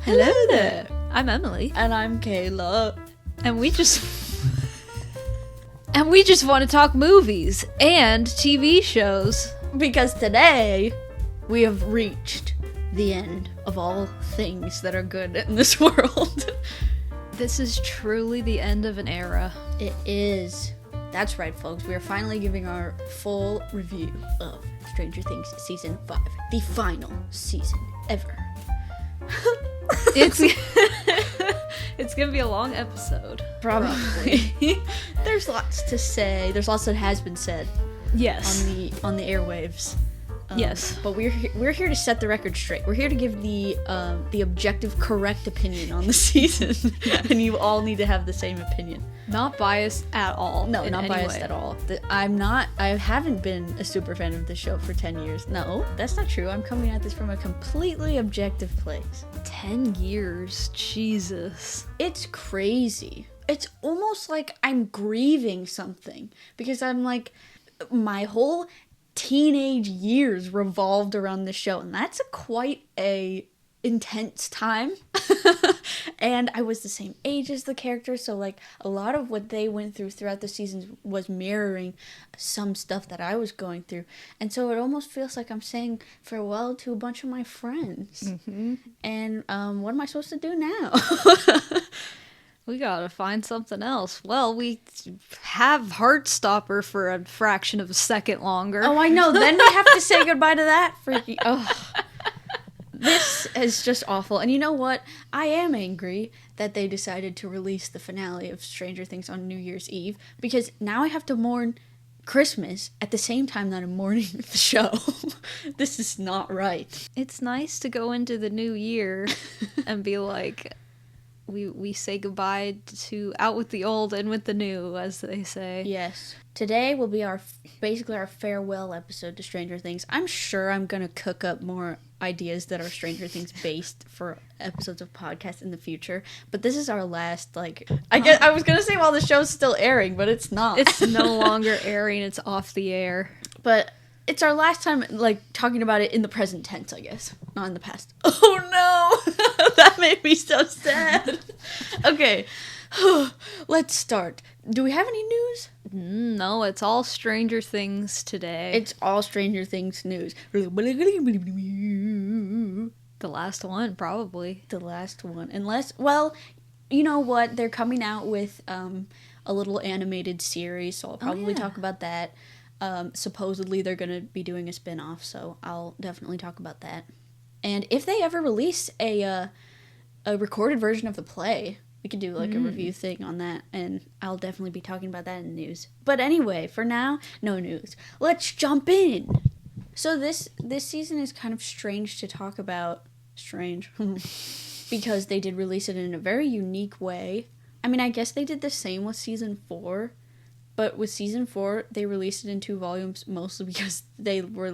Hello there. I'm Emily. And I'm Kayla. And we just want to talk movies and TV shows. Because today we have reached the end of all things that are good in this world. This is truly the end of an era. It is. That's right, folks. We are finally giving our full review of Stranger Things Season 5. The final season ever. It's gonna be a long episode. Probably. There's lots to say. There's lots that has been said. Yes. On the airwaves. Yes. But we're here to set the record straight. We're here to give the objective, correct opinion on the season, and you all need to have the same opinion. Not biased at all. No, not biased at all. I haven't been a super fan of this show for 10 years. No, that's not true. I'm coming at this from a completely objective place. 10 years. Jesus. It's crazy. It's almost like I'm grieving something, because I'm like, my whole teenage years revolved around the show, and that's quite a intense time. And I was the same age as the characters, so like a lot of what they went through throughout the seasons was mirroring some stuff that I was going through, and so it almost feels like I'm saying farewell to a bunch of my friends. Mm-hmm. And what am I supposed to do now? We gotta find something else. Well, we have Heartstopper for a fraction of a second longer. Oh, I know. Then we have to say goodbye to that. This is just awful. And you know what? I am angry that they decided to release the finale of Stranger Things on New Year's Eve, because now I have to mourn Christmas at the same time that I'm mourning the show. This is not right. It's nice to go into the new year and be like, we say goodbye to out with the old and with the new, as they say. Yes. Today will be basically our farewell episode to Stranger Things. I'm sure I'm going to cook up more ideas that are Stranger Things based for episodes of podcasts in the future, but this is our last, I was going to say while the show's still airing, but it's not. It's no longer airing, it's off the air. But it's our last time, talking about it in the present tense, I guess. Not in the past. Oh, no! That made me so sad. Okay. Let's start. Do we have any news? No, it's all Stranger Things today. It's all Stranger Things news. The last one, probably. The last one. Unless, well, you know what? They're coming out with a little animated series, so I'll probably talk about that. Supposedly they're going to be doing a spin-off, so I'll definitely talk about that. And if they ever release a recorded version of the play, we could do a review thing on that, and I'll definitely be talking about that in the news. But anyway, for now, no news. Let's jump in! So this season is kind of strange to talk about. Strange. Because they did release it in a very unique way. I mean, I guess they did the same with Season 4, but with Season 4, they released it in 2 volumes, mostly because they were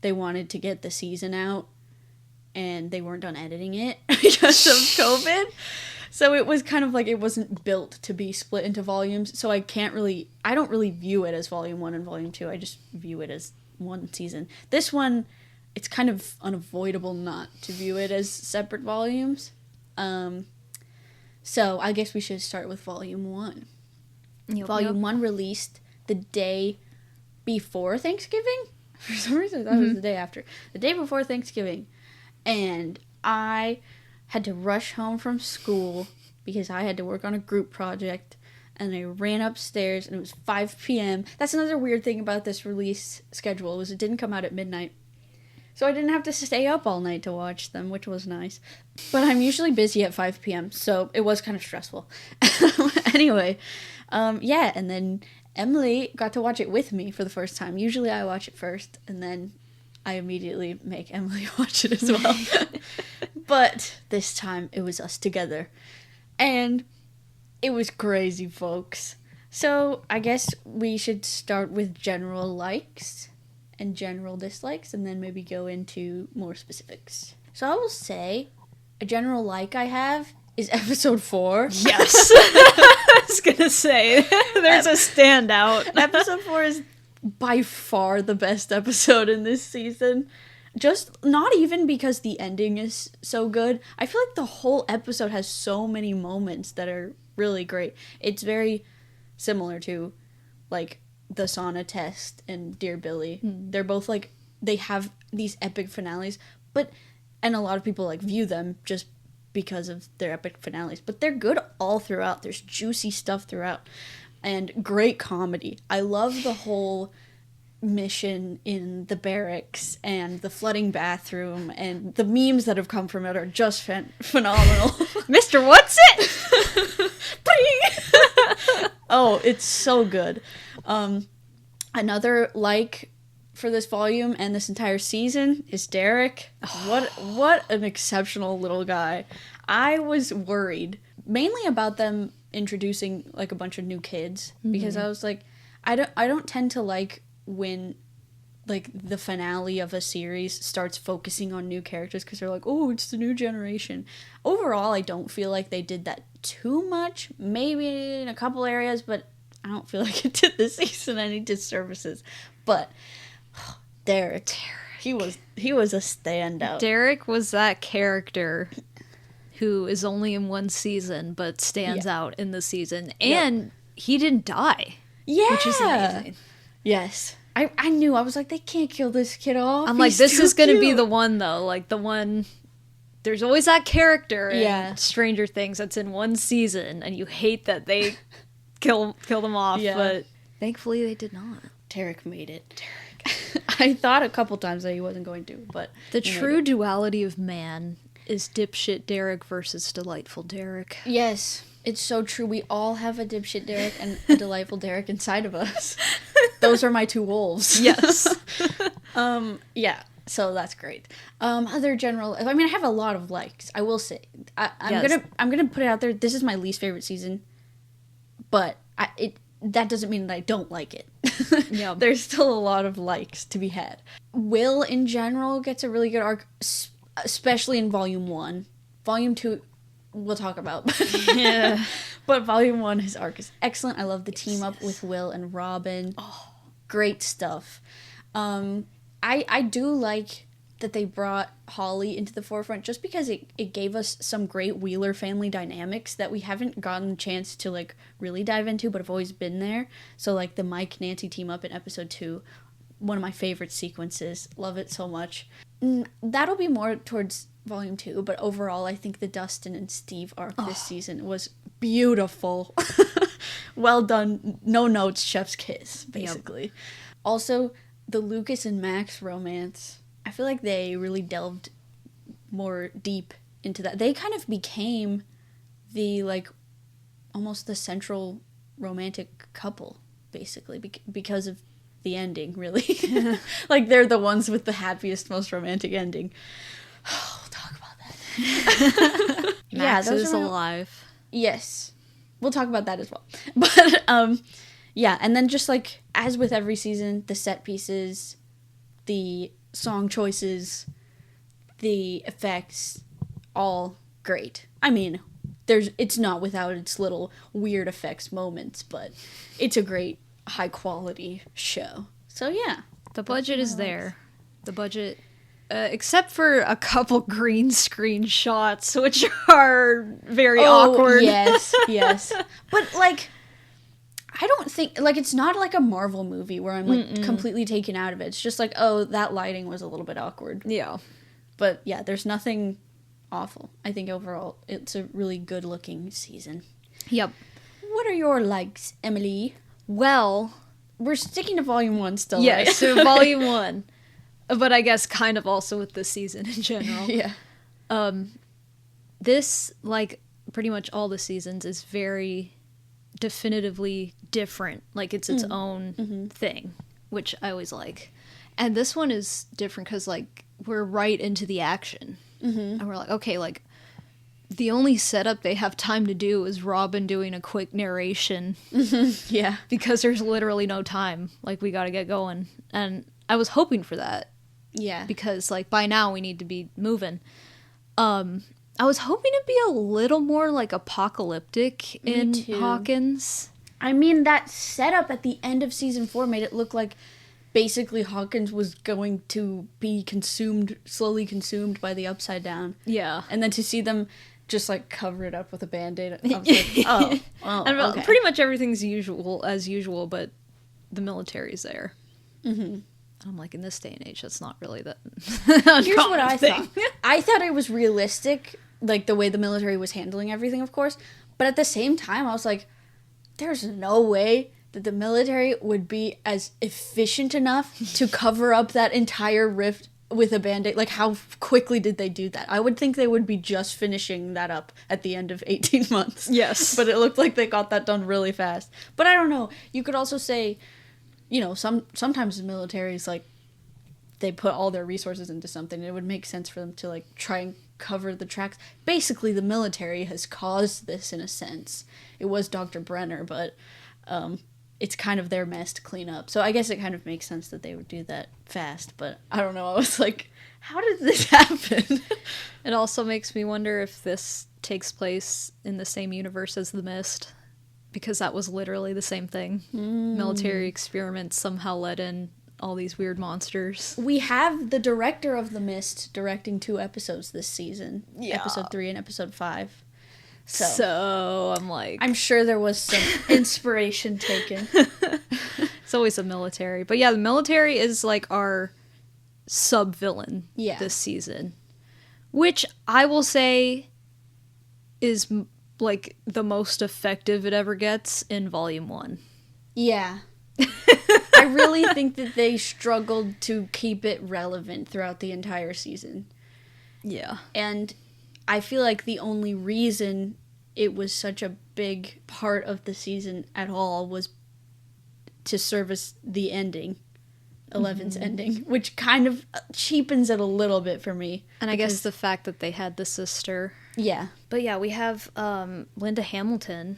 they wanted to get the season out, and they weren't done editing it because of COVID. So it was kind of it wasn't built to be split into volumes, so I don't really view it as Volume 1 and Volume 2, I just view it as one season. This one, it's kind of unavoidable not to view it as separate volumes. So I guess we should start with Volume 1. Volume 1 released the day before Thanksgiving? For some reason, I thought it was the day after. The day before Thanksgiving. And I had to rush home from school because I had to work on a group project. And I ran upstairs, and it was 5 p.m. That's another weird thing about this release schedule, was it didn't come out at midnight. So I didn't have to stay up all night to watch them, which was nice. But I'm usually busy at 5 p.m., so it was kind of stressful. Anyway, and then Emily got to watch it with me for the first time. Usually I watch it first, and then I immediately make Emily watch it as well. But this time, it was us together. And it was crazy, folks. So I guess we should start with general likes and general dislikes, and then maybe go into more specifics. So I will say, a general like I have is episode 4. Yes. I was gonna say, there's a standout. Episode 4 is by far the best episode in this season. Just not even because the ending is so good. I feel like the whole episode has so many moments that are really great. It's very similar to like the sauna test and Dear Billy. They're both like, they have these epic finales, and a lot of people like view them just because of their epic finales, but they're good all throughout. There's juicy stuff throughout and great comedy. I love the whole mission in the barracks and the flooding bathroom, and the memes that have come from it are just phenomenal. Mr. What's it? Oh, it's so good. Another like for this volume and this entire season is Derek. What an exceptional little guy. I was worried mainly about them introducing like a bunch of new kids, because I was like, I don't tend to like when like the finale of a series starts focusing on new characters, because they're like, oh, it's the new generation. Overall, I don't feel like they did that too much, maybe in a couple areas, but I don't feel like it did this season any disservices. But Derek, he was a standout. Derek was that character who is only in one season but stands out in the season, and he didn't die. Yeah, which is amazing. Yes. I knew. I was like, they can't kill this kid off. I'm like, this is going to be the one, though. Like, the one... There's always that character in Stranger Things that's in one season, and you hate that they kill them off, but thankfully they did not. Derek made it. Derek. I thought a couple times that he wasn't going to, but... The true duality of man is dipshit Derek versus delightful Derek. Yes. It's so true. We all have a dipshit Derek and a delightful Derek inside of us. Those are my two wolves. Yes. Yeah. So that's great. Other general, I mean, I have a lot of likes. I will say, I'm gonna put it out there. This is my least favorite season, but that doesn't mean that I don't like it. Yeah. There's still a lot of likes to be had. Will in general gets a really good arc, especially in Volume 1. Volume 2. We'll talk about. Yeah. But Volume 1, his arc is excellent. I love the team up with Will and Robin. Oh, great stuff. I do like that they brought Holly into the forefront, just because it gave us some great Wheeler family dynamics that we haven't gotten a chance to like really dive into, but have always been there. So like the Mike Nancy team up in episode 2, one of my favorite sequences. Love it so much. That'll be more towards Volume 2, but overall I think the Dustin and Steve arc this season was beautiful. Well done. No notes, chef's kiss, basically. Yep. Also, the Lucas and Max romance, I feel like they really delved more deep into that. They kind of became the like almost the central romantic couple, basically, because of the ending, really. Like, they're the ones with the happiest, most romantic ending. We'll talk about that. Max is alive. Yes. We'll talk about that as well. But, yeah, and then just, like, as with every season, the set pieces, the song choices, the effects, all great. I mean, it's not without its little weird effects moments, but it's a great high-quality show. So, yeah. The budget is there. The budget... except for a couple green screen shots, which are very awkward. Yes, yes. But, like, I don't think... Like, it's not like a Marvel movie where I'm, like, completely taken out of it. It's just like, oh, that lighting was a little bit awkward. Yeah. But, yeah, there's nothing awful. I think overall, it's a really good-looking season. Yep. What are your likes, Emily? Well... We're sticking to Volume 1 still, yeah, right? so Volume 1. But I guess kind of also with this season in general. Yeah. This, like pretty much all the seasons, is very definitively different. Like, it's its own thing, which I always like. And this one is different because, like, we're right into the action. And we're like, okay, like, the only setup they have time to do is Robin doing a quick narration. Yeah. Because there's literally no time. Like, we gotta get going. And I was hoping for that. Yeah. Because, like, by now we need to be moving. I was hoping to be a little more, like, apocalyptic in Hawkins. I mean, that setup at the end of Season 4 made it look like basically Hawkins was going to be slowly consumed by the Upside Down. Yeah. And then to see them just, like, cover it up with a Band-Aid, I was like, oh, and okay. Pretty much everything's as usual, but the military's there. Mm-hmm. I'm like, in this day and age, that's not really that Here's what I thought. I thought it was realistic, like, the way the military was handling everything, of course. But at the same time, I was like, there's no way that the military would be as efficient enough to cover up that entire rift with a Band-Aid. Like, how quickly did they do that? I would think they would be just finishing that up at the end of 18 months. Yes. But it looked like they got that done really fast. But I don't know. You could also say, you know, sometimes the military is like, they put all their resources into something. It would make sense for them to, like, try and cover the tracks. Basically, the military has caused this in a sense. It was Dr. Brenner, but it's kind of their mess to clean up. So I guess it kind of makes sense that they would do that fast. But I don't know. I was like, how did this happen? It also makes me wonder if this takes place in the same universe as The Mist, because that was literally the same thing. Military experiments somehow let in all these weird monsters. We have the director of The Mist directing 2 episodes this season. Yeah. Episode 3 and episode 5. So I'm like, I'm sure there was some inspiration taken. It's always a military. But yeah, the military is like our sub-villain this season. Which I will say is like the most effective it ever gets in Volume 1. Yeah. I really think that they struggled to keep it relevant throughout the entire season. Yeah. And I feel like the only reason it was such a big part of the season at all was to service the ending, 11's ending, which kind of cheapens it a little bit for me. And I guess the fact that they had the sister. Yeah. But yeah, we have Linda Hamilton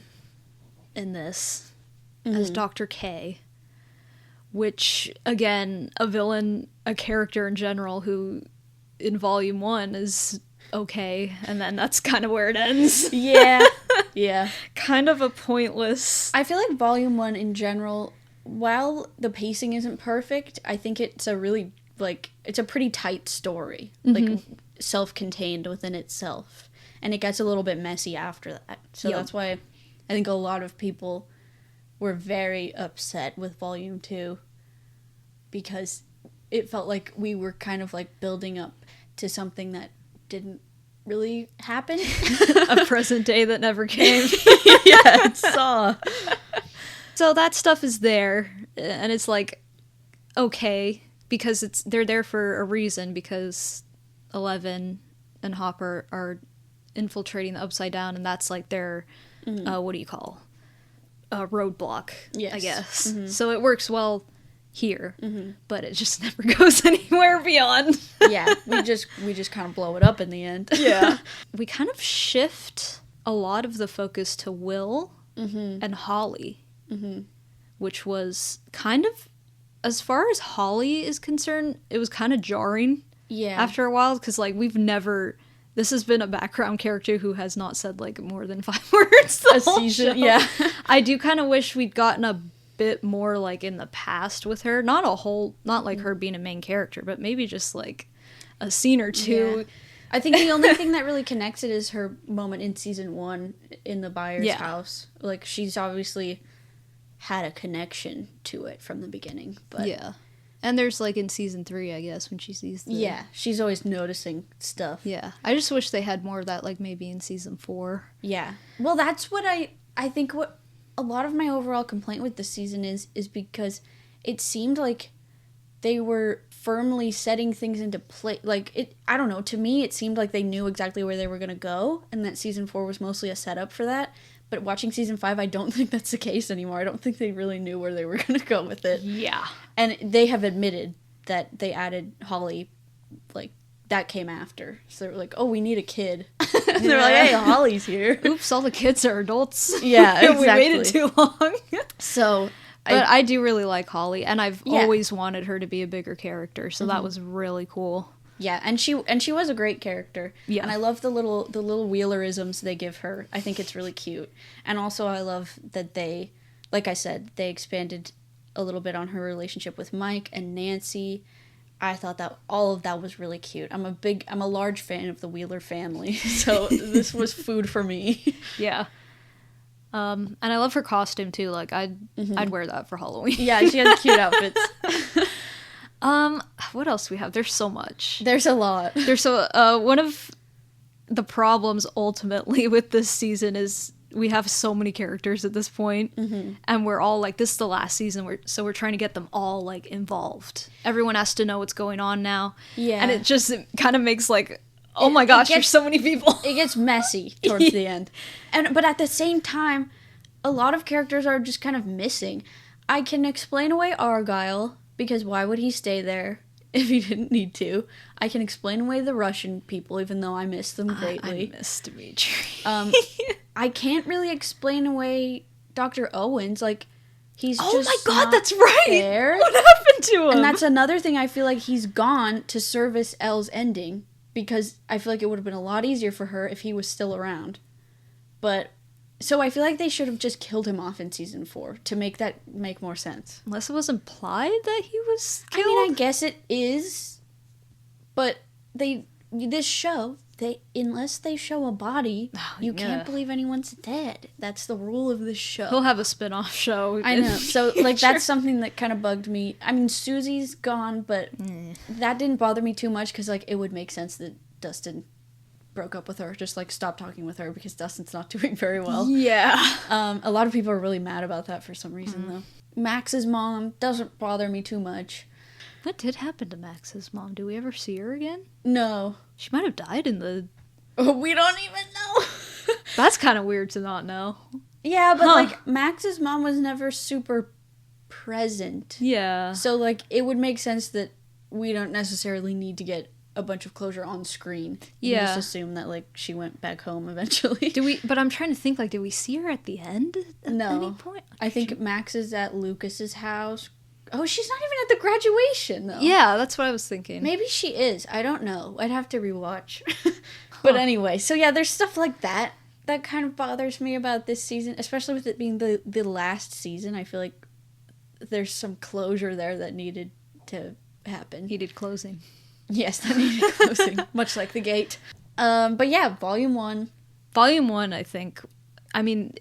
in this as Dr. K, which, again, a character in general who in Volume 1 is okay, and then that's kind of where it ends. Yeah. Yeah. Kind of a pointless... I feel like Volume 1 in general, while the pacing isn't perfect, I think it's a really, like, it's a pretty tight story. Like, self-contained within itself. And it gets a little bit messy after that. So that's why I think a lot of people were very upset with Volume 2. Because it felt like we were kind of, like, building up to something that didn't really happen. A present day that never came. Yeah, it saw. So that stuff is there, and it's like, okay, because they're there for a reason, because 11 and Hopper are infiltrating the Upside Down, and that's like their, what do you call, roadblock, I guess. So it works well here, but it just never goes anywhere beyond. Yeah, we just kind of blow it up in the end. Yeah. We kind of shift a lot of the focus to Will and Holly, which was kind of, as far as Holly is concerned, it was kind of jarring after a while, because like this has been a background character who has not said like more than 5 words the whole season. Yeah. I do kind of wish we'd gotten a bit more like in the past with her, not like her being a main character, but maybe just like a scene or two. Yeah. I think the only thing that really connects it is her moment in season 1 in the Byers' house. Like, she's obviously had a connection to it from the beginning, but and there's like in season 3, I guess, when she sees she's always noticing stuff. I just wish they had more of that, like maybe in season 4. Well, that's what I think what a lot of my overall complaint with this season is because it seemed like they were firmly setting things into play. Like, I don't know, to me it seemed like they knew exactly where they were going to go, and that season 4 was mostly a setup for that. But watching season 5, I don't think that's the case anymore. I don't think they really knew where they were going to go with it. Yeah. And they have admitted that they added Holly, like, that came after. So they were like, oh, we need a kid. And they're like, hey, Holly's here. Oops, all the kids are adults. Yeah, exactly. We waited too long. So... But I do really like Holly, and I've always wanted her to be a bigger character, so that was really cool. Yeah, and she was a great character. Yeah. And I love the little Wheelerisms they give her. I think it's really cute. And also I love that they, like I said, they expanded a little bit on her relationship with Mike and Nancy. I thought that all of that was really cute. I'm a large fan of the Wheeler family, so this was food for me. Yeah. And I love her costume too. Like I'd wear that for Halloween. Yeah, she has cute outfits. What else do we have? There's so much. There's a lot. One of the problems ultimately with this season is we have so many characters at this point, and we're all like, this is the last season, so we're trying to get them all like involved. Everyone has to know what's going on now. Yeah. And it kind of makes like, oh my gosh, there's so many people. It gets messy towards the end. But at the same time, a lot of characters are just kind of missing. I can explain away Argyle, because why would he stay there if he didn't need to? I can explain away the Russian people, even though I miss them greatly. I miss Dimitri. I can't really explain away Dr. Owens. Like, he's just oh my god, that's right! There. What happened to him? And that's another thing. I feel like he's gone to service Elle's ending, because I feel like it would have been a lot easier for her if he was still around. But so I feel like they should have just killed him off in season 4 to make more sense. Unless it was implied that he was killed? I mean, I guess it is, but unless they show a body, you can't believe anyone's dead. That's the rule of this show. He'll have a spin-off show. I know. So, like, that's something that kind of bugged me. I mean, Susie's gone, but that didn't bother me too much, because, like, it would make sense that Dustin broke up with her. Just, like, stop talking with her, because Dustin's not doing very well. Yeah. A lot of people are really mad about that for some reason, though. Max's mom doesn't bother me too much. What did happen to Max's mom? Do we ever see her again? No. She might have died in the... Oh, we don't even know. That's kind of weird to not know. Yeah, but, like, Max's mom was never super present. Yeah. So, like, it would make sense that we don't necessarily need to get a bunch of closure on screen. Yeah. You just assume that, like, she went back home eventually. But I'm trying to think, like, did we see her at the end at any point? I think Max is at Lucas's house. Oh, she's not even at the graduation, though. Yeah, that's what I was thinking. Maybe she is. I don't know. I'd have to rewatch. But anyway, so yeah, there's stuff like that kind of bothers me about this season, especially with it being the last season. I feel like there's some closure there that needed to happen. Needed closing. Yes, that needed closing, much like the gate. But yeah, Volume 1. Volume 1, I think, I mean,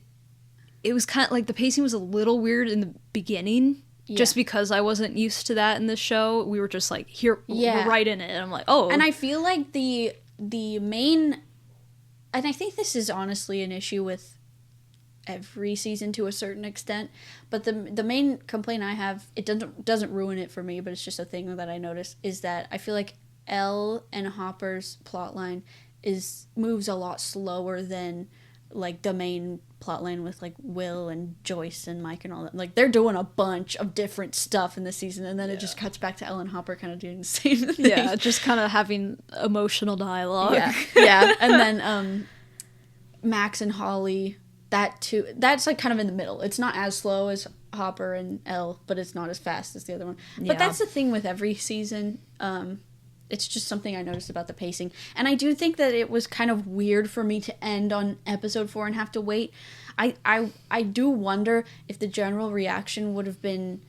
it was kind of like the pacing was a little weird in the beginning. Yeah. Just because I wasn't used to that in this show. We were just like, here, we're right in it. And I'm like, oh. And I feel like the main... And I think this is honestly an issue with every season to a certain extent. But the main complaint I have, it doesn't ruin it for me, but it's just a thing that I noticed, is that I feel like Elle and Hopper's plotline moves a lot slower than, like, the main plotline with, like, Will and Joyce and Mike and all that. Like, they're doing a bunch of different stuff in the season, and then it just cuts back to Elle and Hopper kind of doing the same thing. Yeah, just kind of having emotional dialogue. Yeah. And then Max and Holly, that too, that's, like, kind of in the middle. It's not as slow as Hopper and Elle, but it's not as fast as the other one. Yeah. But that's the thing with every season. It's just something I noticed about the pacing. And I do think that it was kind of weird for me to end on episode 4 and have to wait. I do wonder if the general reaction would have been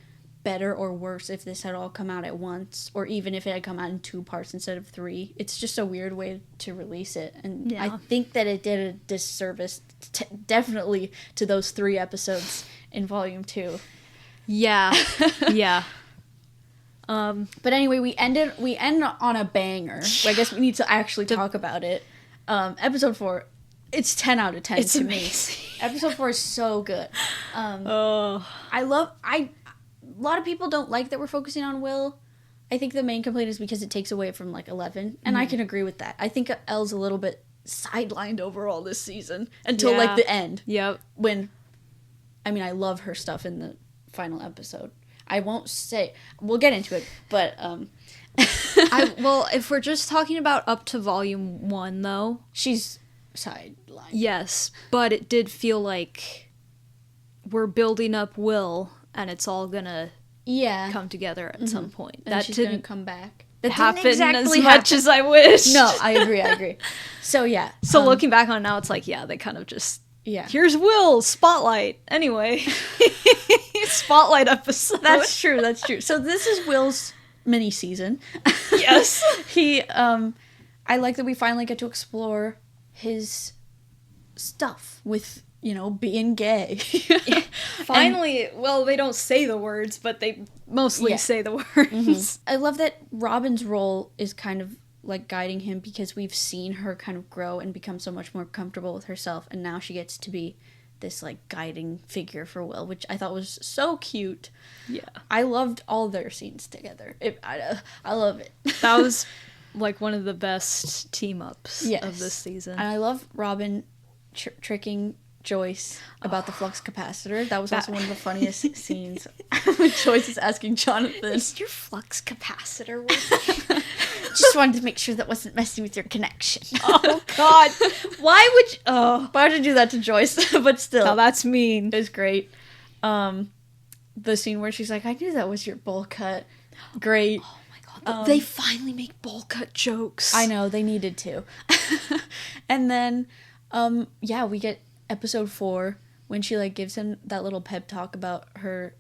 better or worse if this had all come out at once, or even if it had come out in 2 parts instead of 3. It's just a weird way to release it. And I think that it did a disservice definitely to those 3 episodes in Volume 2. Yeah. Yeah. But anyway, we end on a banger. I guess we need to actually talk about it. Episode 4, it's 10 out of 10 it's to amazing. Me. Episode 4 is so good. A lot of people don't like that we're focusing on Will. I think the main complaint is because it takes away from, like, 11, and I can agree with that. I think Elle's a little bit sidelined overall this season until like the end. Yep. When, I mean, I love her stuff in the final episode. I won't say. We'll get into it, but well, if we're just talking about up to Volume 1, though, she's sidelined. Yes, but it did feel like we're building up Will, and it's all gonna come together at some point. And that she's gonna come back. That happen exactly as much as I wish. No, I agree. So yeah. So looking back on it now, it's like, yeah, they kind of just Yeah. Here's Will, spotlight. Anyway. Spotlight episode. That's true. So this is Will's mini season. Yes. I like that we finally get to explore his stuff with, being gay. Finally, well, they don't say the words, but they mostly say the words. Mm-hmm. I love that Robin's role is kind of like guiding him, because we've seen her kind of grow and become so much more comfortable with herself, and now she gets to be this like guiding figure for Will, which I thought was so cute. Yeah, I loved all their scenes together. I love it. That was like one of the best team ups of this season. And I love Robin tricking Joyce about the flux capacitor. That was also one of the funniest scenes. When Joyce is asking Jonathan, "Is your flux capacitor working?" Just wanted to make sure that wasn't messing with your connection. Oh God, why would you do that to Joyce? But still, no, that's mean. It was great. The scene where she's like, "I knew that was your bowl cut." Great. Oh my God, they finally make bowl cut jokes. I know, they needed to. And then, we get episode 4 when she like gives him that little pep talk about her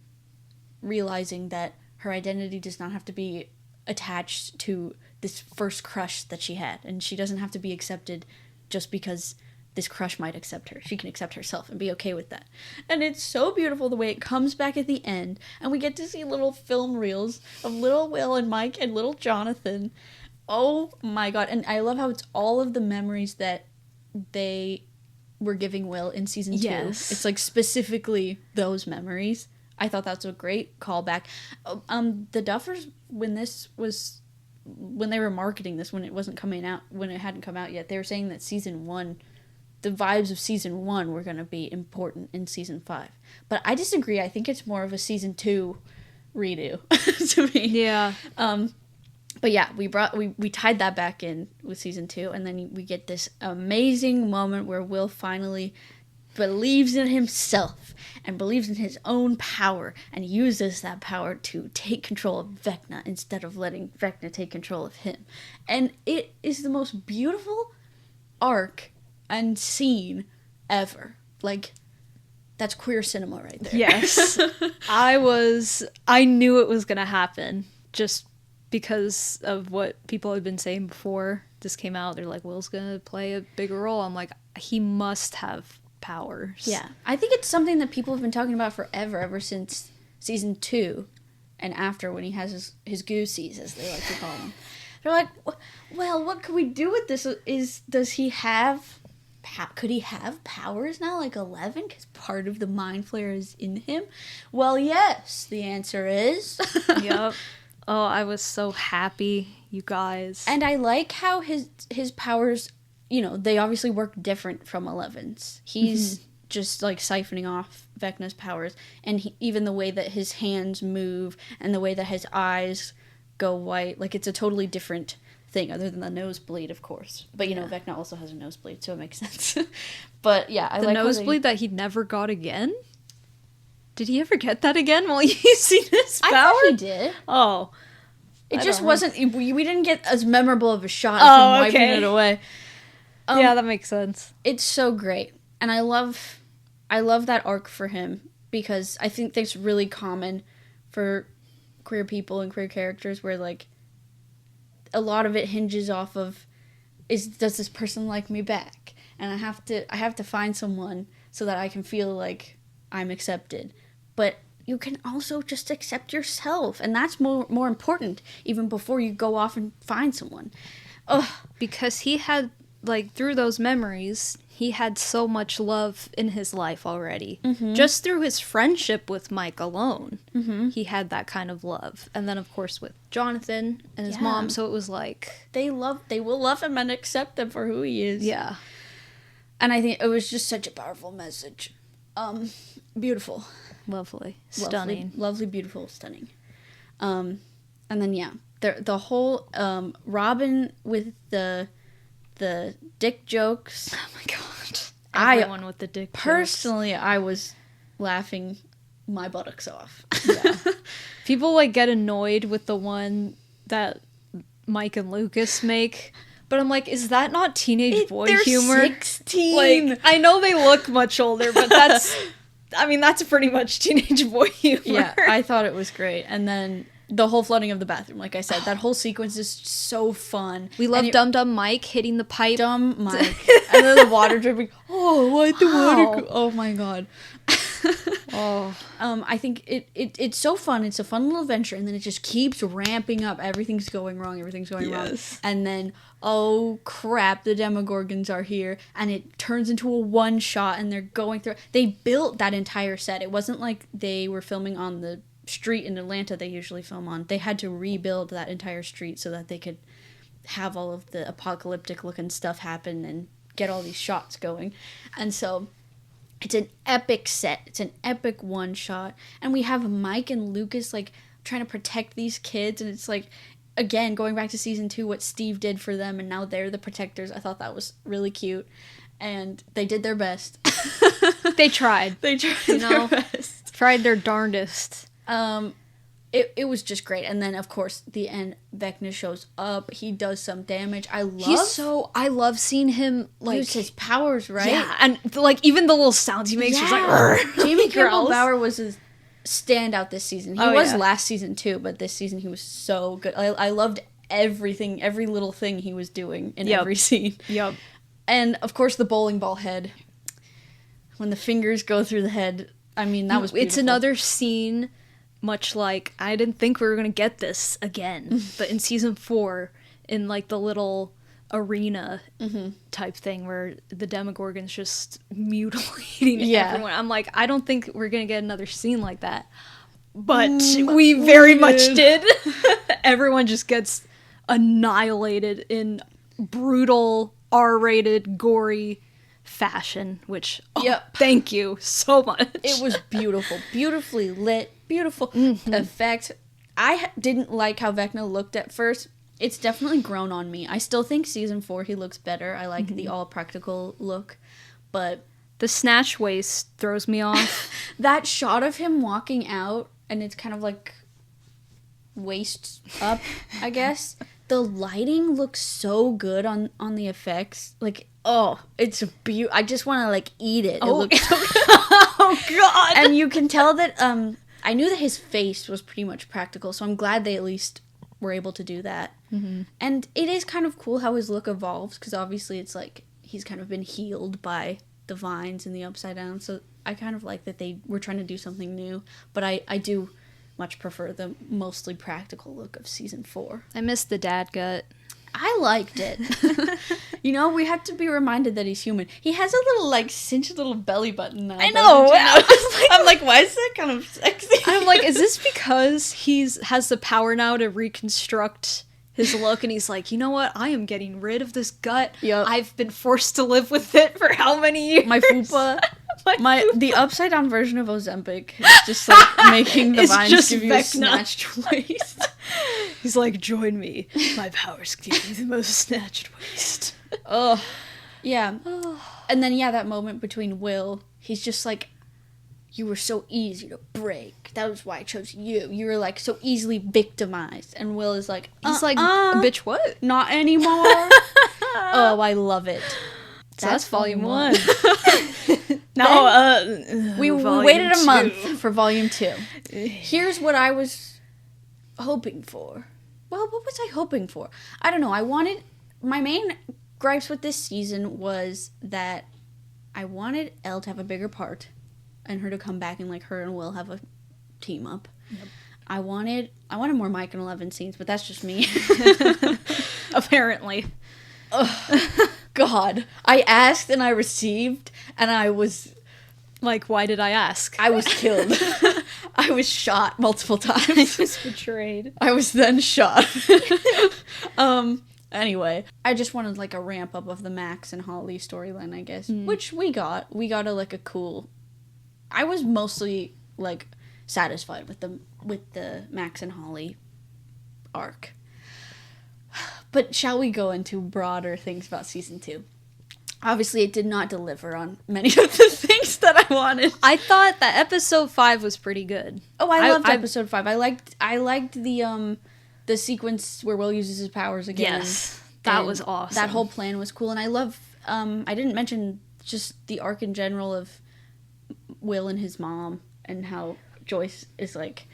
realizing that her identity does not have to be attached to this first crush that she had, and she doesn't have to be accepted just because this crush might accept her. She can accept herself and be okay with that. And it's so beautiful the way it comes back at the end, and we get to see little film reels of little Will and Mike and little Jonathan. Oh my God. And I love how it's all of the memories that they were giving Will in season 2. Yes. It's like specifically those memories. I thought that's a great callback. The Duffers, when they were marketing this, when it hadn't come out yet, they were saying that season 1, the vibes of season 1 were going to be important in season 5. But I disagree. I think it's more of a season 2 redo to me. Yeah. But yeah, we tied that back in with season 2, and then we get this amazing moment where Will finally believes in himself and believes in his own power and uses that power to take control of Vecna instead of letting Vecna take control of him. And it is the most beautiful arc and scene ever. Like, that's queer cinema right there. Yes. I knew it was gonna happen just because of what people had been saying before this came out. They're like, Will's gonna play a bigger role. I'm like, he must have powers. Yeah. I think it's something that people have been talking about forever, ever since season 2 and after, when he has his goosies, as they like to call them. They're like, well, what could we do with this? Could he have powers now, like 11? Because part of the mind flare is in him? Well, yes, the answer is. Yep. Oh, I was so happy, you guys. And I like how his powers, they obviously work different from 11's. He's just like siphoning off Vecna's powers, and even the way that his hands move and the way that his eyes go white, like it's a totally different thing, other than the nosebleed, of course. But Vecna also has a nosebleed, so it makes sense. But yeah, I like the nosebleed that he never got again. Did he ever get that again while you see this power? I thought he did. Oh, it just wasn't. We didn't get as memorable of a shot of him wiping it away. Yeah, that makes sense. It's so great, and I love that arc for him, because I think that's really common for queer people and queer characters, where like a lot of it hinges off of, does this person like me back? And I have to find someone so that I can feel like I'm accepted. But you can also just accept yourself, and that's more important even before you go off and find someone. Ugh. Because he had, like, through those memories, he had so much love in his life already. Mm-hmm. Just through his friendship with Mike alone, he had that kind of love. And then, of course, with Jonathan and his mom, so it was like... They will love him and accept him for who he is. Yeah. And I think it was just such a powerful message. Beautiful. Lovely. Stunning. Lovely, beautiful, stunning. And then, the whole Robin with the dick jokes. Oh my God. Everyone with the dick personally, jokes. I was laughing my buttocks off. Yeah. People, like, get annoyed with the one that Mike and Lucas make, But I'm like, is that not teenage boy they're humor? 16. Like, I know they look much older, but that's pretty much teenage boy humor. Yeah, I thought it was great. And then the whole flooding of the bathroom, like I said, that whole sequence is so fun. We love Dum Dum Mike hitting the pipe. Dumb Mike. And then the water dripping. Oh, why'd the water go? Oh my god. I think it's so fun. It's a fun little adventure, and then it just keeps ramping up. Everything's going wrong. Wrong. And then, oh crap, the Demogorgons are here, and it turns into a one shot, and they're going through. They built that entire set. It wasn't like they were filming on the street in Atlanta they usually film on. They had to rebuild that entire street so that they could have all of the apocalyptic looking stuff happen and get all these shots going. And so it's an epic set. It's an epic one shot. And we have Mike and Lucas like trying to protect these kids, and it's like, again, going back to season 2, what Steve did for them, and now they're the protectors. I thought that was really cute. And they did their best. They tried. They tried their best. Tried their darndest. It was just great. And then, of course, the end, Vecna shows up. He does some damage. I love seeing him, like, use his powers, right? Yeah, and, like, even the little sounds he makes, he's like, Jamie Campbell Bower was a standout this season. He was last season, too, but this season he was so good. I loved everything, every little thing he was doing in every scene. Yep. And, of course, the bowling ball head. When the fingers go through the head, I mean, that was beautiful. It's another scene, much like, I didn't think we were going to get this again, but in season 4, in, like, the little arena type thing where the Demogorgon's just mutilating everyone. I'm like, I don't think we're going to get another scene like that. But we very much did. Everyone just gets annihilated in brutal, R-rated, gory fashion, which, thank you so much. It was beautiful. Beautifully lit. Beautiful effects. I didn't like how Vecna looked at first. It's definitely grown on me. I still think season 4 he looks better. I like the all practical look, but the snatch waist throws me off. That shot of him walking out, and it's kind of like waist up, I guess. The lighting looks so good on the effects. Like, it's beautiful. I just want to, like, eat it. It looks so good. Oh, God. And you can tell that, I knew that his face was pretty much practical, so I'm glad they at least were able to do that. And it is kind of cool how his look evolves, because obviously it's like he's kind of been healed by the vines and the Upside Down, so I kind of like that they were trying to do something new, but I do much prefer the mostly practical look of season 4. I miss the dad gut. I liked it. You know, we had to be reminded that he's human. He has a little, like, cinched little belly button now. I know. I'm like, why is that kind of sexy? I'm like, is this because has the power now to reconstruct his look, and he's like, you know what? I am getting rid of this gut. Yep. I've been forced to live with it for how many years? My fupa. The upside down version of Ozempic is just like making the vines give you a snatched waist. He's like, join me. My powers give you the most snatched waist. Oh, yeah. And then, that moment between Will, he's just like, you were so easy to break. That was why I chose you. You were, like, so easily victimized. And Will is like, he's like, bitch, what? Not anymore. Oh, I love it. So that's volume 1. We waited a month for volume 2. Here's what I was hoping for. Well, what was I hoping for? I don't know. My main gripes with this season was that I wanted Elle to have a bigger part and her to come back and, like, her and Will have a team up. Yep. I wanted more Mike and 11 scenes, but that's just me. Apparently. God. I asked and I received, and I was... Like, why did I ask? I was killed. I was shot multiple times. I was betrayed. I was then shot. Anyway, I just wanted, like, a ramp up of the Max and Holly storyline, I guess, which we got. We got a cool... I was mostly, like, satisfied with the Max and Holly arc. But shall we go into broader things about season 2? Obviously, it did not deliver on many of the things that I wanted. I thought that episode 5 was pretty good. Oh, I loved episode 5. I liked the sequence where Will uses his powers again. Yes. That was awesome. That whole plan was cool, and I love. I didn't mention just the arc in general of Will and his mom, and how Joyce is like,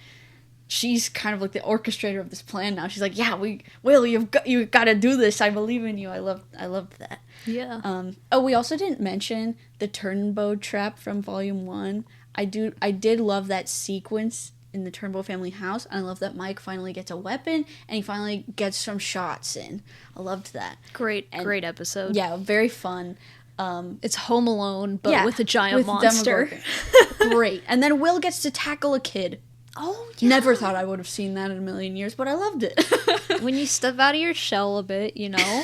she's kind of like the orchestrator of this plan now. She's like, yeah, Will, you've got to do this. I believe in you. I loved that. Yeah. We also didn't mention the Turnbow trap from Volume 1. I did love that sequence in the Turnbow family house, and I love that Mike finally gets a weapon and he finally gets some shots in. I loved that. Great episode. Yeah, very fun. It's Home Alone, but with a giant monster. Great. And then Will gets to tackle a kid. Oh, yeah. Never thought I would have seen that in a million years, but I loved it. When you step out of your shell a bit, you know.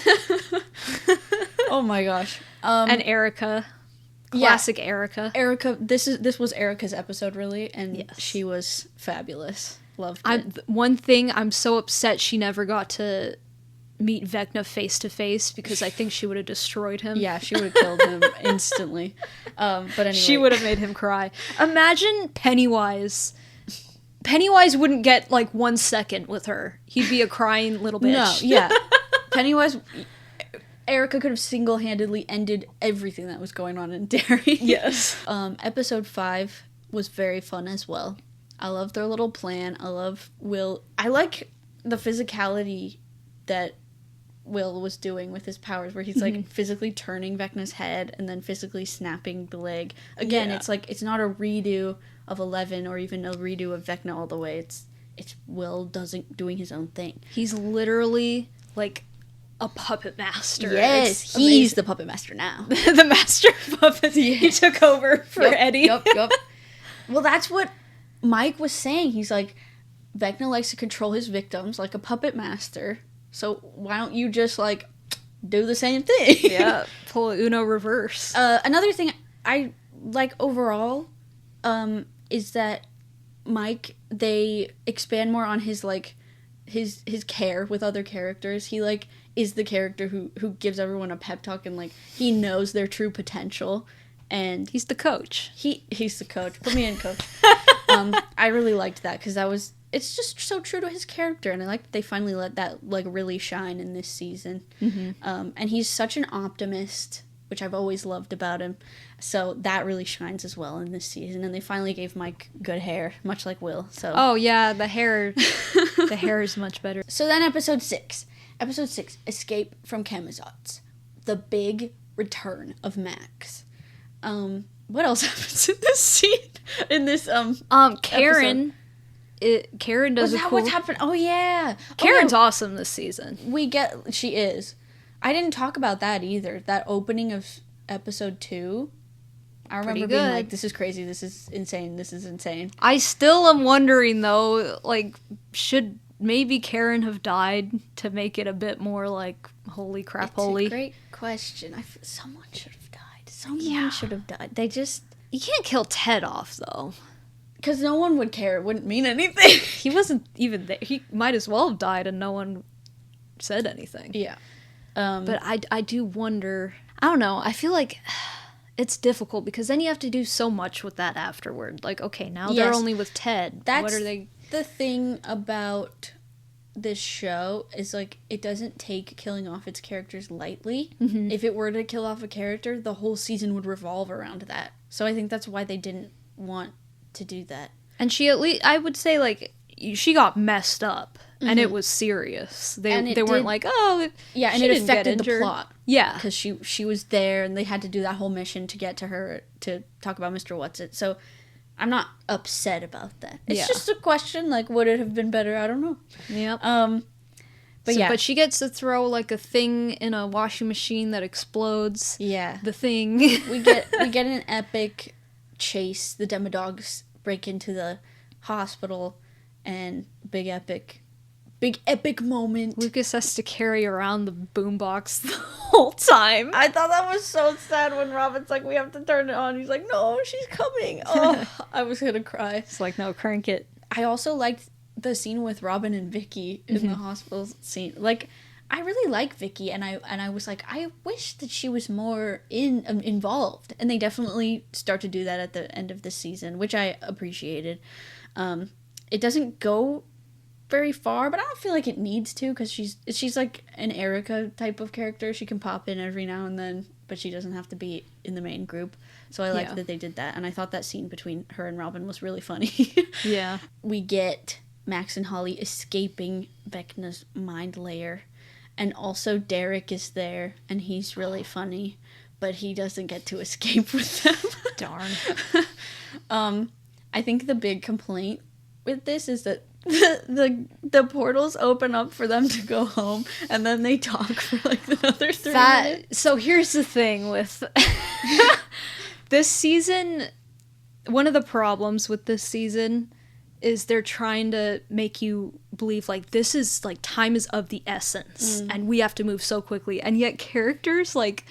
Oh my gosh. And Erica. Classic Erica. Erica, this was Erica's episode, really, and she was fabulous. Loved it. One thing, I'm so upset she never got to meet Vecna face to face, because I think she would have destroyed him. Yeah, she would have killed him instantly. But anyway. She would have made him cry. Imagine Pennywise. Pennywise wouldn't get, like, 1 second with her. He'd be a crying little bitch. No, yeah. Pennywise... Erica could have single-handedly ended everything that was going on in Derry. Yes. Episode 5 was very fun as well. I love their little plan. I love Will. I like the physicality that Will was doing with his powers, where he's like physically turning Vecna's head and then physically snapping the leg. Again, it's like, it's not a redo of 11 or even a redo of Vecna all the way. It's Will doing his own thing. He's literally like a puppet master. Yes, he's the puppet master now. The master of puppets. Yeah. He took over for Eddie. Yup. Well, that's what Mike was saying. He's like, Vecna likes to control his victims like a puppet master. So why don't you just, like, do the same thing? Yeah, pull a Uno reverse. Another thing I like overall is that Mike, they expand more on his, like, his care with other characters. He, like, is the character who gives everyone a pep talk, and, like, he knows their true potential. And he's the coach. He's the coach. Put me in, coach. I really liked that, because it's just so true to his character, and I like that they finally let that, like, really shine in this season. And he's such an optimist, which I've always loved about him, so that really shines as well in this season. And they finally gave Mike good hair, much like Will. So oh yeah, the hair is much better. So then episode 6, Escape from Camazotz, the big return of Max. What else happens in this scene? In this Karen. Karen does Was that what's happened? Oh yeah, Karen's awesome this season. She is. I didn't talk about that either. That opening of episode 2. I remember being like, "This is crazy. This is insane. This is insane." I still am wondering though, like, should maybe Karen have died to make it a bit more like holy crap, holy? It's a great question. Someone should have died. Someone should have died. They just... You can't kill Ted off, though. Because no one would care. It wouldn't mean anything. He wasn't even there. He might as well have died and no one said anything. Yeah. But I do wonder... I don't know. I feel like it's difficult because then you have to do so much with that afterward. Like, okay, now they're only with Ted. That's what are they... The thing about this show is, like, it doesn't take killing off its characters lightly. If it were to kill off a character, the whole season would revolve around that. So I think that's why they didn't want to do that. And she, at least, I would say, like, she got messed up, and it was serious. They weren't like, oh, yeah, and it affected the plot. Yeah, because she was there, and they had to do that whole mission to get to her to talk about Mr. Whatsit. So I'm not upset about that. It's just a question, like, would it have been better? I don't know. Yep. But she gets to throw, like, a thing in a washing machine that explodes. Yeah. The thing. we get an epic chase. The Demodogs break into the hospital, and big epic moment. Lucas has to carry around the boombox the whole time. I thought that was so sad when Robin's like, we have to turn it on. He's like, no, she's coming. Oh, I was gonna cry. It's like, no, crank it. I also liked the scene with Robin and Vicky in the hospital scene. Like, I really like Vicky, and I was like, I wish that she was more involved. And they definitely start to do that at the end of the season, which I appreciated. It doesn't go very far, but I don't feel like it needs to, because she's like an Erica type of character. She can pop in every now and then, but she doesn't have to be in the main group. So I like that they did that, and I thought that scene between her and Robin was really funny. Yeah. We get Max and Holly escaping Vecna's mind layer, and also Derek is there, and he's really funny, but he doesn't get to escape with them. Darn. I think the big complaint with this is that the portals open up for them to go home, and then they talk for like another 3 minutes. So here's the thing with this season. One of the problems with this season is they're trying to make you believe like this is like time is of the essence and we have to move so quickly, and yet characters like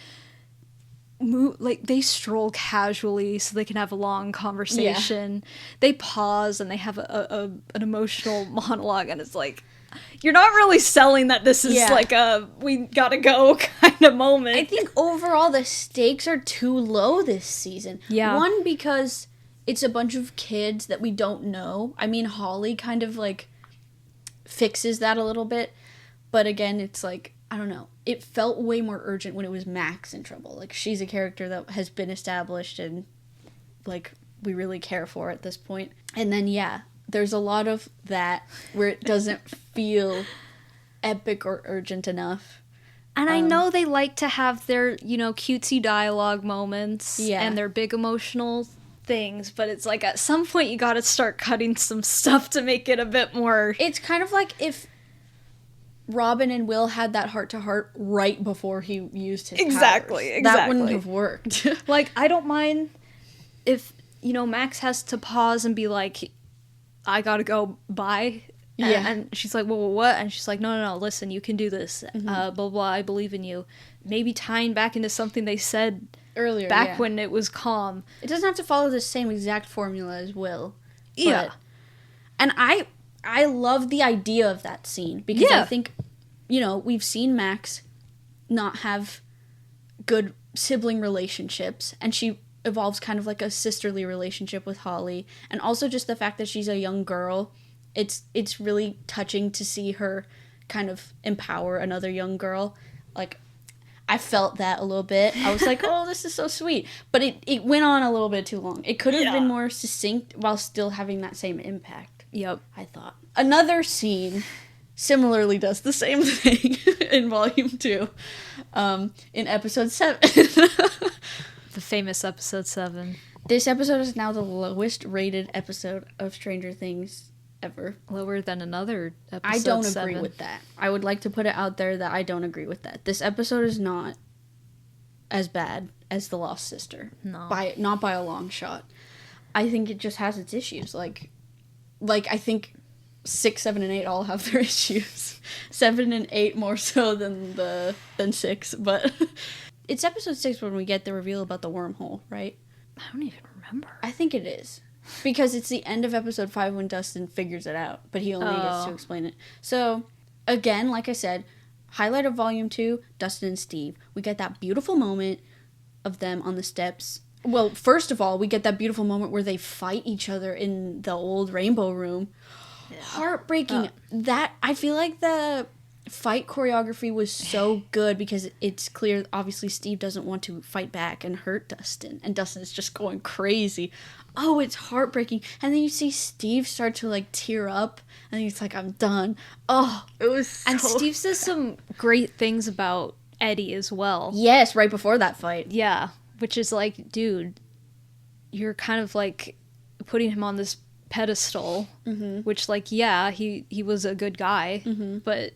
move, like they stroll casually so they can have a long conversation. They pause and they have an emotional monologue, and it's like you're not really selling that this is like a we gotta go kind of moment. I think overall the stakes are too low this season. Yeah. One, because it's a bunch of kids that we don't know. I mean, Holly kind of like fixes that a little bit, but again, it's like, I don't know. It felt way more urgent when it was Max in trouble. Like, she's a character that has been established and, like, we really care for at this point. And then, there's a lot of that where it doesn't feel epic or urgent enough. And I know they like to have their, cutesy dialogue moments and their big emotional things, but it's like at some point you gotta start cutting some stuff to make it a bit more... It's kind of like if Robin and Will had that heart-to-heart right before he used his powers. Exactly. That wouldn't have worked. Like, I don't mind if, Max has to pause and be like, I gotta go, bye. And she's like, well, what? And she's like, no, listen, you can do this. Blah, blah, I believe in you. Maybe tying back into something they said earlier, back when it was calm. It doesn't have to follow the same exact formula as Will. Yeah. And I love the idea of that scene, because I think, we've seen Max not have good sibling relationships, and she evolves kind of like a sisterly relationship with Holly, and also just the fact that she's a young girl. It's really touching to see her kind of empower another young girl. Like, I felt that a little bit. I was like, oh, this is so sweet. But it went on a little bit too long. It could have been more succinct while still having that same impact. Yep. I thought. Another scene similarly does the same thing in Volume 2. In Episode 7. The famous Episode 7. This episode is now the lowest rated episode of Stranger Things ever. Lower than another episode. I don't agree with that. I would like to put it out there that I don't agree with that. This episode is not as bad as The Lost Sister. No. Not by a long shot. I think it just has its issues. Like I think 6, 7, and 8 all have their issues. 7 and 8 more so than 6, but it's episode 6 when we get the reveal about the wormhole, right? I don't even remember. I think it is. Because it's the end of episode 5 when Dustin figures it out, but he only gets to explain it. So, again, like I said, highlight of Volume 2, Dustin and Steve. We get that beautiful moment of them on the steps. Well, first of all, we get that beautiful moment where they fight each other in the old Rainbow Room. Yeah. Heartbreaking. That, I feel like the fight choreography was so good, because it's clear, obviously, Steve doesn't want to fight back and hurt Dustin, and Dustin is just going crazy. Oh, it's heartbreaking. And then you see Steve start to, like, tear up, and he's like, I'm done. Oh, it was so... And Steve says some great things about Eddie as well. Yes, right before that fight. Yeah, which is like, dude, you're kind of, like, putting him on this pedestal, which, like, he was a good guy, but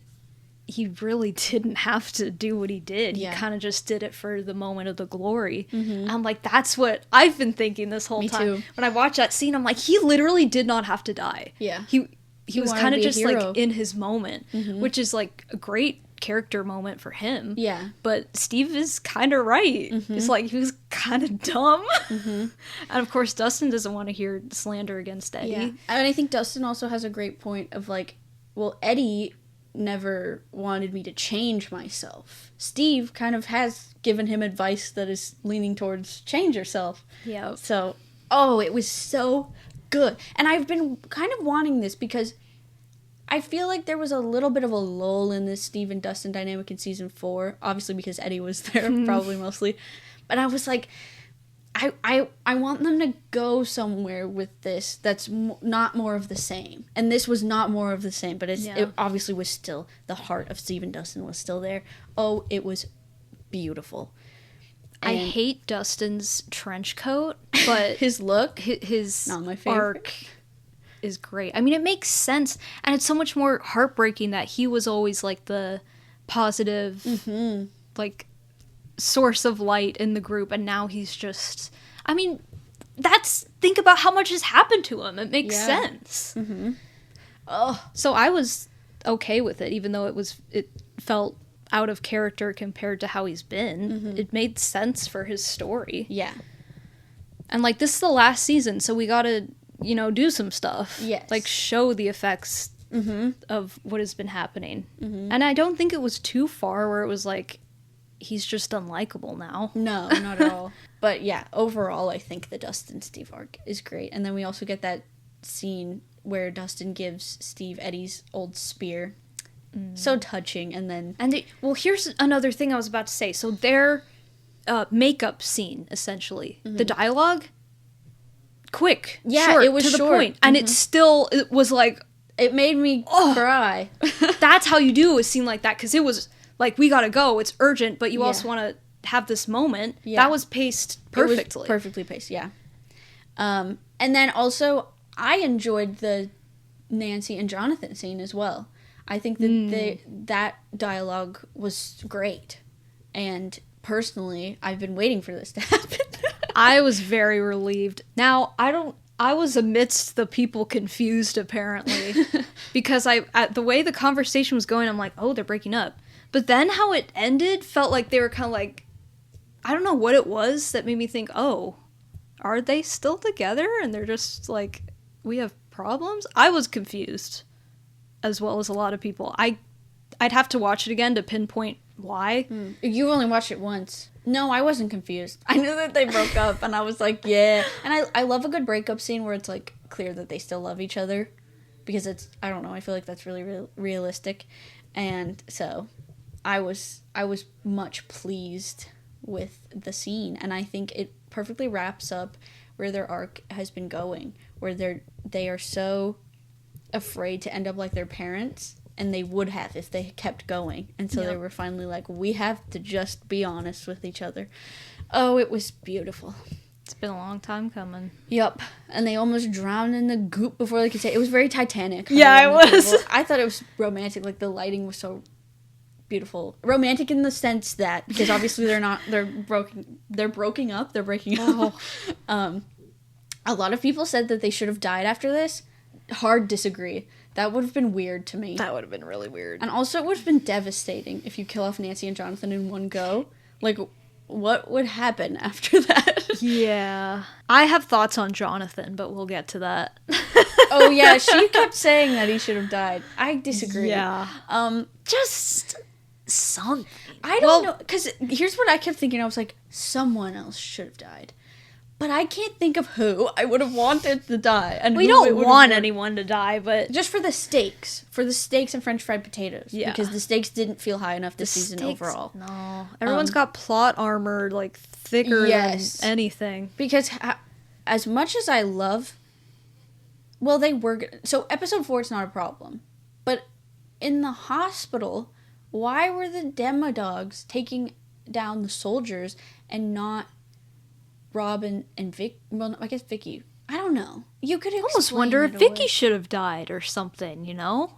he really didn't have to do what he did. He kind of just did it for the moment of the glory. I'm like, that's what I've been thinking this whole time. Too. When I watch that scene, I'm like, he literally did not have to die. Yeah. He was kind of just like in his moment, which is like a great character moment for him. Yeah. But Steve is kind of right. It's like, he was kind of dumb. And of course, Dustin doesn't want to hear slander against Eddie. Yeah. And I think Dustin also has a great point of like, well, Eddie never wanted me to change myself. Steve kind of has given him advice that is leaning towards change yourself. Yeah. So, it was so good. And I've been kind of wanting this, because I feel like there was a little bit of a lull in this Steve and Dustin dynamic in season 4, obviously because Eddie was there, probably mostly. But I was like, I want them to go somewhere with this that's not more of the same. And this was not more of the same, but it obviously was still, the heart of Steve and Dustin was still there. Oh, it was beautiful. And I hate Dustin's trench coat, but his look, his not my favorite. Arc is great. I mean, it makes sense, and it's so much more heartbreaking that he was always like the positive, like source of light in the group, and now he's just. I mean, think about how much has happened to him. It makes sense. Oh, so I was okay with it, even though it felt out of character compared to how he's been. It made sense for his story. Yeah, and like this is the last season, so we gotta. Do some stuff. Yes. Like, show the effects of what has been happening. And I don't think it was too far where it was like, he's just unlikable now. No, not at all. But yeah, overall, I think the Dustin Steve arc is great. And then we also get that scene where Dustin gives Steve Eddie's old spear. So touching. And then... well, here's another thing I was about to say. So their makeup scene, essentially. The dialogue... quick, short, it was to the point, and it was like it made me cry. That's how you do a scene like that, because it was like, we gotta go, it's urgent, but you also want to have this moment. That was paced perfectly. It was perfectly paced, yeah. And then also I enjoyed the Nancy and Jonathan scene as well. I think that that dialogue was great, and personally I've been waiting for this to happen. I was very relieved. Now, I was amidst the people confused, apparently, because the way the conversation was going, I'm like, oh, they're breaking up. But then how it ended felt like they were kind of like, I don't know what it was that made me think, oh, are they still together? And they're just like, we have problems? I was confused, as well as a lot of people. I'd have to watch it again to pinpoint why. You only watched it once. No, I wasn't confused. I knew that they broke up, and I was like, yeah. And I love a good breakup scene where it's, like, clear that they still love each other. Because it's, I don't know, I feel like that's really realistic. And so, I was much pleased with the scene. And I think it perfectly wraps up where their arc has been going. Where they are so afraid to end up like their parents. And they would have if they kept going. And so they were finally like, we have to just be honest with each other. Oh, it was beautiful. It's been a long time coming. Yep. And they almost drowned in the goop before they could say it. It was very Titanic. Yeah, it was. I thought it was romantic. Like, the lighting was so beautiful. Romantic in the sense that, because obviously they're breaking up. Oh. A lot of people said that they should have died after this. Hard disagree. That would have been weird to me. That would have been really weird. And also, it would have been devastating if you kill off Nancy and Jonathan in one go. Like, what would happen after that? Yeah. I have thoughts on Jonathan, but we'll get to that. Oh, yeah, she kept saying that he should have died. I disagree. Yeah. Just something. I don't know, because here's what I kept thinking. I was like, someone else should have died. But I can't think of who I would have wanted to die. And we don't want anyone to die, but... Just for the stakes. For the steaks and french fried potatoes. Yeah. Because the stakes didn't feel high enough this season overall. No. Everyone's got plot armor, like, thicker than anything. Because as much as I love... Well, they were... So, episode 4, it's not a problem. But in the hospital, why were the demodogs taking down the soldiers and not... Robin and Vic, well, I guess Vicky. I don't know. You could almost wonder if Vicky should have died or something, you know?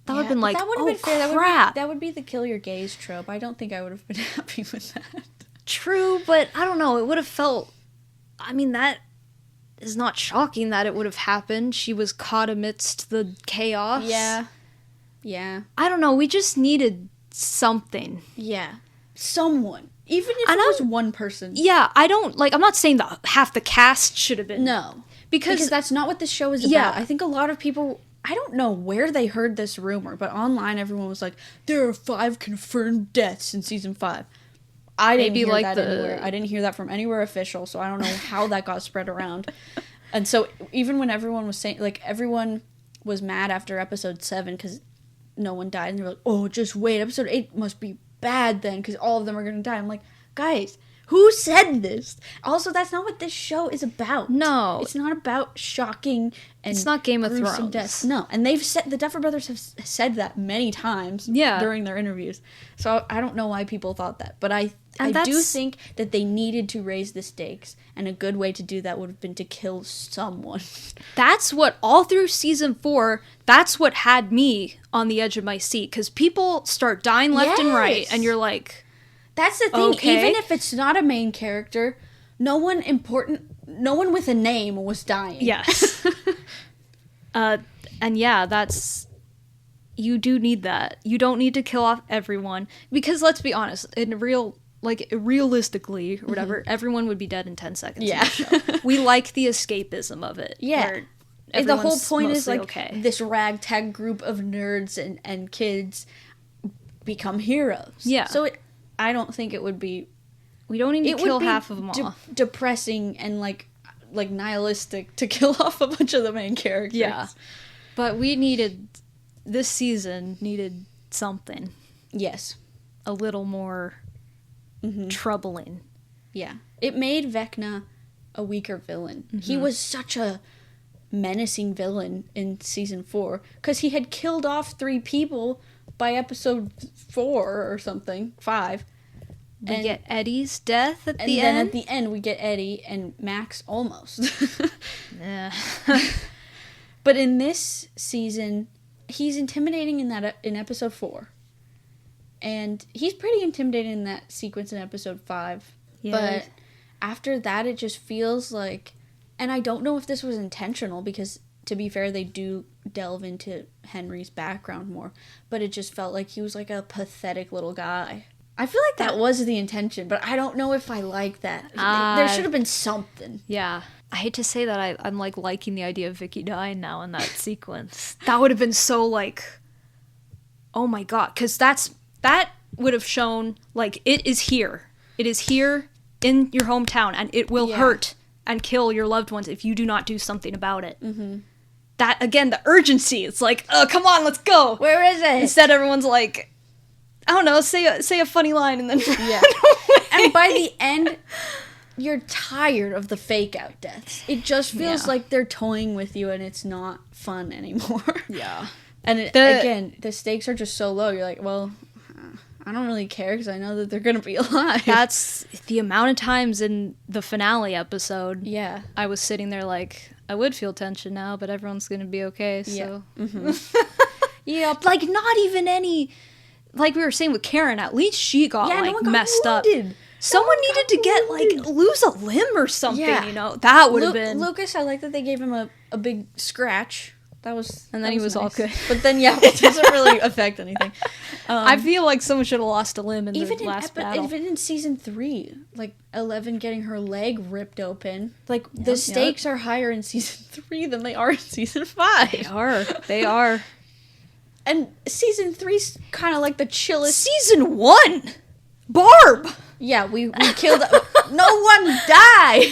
That would have been like, that would have been fair. Crap. That would be the kill your gays trope. I don't think I would have been happy with that. True, but I don't know. It would have felt, I mean, that is not shocking that it would have happened. She was caught amidst the chaos. Yeah. Yeah. I don't know. We just needed something. Yeah. Someone. Even if it was one person. Yeah, I'm not saying that half the cast should have been. No. Because that's not what this show is about. Yeah. I think a lot of people, I don't know where they heard this rumor, but online everyone was like, there are 5 confirmed deaths in season 5. I didn't hear that anywhere. I didn't hear that from anywhere official, so I don't know how that got spread around. And so even when everyone was saying, like, everyone was mad after episode 7 because no one died, and they were like, "Oh, just wait, episode 8 must be bad then because all of them are gonna die." I'm like, guys, who said this? Also, that's not what this show is about. No. It's not about shocking and it's not Game of Thrones. Deaths. No, and they've said, the Duffer Brothers have said that many times during their interviews. So I don't know why people thought that. But I do think that they needed to raise the stakes, and a good way to do that would have been to kill someone. That's what, all through season 4, that's what had me on the edge of my seat, because people start dying left and right, and you're like... That's the thing, even if it's not a main character, no one with a name was dying. Yes. And yeah, that's... You do need that. You don't need to kill off everyone, because let's be honest, realistically, or whatever, everyone would be dead in 10 seconds. Yeah. We like the escapism of it. Yeah. The whole point is, like, this ragtag group of nerds and kids become heroes. Yeah. So I don't think it would be... We don't need to kill half of them off. Depressing and, like nihilistic to kill off a bunch of the main characters. Yeah. But this season needed something. Yes. A little more troubling. Yeah. It made Vecna a weaker villain. He was such a menacing villain in season 4 because he had killed off 3 people by episode 4 or something, 5. We get Eddie's death at the end. And then at the end we get Eddie and Max almost. Yeah. But in this season, he's intimidating in episode 4. And he's pretty intimidating in that sequence in episode 5. Yeah. But after that, it just feels like... And I don't know if this was intentional, because, to be fair, they do delve into Henry's background more. But it just felt like he was like a pathetic little guy. I feel like that was the intention, but I don't know if I like that. There should have been something. Yeah. I hate to say that I'm like liking the idea of Vicky dying now in that sequence. That would have been so like... Oh my god. Because that would have shown, like, it is here. It is here in your hometown, and it will hurt and kill your loved ones if you do not do something about it. Mm-hmm. That, again, the urgency. It's like, oh, come on, let's go. Where is it? Instead, everyone's like, I don't know, say a funny line and then... Yeah. And by the end, you're tired of the fake-out deaths. It just feels like they're toying with you, and it's not fun anymore. Yeah. And again, the stakes are just so low. You're like, well... I don't really care because I know that they're going to be alive. That's the amount of times in the finale episode. Yeah. I was sitting there like, I would feel tension now, but everyone's going to be okay, so. Yeah. Mm-hmm. Yeah. Like, not even any, like we were saying with Karen, at least she got, messed wounded. Up. Someone needed to get, like, lose a limb or something, you know? That would have been. Lucas, I like that they gave him a big scratch. And then he was nice. All good. But then, it doesn't really affect anything. I feel like someone should have lost a limb in the last battle. Even in season 3, like, 11 getting her leg ripped open. Like, the stakes are higher in season 3 than they are in season 5. They are. And season 3's kind of like the chillest. Season 1! Barb! Yeah, we killed... No one died!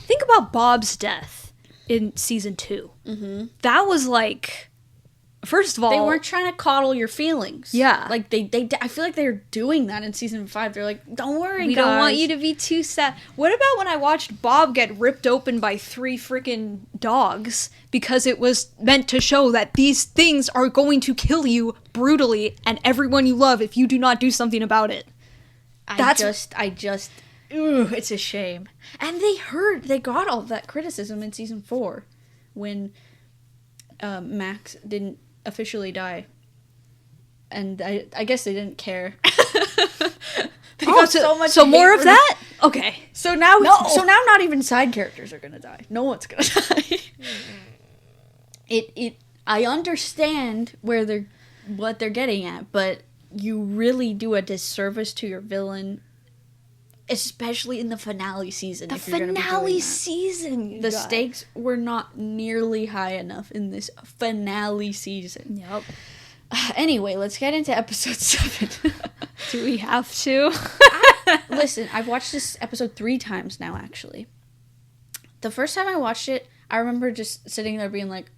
Think about Bob's death in season 2. Mm-hmm. That was like, first of all, they weren't trying to coddle your feelings. Yeah, like they I feel like they're doing that in season 5. They're like, don't worry, we don't want you to be too sad. What about when I watched Bob get ripped open by 3 freaking dogs because it was meant to show that these things are going to kill you brutally and everyone you love if you do not do something about it. Ooh, it's a shame. And they got all that criticism in season 4 when Max didn't officially die. And I guess they didn't care. They got so much hate more of that? Okay. So now not even side characters are gonna die. No one's gonna die. I understand what they're getting at, but you really do a disservice to your villain. Especially in the finale season. The finale season. The stakes were not nearly high enough in this finale season. Yep. Anyway, let's get into episode 7. Do we have to? Listen, I've watched this episode 3 times now, actually. The first time I watched it, I remember just sitting there being like,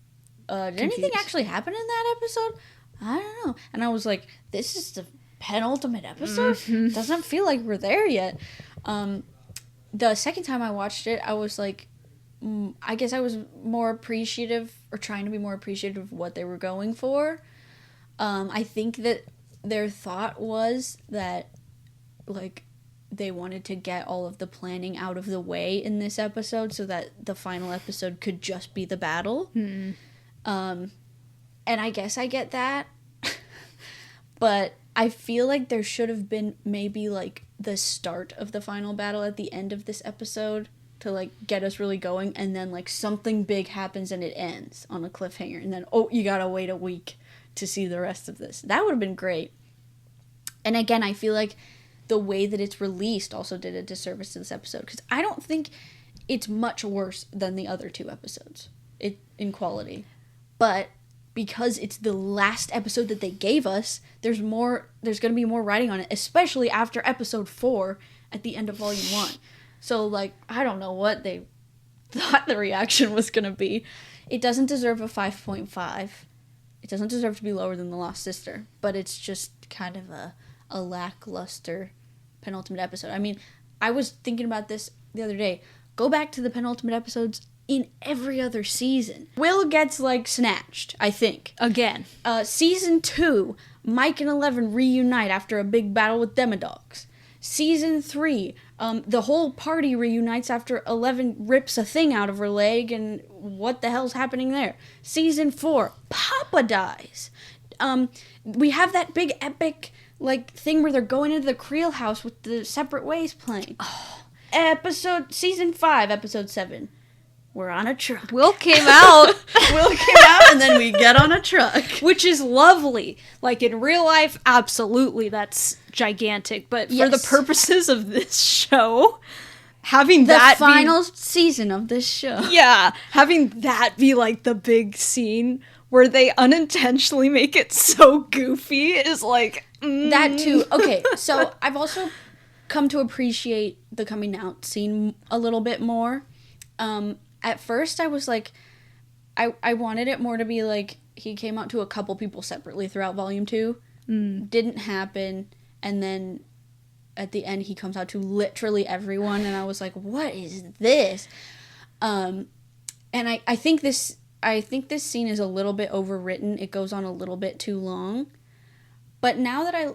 did anything actually happen in that episode? I don't know. And I was like, this is the penultimate episode? Mm-hmm. Doesn't feel like we're there yet. The second time I watched it, I was like, I guess I was more appreciative, or trying to be more appreciative of what they were going for. I think that their thought was that, like, they wanted to get all of the planning out of the way in this episode so that the final episode could just be the battle. Mm-hmm. And I guess I get that. But I feel like there should have been maybe, like, the start of the final battle at the end of this episode to, like, get us really going, and then, like, something big happens and it ends on a cliffhanger, and then, you gotta wait a week to see the rest of this. That would have been great. And again, I feel like the way that it's released also did a disservice to this episode, because I don't think it's much worse than the other two episodes in quality. But because it's the last episode that they gave us, there's going to be more writing on it, especially after episode 4 at the end of volume 1. So, like, I don't know what they thought the reaction was going to be. It doesn't deserve a 5.5. It doesn't deserve to be lower than The Lost Sister, but it's just kind of a lackluster penultimate episode. I mean, I was thinking about this the other day. Go back to the penultimate episodes in every other season. Will gets, like, snatched, I think. Again. Season 2, Mike and Eleven reunite after a big battle with Demodogs. Season 3, the whole party reunites after Eleven rips a thing out of her leg, and what the hell's happening there? Season 4, Papa dies. We have that big epic, like, thing where they're going into the Creel house with the Separate Ways playing. Oh. Season 5, episode 7. We're on a truck. Will came out. And then we get on a truck. Which is lovely. Like, in real life, absolutely, that's gigantic. But for the purposes of this show, having the final season of this show. Yeah. Having that be, like, the big scene where they unintentionally make it so goofy is, like... That, too. Okay, so I've also come to appreciate the coming out scene a little bit more. At first, I was like, I wanted it more to be like, he came out to a couple people separately throughout Volume 2. Didn't happen. And then at the end, he comes out to literally everyone. And I was like, what is this? And I think this scene is a little bit overwritten. It goes on a little bit too long. But now that I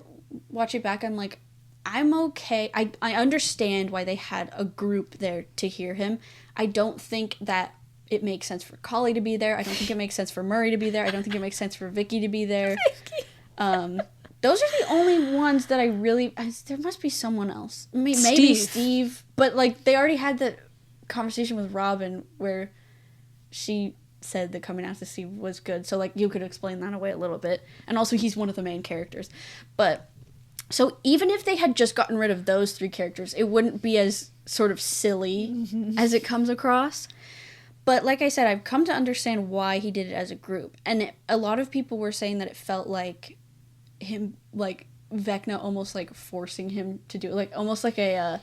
watch it back, I'm like, I'm okay. I understand why they had a group there to hear him. I don't think that it makes sense for Collie to be there. I don't think it makes sense for Murray to be there. I don't think it makes sense for Vicky to be there. Those are the only ones that I really... there must be someone else. Maybe Steve. But, like, they already had the conversation with Robin where she said that coming out to Steve was good. So, like, you could explain that away a little bit. And also, he's one of the main characters. But... So even if they had just gotten rid of those 3 characters, it wouldn't be as sort of silly as it comes across. But like I said, I've come to understand why he did it as a group. And a lot of people were saying that it felt like him, like, Vecna almost, like, forcing him to do it. Like, almost like a,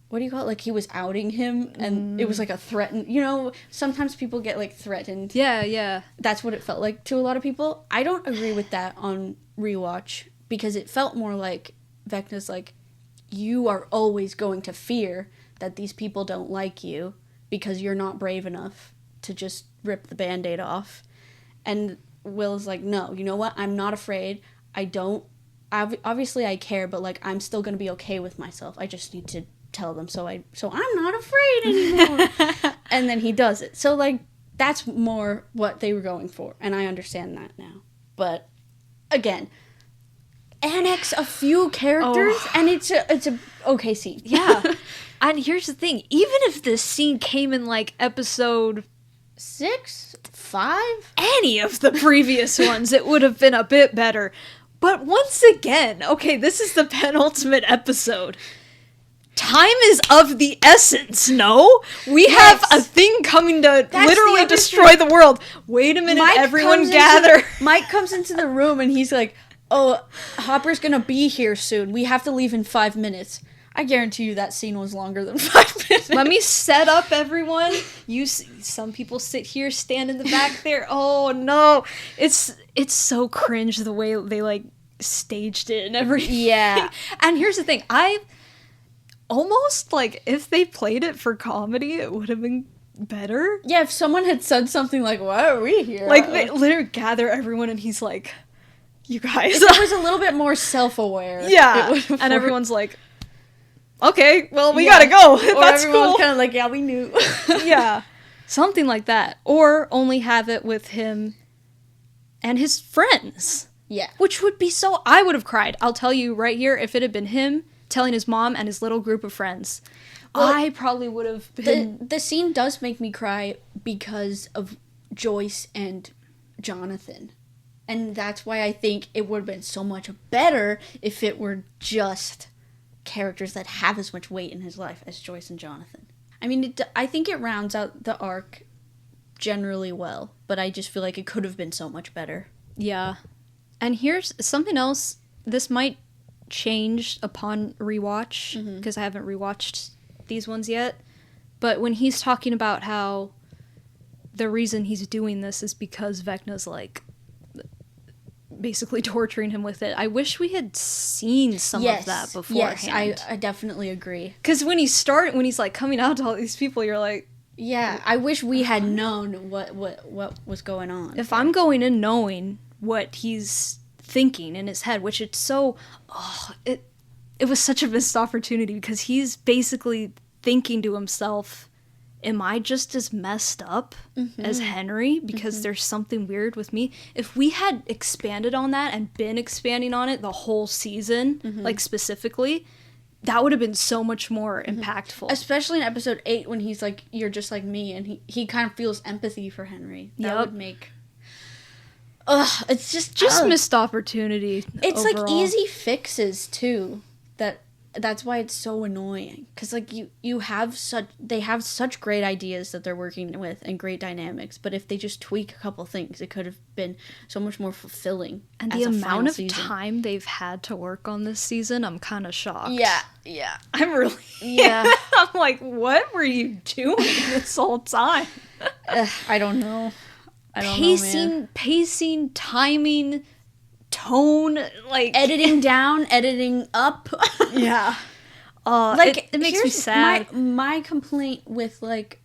what do you call it? Like, he was outing him, and it was like a threaten. You know, sometimes people get, like, threatened. Yeah. That's what it felt like to a lot of people. I don't agree with that on rewatch. Because it felt more like Vecna's like, you are always going to fear that these people don't like you because you're not brave enough to just rip the Band-Aid off. And Will's like, no, you know what? I'm not afraid. Obviously I care, but, like, I'm still going to be okay with myself. I just need to tell them so I'm not afraid anymore. And then he does it. So, like, that's more what they were going for. And I understand that now. But, again... annex a few characters, and it's a okay scene. Yeah. And here's the thing. Even if this scene came in, like, episode 6, 5, any of the previous ones, it would have been a bit better. But once again, okay, this is the penultimate episode. Time is of the essence, no? We have a thing coming to literally destroy the world. Wait a minute, everyone gather. Mike comes into the room, and he's like... oh, Hopper's gonna be here soon. We have to leave in 5 minutes. I guarantee you that scene was longer than 5 minutes. Let me set up everyone. Some people sit here, stand in the back there. Oh no, it's so cringe the way they like staged it and everything. Yeah. And here's the thing, I almost like if they played it for comedy, it would have been better. Yeah, if someone had said something like, "Why are we here?" Like they literally gather everyone, and he's like, "You guys." If it was a little bit more self-aware. Yeah, and everyone's like, "Okay, well, we gotta go." That's everyone's cool. kind of like, "Yeah, we knew." Yeah, something like that, or only have it with him and his friends. Yeah, which would be so. I would have cried. I'll tell you right here, if it had been him telling his mom and his little group of friends, well, I probably would have been. The scene does make me cry because of Joyce and Jonathan. And that's why I think it would have been so much better if it were just characters that have as much weight in his life as Joyce and Jonathan. I mean, I think it rounds out the arc generally well, but I just feel like it could have been so much better. Yeah. And here's something else. This might change upon rewatch, because I haven't rewatched these ones yet. But when he's talking about how the reason he's doing this is because Vecna's like basically torturing him with it. I wish we had seen some of that beforehand. Yes, I definitely agree. Because when he's like coming out to all these people, you're like, yeah, I wish we had known what was going on. If I'm going in knowing what he's thinking in his head, which it's so, it was such a missed opportunity, because he's basically thinking to himself, am I just as messed up as Henry? Because there's something weird with me. If we had expanded on that and been expanding on it the whole season, like specifically, that would have been so much more impactful. Especially in episode 8 when he's like, you're just like me, and he kind of feels empathy for Henry. That would make... Ugh, it's just missed opportunity. It's overall. like easy fixes too. That's why it's so annoying, because like they have such great ideas that they're working with and great dynamics, but if they just tweak a couple things, it could have been so much more fulfilling. And the amount of time they've had to work on this season, I'm kind of shocked. Yeah, I'm really I'm like, what were you doing this whole time? I don't know. Pacing, timing, tone, like editing down, editing up. Yeah. Like it makes me sad. My complaint with like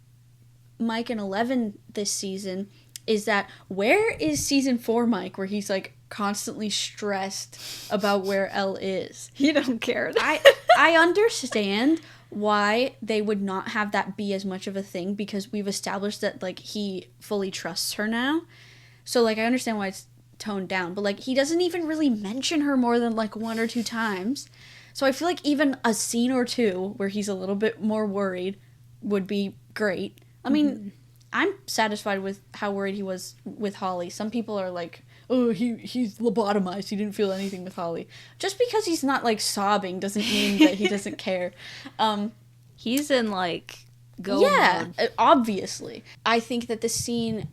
Mike and 11 this season is that where is season 4 Mike, where he's like constantly stressed about where Elle is? You don't care. I understand why they would not have that be as much of a thing, because we've established that like he fully trusts her now. So like I understand why it's toned down, but like he doesn't even really mention her more than like 1 or 2 times. So I feel like even a scene or two where he's a little bit more worried would be great. I mean, I'm satisfied with how worried he was with Holly. Some people are like, oh, he's lobotomized, he didn't feel anything with Holly. Just because he's not like sobbing doesn't mean that he doesn't care. He's in like go mode. Obviously. I think that the scene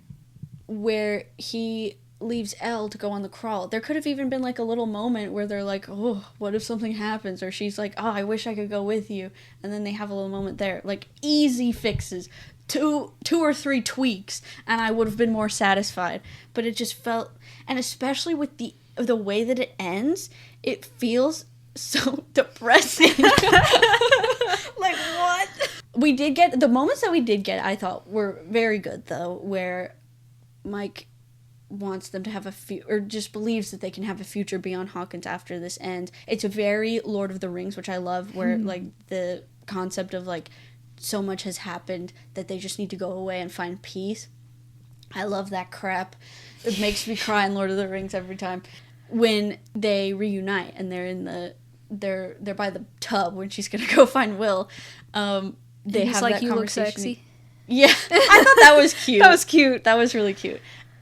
where he leaves Elle to go on the crawl, there could have even been like a little moment where they're like, oh, what if something happens? Or she's like, oh, I wish I could go with you. And then they have a little moment there. Like easy fixes. Two or three tweaks, and I would have been more satisfied. But it just felt, and especially with the way that it ends, it feels so depressing. Like, what? We did get, the moments that we did get, I thought were very good, though, where Mike wants them to have or just believes that they can have a future beyond Hawkins after this ends. It's a very Lord of the Rings, which I love, where, like, the concept of, like, so much has happened that they just need to go away and find peace. I love that crap. It makes me cry in Lord of the Rings every time. When they reunite and they're in they're by the tub when she's gonna go find Will. They have like, that you conversation. Look sexy. Yeah, I thought that was cute. That was cute. That was really cute.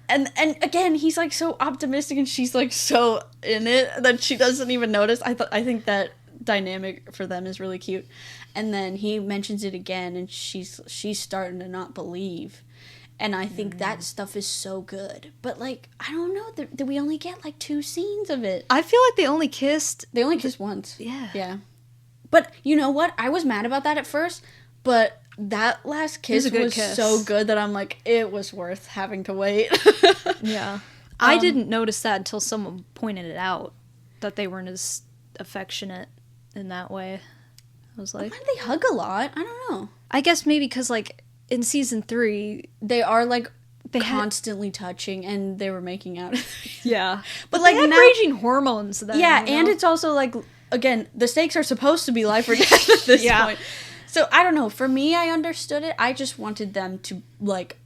And again, he's like so optimistic and she's like so in it that she doesn't even notice. I think that dynamic for them is really cute. And then he mentions it again and she's starting to not believe. And I think that stuff is so good. But, like, I don't know. Did we only get, like, 2 scenes of it? I feel like they only kissed... They only kissed once. Yeah. Yeah. But you know what? I was mad about that at first, but that last kiss was so good that I'm like, it was worth having to wait. Yeah. I didn't notice that until someone pointed it out, that they weren't as affectionate in that way. I was like... Why do they hug a lot? I don't know. I guess maybe because, like, in season 3... They are, like, constantly touching, and they were making out. Yeah. But like, they had raging hormones then. Yeah, and it's also, like, again, the stakes are supposed to be life or death at this point. So, I don't know. For me, I understood it. I just wanted them to, like,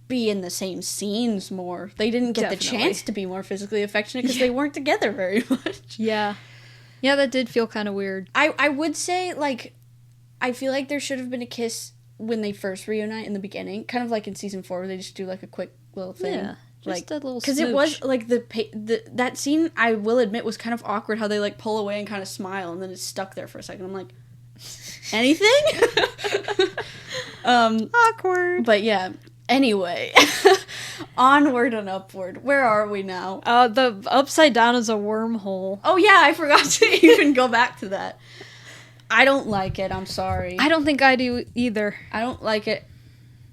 be in the same scenes more. They didn't get the chance to be more physically affectionate because they weren't together very much. Yeah. Yeah, that did feel kind of weird. I would say, like, I feel like there should have been a kiss when they first reunite in the beginning. Kind of like in season 4 where they just do, like, a quick little thing. Yeah, just a little because it was, like, that scene, I will admit, was kind of awkward how they, like, pull away and kind of smile and then it's stuck there for a second. I'm like, anything? Awkward. But, yeah. Anyway, onward and upward. Where are we now? The upside down is a wormhole. Oh yeah, I forgot to even go back to that. I don't like it. I'm sorry. I don't think I do either. I don't like it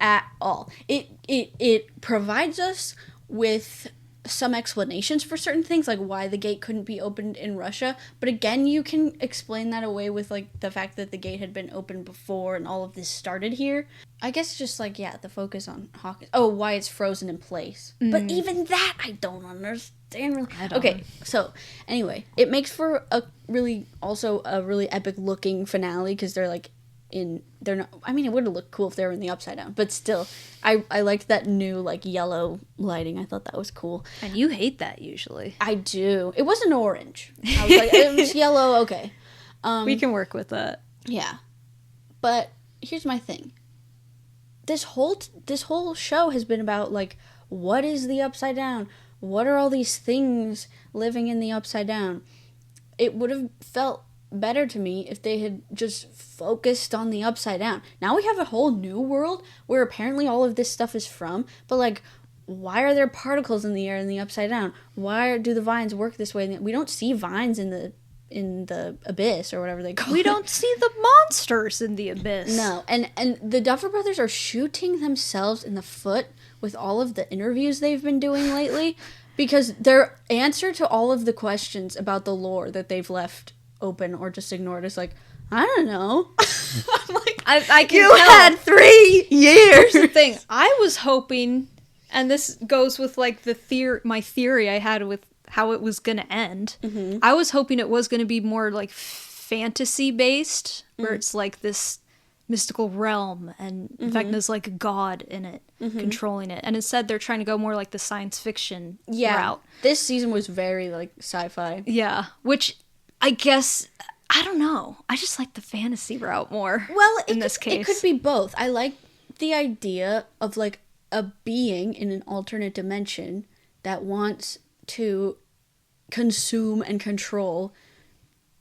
at all. It provides us with some explanations for certain things, like why the gate couldn't be opened in Russia. But again, you can explain that away with, like, the fact that the gate had been opened before and all of this started here. I guess just, like, yeah, the focus on Hawkins. Oh, why it's frozen in place. But even that, I don't understand really. Okay, so, anyway, it makes for a really epic looking finale, because they're, like, they're not, I mean, it would have looked cool if they were in the upside down, but still, I liked that new, like, yellow lighting. I thought that was cool. And you hate that usually. I do. It wasn't orange. I was like, it was yellow, okay. We can work with that. Yeah. But here's my thing. This whole show has been about, like, what is the upside down? What are all these things living in the upside down? It would have felt better to me if they had just focused on the upside down. Now we have a whole new world where apparently all of this stuff is from, but, like, why are there particles in the air in the upside down? Why do the vines work this way? We don't see vines in the abyss or whatever they call it. We don't see the monsters in the abyss. No, and the Duffer Brothers are shooting themselves in the foot with all of the interviews they've been doing lately, because their answer to all of the questions about the lore that they've left open or just ignored is like, I don't know. I'm like, I can you tell. had 3 years. Here's the thing. I was hoping, and this goes with, like, my theory I had with how it was gonna end. Mm-hmm. I was hoping it was gonna be more, like, fantasy based, where it's like this mystical realm, and Vecna's like a god in it, controlling it. And instead, they're trying to go more like the science fiction route. This season was very, like, sci-fi. Yeah, which I guess, I don't know. I just like the fantasy route more. Well, in this case, it could be both. I like the idea of, like, a being in an alternate dimension that wants to consume and control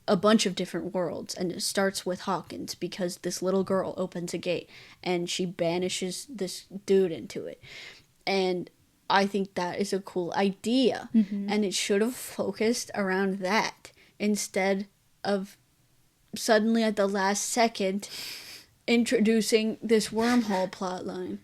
a bunch of different worlds, and it starts with Hawkins because this little girl opens a gate and she banishes this dude into it, and I think that is a cool idea, and it should have focused around that instead of suddenly at the last second introducing this wormhole plotline.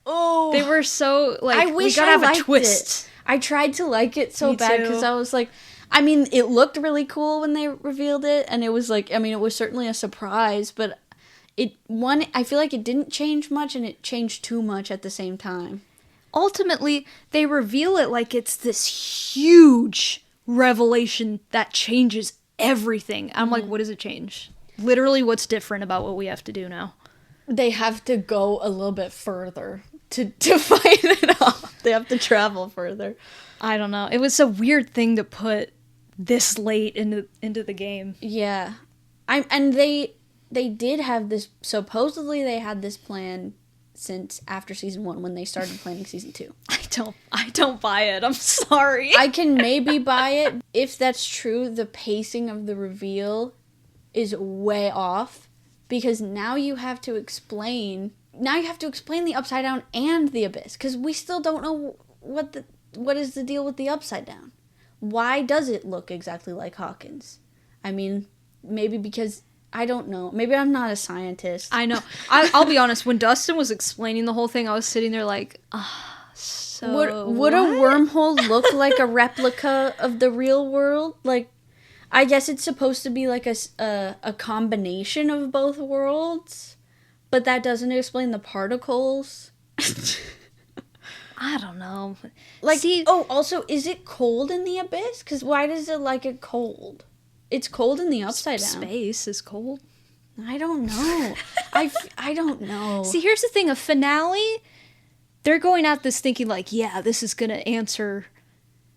Oh, they were so, like, I wish we gotta have a twist. I tried to like it so bad because I was like, I mean, it looked really cool when they revealed it, and it was like, I mean, it was certainly a surprise, but I feel like it didn't change much, and it changed too much at the same time. Ultimately, they reveal it like it's this huge revelation that changes everything. I'm like, what does it change? Literally, what's different about what we have to do now? They have to go a little bit further to find it off. They have to travel further. I don't know. It was a weird thing to put this late into the game. Yeah. And they did have this, supposedly they had this plan since after season 1 when they started planning season 2. I don't buy it. I'm sorry. I can maybe buy it. If that's true, the pacing of the reveal is way off, because now you have to explain the upside down and the abyss, because we still don't know what is the deal with the upside down. Why does it look exactly like Hawkins? I mean, maybe because I don't know. Maybe I'm not a scientist. I know. I'll be honest. When Dustin was explaining the whole thing, I was sitting there like, so would a wormhole look like a replica of the real world? Like, I guess it's supposed to be like a combination of both worlds, but that doesn't explain the particles. I don't know. Like, also, is it cold in the abyss? Because why does it like it cold? It's cold in the upside down. Space is cold. I don't know. I don't know. See, here's the thing. A finale, they're going at this thinking like, yeah, this is going to answer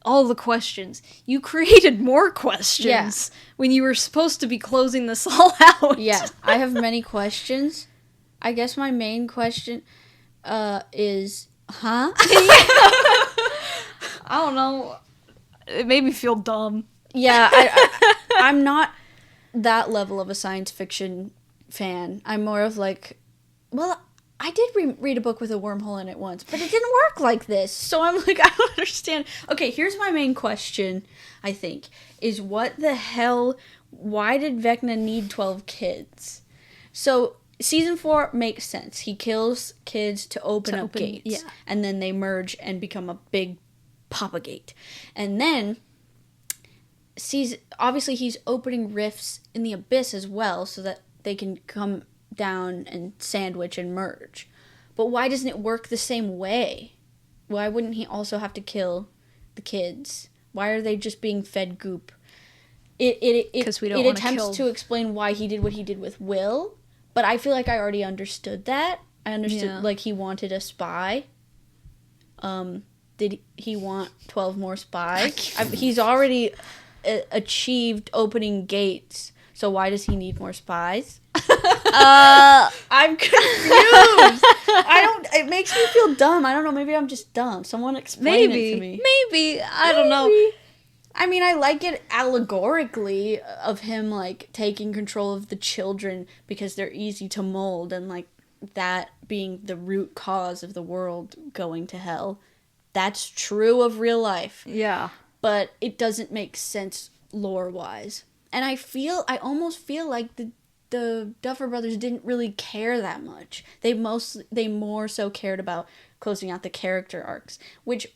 all the questions. You created more questions when you were supposed to be closing this all out. Yeah, I have many questions. I guess my main question is, huh? I don't know. It made me feel dumb. Yeah, I'm not that level of a science fiction fan. I'm more of like, well, I did read a book with a wormhole in it once, but it didn't work like this. So I'm like, I don't understand. Okay, here's my main question, I think, is what the hell, why did Vecna need 12 kids? So season 4 makes sense. He kills kids to open up gates, and then they merge and become a big Papa Gate. And then obviously he's opening rifts in the abyss as well so that they can come down and sandwich and merge. But why doesn't it work the same way? Why wouldn't he also have to kill the kids? Why are they just being fed goop? It attempts to explain why he did what he did with Will, but I feel like I already understood that. I understood like he wanted a spy. Did he want 12 more spies? He's already achieved opening gates, so why does he need more spies? I'm confused. It makes me feel dumb. I don't know, maybe I'm just dumb. Someone explain it to me. Maybe. I don't know. I mean, I like it allegorically of him, like, taking control of the children because they're easy to mold and, like, that being the root cause of the world going to hell. That's true of real life. Yeah. But it doesn't make sense lore-wise. And I almost feel like the Duffer Brothers didn't really care that much. They more so cared about closing out the character arcs, which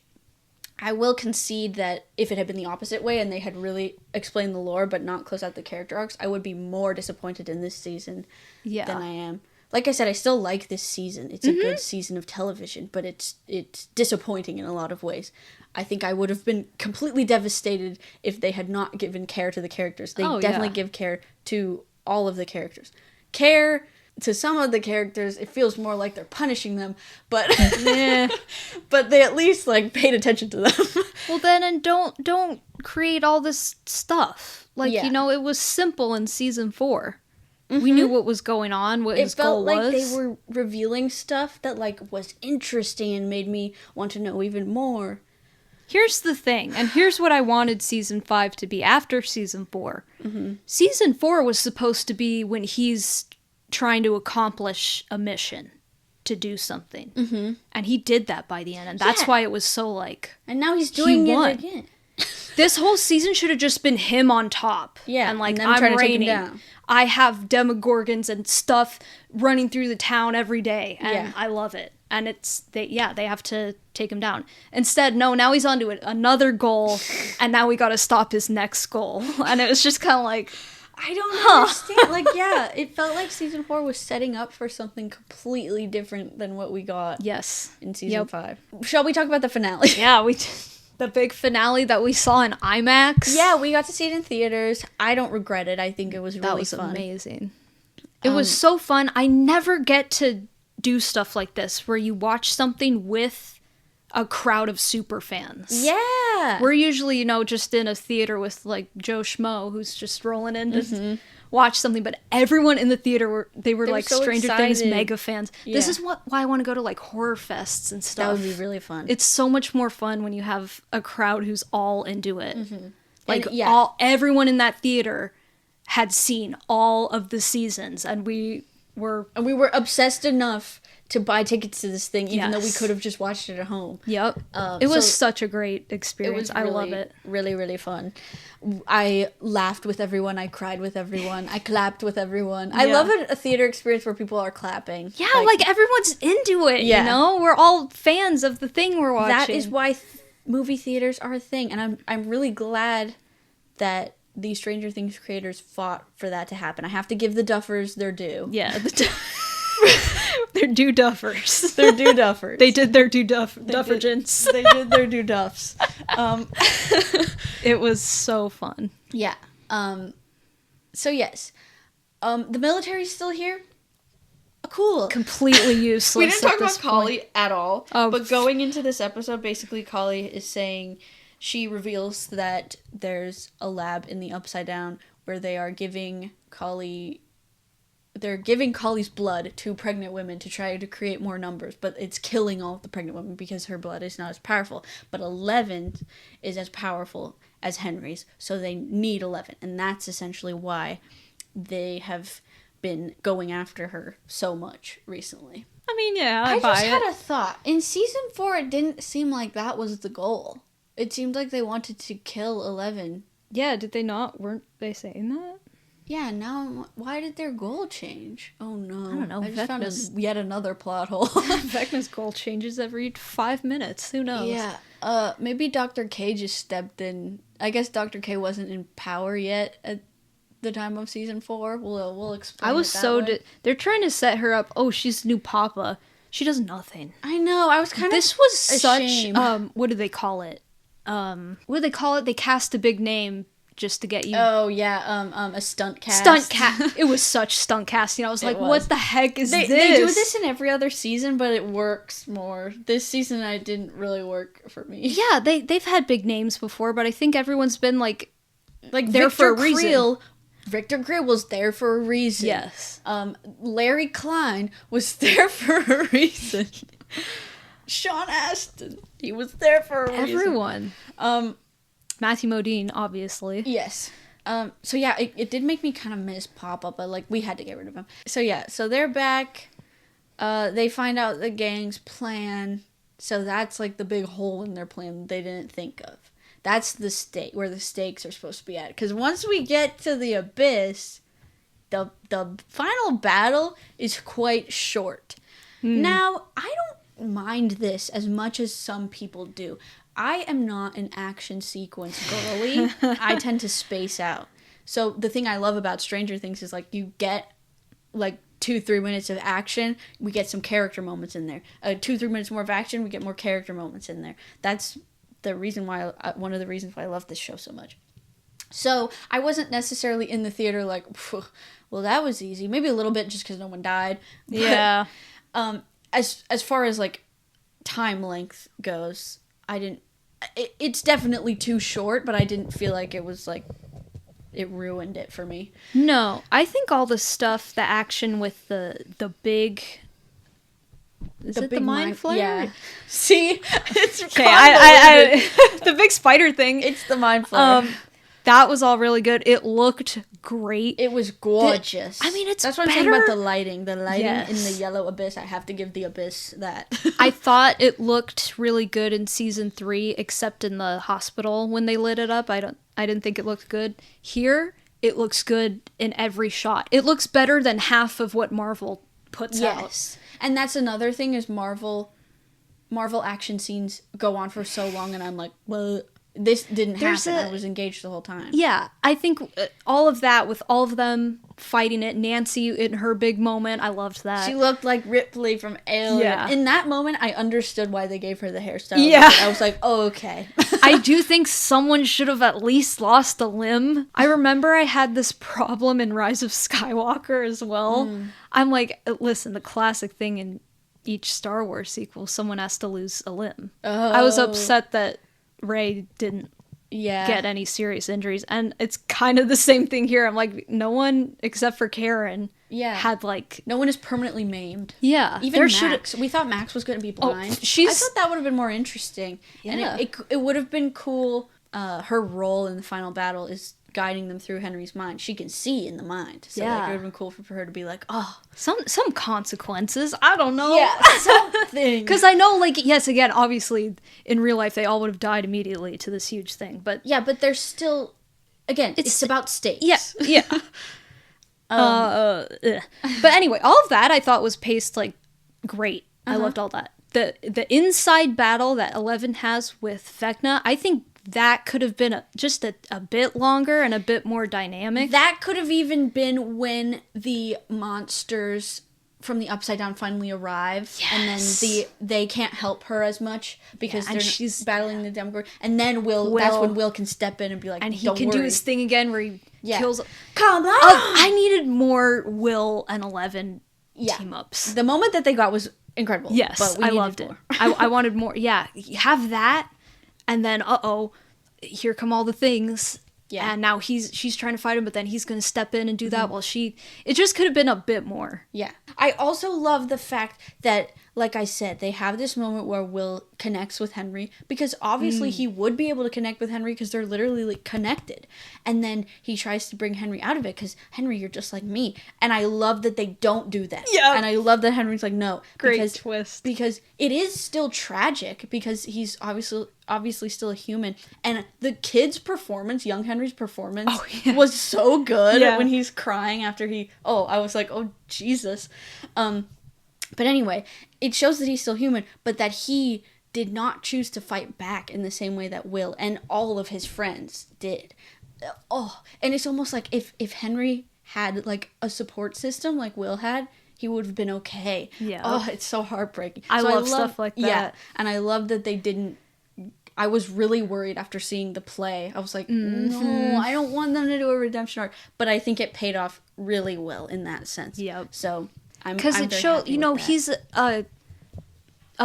I will concede that if it had been the opposite way and they had really explained the lore but not closed out the character arcs, I would be more disappointed in this season than I am. Like I said, I still like this season. It's a good season of television, but it's disappointing in a lot of ways. I think I would have been completely devastated if they had not given care to the characters. They definitely give care to all of the characters. Care to some of the characters, it feels more like they're punishing them, but but they at least like paid attention to them. Well, then, and don't create all this stuff. Like, you know, it was simple in season 4. We knew what was going on, what his goal was. It felt like they were revealing stuff that, like, was interesting and made me want to know even more. Here's the thing, and here's what I wanted season 5 to be after season 4. Season 4 was supposed to be when he's trying to accomplish a mission to do something. And he did that by the end, and that's why it was so, like, and now he's doing it again. This whole season should have just been him on top. Yeah, and like, I'm reigning. I have demogorgons and stuff running through the town every day, and I love it. And they have to take him down. Instead, no, now he's on to another goal, and now we gotta stop his next goal. And it was just kind of like, I don't understand. Like, it felt like season 4 was setting up for something completely different than what we got. In season 5. Shall we talk about the finale? Yeah, the big finale that we saw in IMAX. Yeah, we got to see it in theaters. I don't regret it. I think it was really fun. That was amazing. It was so fun. I never get to do stuff like this where you watch something with a crowd of super fans. Yeah. We're usually, just in a theater with like Joe Schmo who's just rolling in to watch something, but everyone in the theater were like so Stranger Things mega fans. Yeah. This is why I want to go to like horror fests and stuff. That would be really fun. It's so much more fun when you have a crowd who's all into it. Like everyone in that theater had seen all of the seasons, and we And we were obsessed enough to buy tickets to this thing, even though we could have just watched it at home. Yep. It was such a great experience. I love it. Really, really fun. I laughed with everyone. I cried with everyone. I clapped with everyone. I love a theater experience where people are clapping. Yeah, like everyone's into it, you know? We're all fans of the thing we're watching. That is why movie theaters are a thing, and I'm really glad that these Stranger Things creators fought for that to happen. I have to give the Duffers their due. Yeah, they're due Duffers. They're due Duffers. They did their due Duffergents. They did their due Duffs. It was so fun. Yeah. So yes, the military's still here. Cool. Completely useless. We didn't talk about Kali at all. But going into this episode, basically Kali is saying, she reveals that there's a lab in the Upside Down where they are giving Kali's blood to pregnant women to try to create more numbers, but it's killing all of the pregnant women because her blood is not as powerful. But 11 is as powerful as Henry's, so they need 11, and that's essentially why they have been going after her so much recently. I mean, yeah, I just had a thought. In season 4, it didn't seem like that was the goal. It seemed like they wanted to kill 11. Yeah, did they not? Weren't they saying that? Yeah, now, why did their goal change? Oh, no. I don't know. I just found yet another plot hole. Vecna's goal changes every 5 minutes. Who knows? Yeah. Maybe Dr. K just stepped in. I guess Dr. K wasn't in power yet at the time of season 4. We'll explain. I was they're trying to set her up. Oh, she's the new Papa. She does nothing. I know. I was kind of. This was such. Shame. What do they call it? What do they call it? They cast a big name just to get you. Oh yeah. A stunt cast. Stunt cast. It was such stunt casting. I was like, what the heck is this? They do this in every other season, but it works more. This season, it didn't really work for me. Yeah, they've had big names before, but I think everyone's been like there for a reason. Victor Creel was there for a reason. Yes. Larry Klein was there for a reason. Sean Astin, he was there for a reason. Everyone. Matthew Modine, obviously. Yes. So yeah, it did make me kind of miss Papa, but like we had to get rid of him. So yeah, so they're back. They find out the gang's plan. So that's like the big hole in their plan they didn't think of. That's the stake where the stakes are supposed to be at. Because once we get to the abyss, the final battle is quite short. Now, I don't mind this as much as some people do. I am not an action sequence girly. I tend to space out. So the thing I love about Stranger Things is like you get like 2-3 minutes of action, we get some character moments in there. 2-3 minutes more of action, we get more character moments in there. That's the reason why one of the reasons why I love this show so much. So I wasn't necessarily in the theater like, well, that was easy. Maybe a little bit just because no one died. But, yeah. As far as like time length goes, I didn't. It's definitely too short, but I didn't feel like it was like it ruined it for me. No, I think all the stuff, the action with the big. Is it the mind flare? Yeah. See, it's okay. I the big spider thing. It's the mind flare. That was all really good. It looked great. It was gorgeous. That's what I'm saying about the lighting. The lighting in the yellow abyss. I have to give the abyss that. I thought it looked really good in season 3, except in the hospital when they lit it up. I didn't think it looked good. Here, it looks good in every shot. It looks better than half of what Marvel puts out. Yes. And that's another thing is Marvel action scenes go on for so long, and I'm like, well, this didn't happen. I was engaged the whole time. Yeah, I think all of that with all of them fighting it, Nancy in her big moment, I loved that. She looked like Ripley from Alien. Yeah. In that moment, I understood why they gave her the hairstyle. Yeah. I was like, oh, okay. I do think someone should have at least lost a limb. I remember I had this problem in Rise of Skywalker as well. I'm like, listen, the classic thing in each Star Wars sequel, someone has to lose a limb. Oh. I was upset that Rey didn't get any serious injuries, and it's kind of the same thing here. I'm like, no one except for Karen had like, no one is permanently maimed. Yeah, even Max. We thought Max was going to be blind. I thought that would have been more interesting. Yeah. And it would have been cool. Her role in the final battle is guiding them through Henry's mind. She can see in the mind. So like, it would have been cool for her to be like, oh. Some consequences. I don't know. Yeah, something. Because I know, like, yes, again, obviously, in real life, they all would have died immediately to this huge thing. But yeah, but there's still, again, it's about stakes. Yeah. But anyway, all of that I thought was paced, like, great. I loved all that. The inside battle that 11 has with Vecna, I think that could have been just a bit longer and a bit more dynamic. That could have even been when the monsters from the Upside Down finally arrive. Yes. And then they can't help her as much because she's battling the Demogorgon. And then that's when Will can step in and be like, and he can do his thing again where he kills. Come on! I needed more Will and 11 team-ups. The moment that they got was incredible. Yes, but I loved it. I wanted more. Yeah, have that, and then here come all the things. Yeah, and now she's trying to fight him, but then he's gonna step in and do that while it just could have been a bit more. Yeah, I also love the fact that, like I said, they have this moment where Will connects with Henry, because obviously he would be able to connect with Henry because they're literally like connected. And then he tries to bring Henry out of it because, Henry, you're just like me. And I love that they don't do that. Yeah. And I love that Henry's like, no. Great twist. Because it is still tragic because he's obviously still a human. And the kid's performance, young Henry's performance, was so good when he's crying after I was like, oh, Jesus. But anyway, it shows that he's still human, but that he did not choose to fight back in the same way that Will and all of his friends did. Oh, and it's almost like if Henry had, like, a support system like Will had, he would have been okay. Yeah. Oh, it's so heartbreaking. I love stuff like that. Yeah, and I love that they didn't... I was really worried after seeing the play. I was like, no, I don't want them to do a redemption arc. But I think it paid off really well in that sense. Yep. So... Because it shows, he's a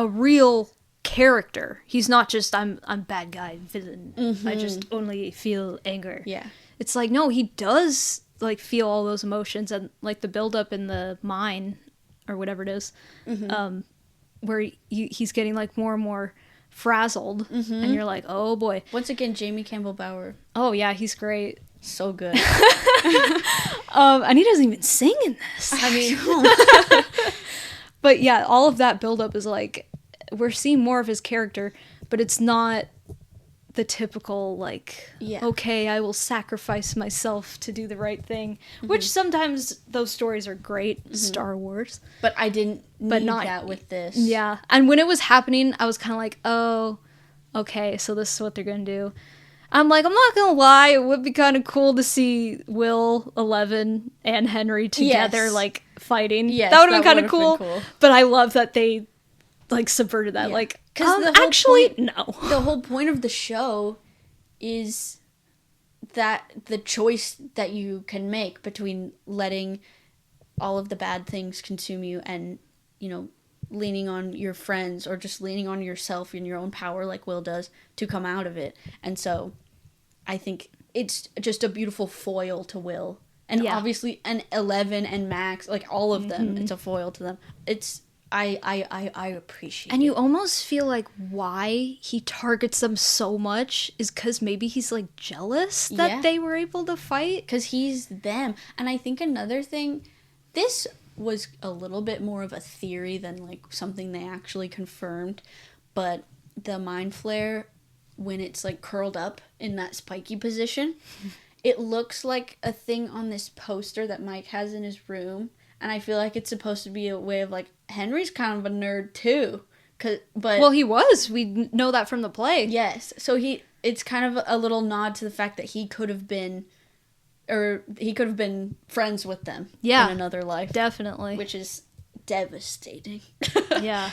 real character. He's not just I'm bad guy villain. I just only feel anger. Yeah, it's like, no, he does like feel all those emotions, and like the build up in the mine or whatever it is, where he's getting like more and more frazzled, and you're like, oh boy. Once again, Jamie Campbell Bower. Oh yeah, he's great. So good. And he doesn't even sing in this. I mean, but yeah, all of that buildup is like, we're seeing more of his character, but it's not the typical, like, okay, I will sacrifice myself to do the right thing, which sometimes those stories are great, Star Wars. But I didn't need that with this. Yeah. And when it was happening, I was kind of like, oh, okay, so this is what they're going to do. I'm like, I'm not gonna lie, it would be kind of cool to see Will, 11, and Henry together, like, fighting. Yes, that would have been kind of cool. But I love that they, like, subverted that. Yeah. Like, no. The whole point of the show is that the choice that you can make between letting all of the bad things consume you and, leaning on your friends or just leaning on yourself and your own power like Will does to come out of it. And so I think it's just a beautiful foil to Will. And obviously, and 11 and Max, like all of them, it's a foil to them. I appreciate it. And you almost feel like why he targets them so much is because maybe he's like jealous that they were able to fight. Because he's them. And I think another thing, this was a little bit more of a theory than like something they actually confirmed, but the mind flare, when it's like curled up in that spiky position, it looks like a thing on this poster that Mike has in his room, and I feel like it's supposed to be a way of like, Henry's kind of a nerd too, well, he was, we know that from the play. Yes, so it's kind of a little nod to the fact that he could have been friends with them in another life. Definitely. Which is devastating. Yeah.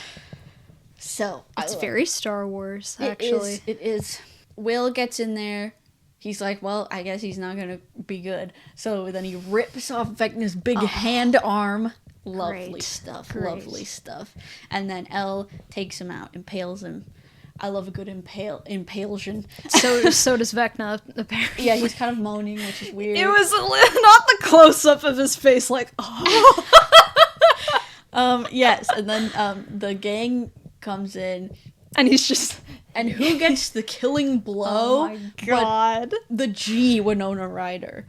So, it's very Star Wars, actually. It is. Will gets in there. He's like, well, I guess he's not going to be good. So then he rips off Vecna's big hand arm. Lovely stuff. Great. Lovely stuff. And then Elle takes him out, impales him. I love a good impalsion. So does Vecna, apparently. Yeah, he's kind of moaning, which is weird. It was not the close-up of his face, like, oh. Yes, and then the gang comes in, And he's just... And who gets the killing blow? Oh my god. The G Winona Ryder.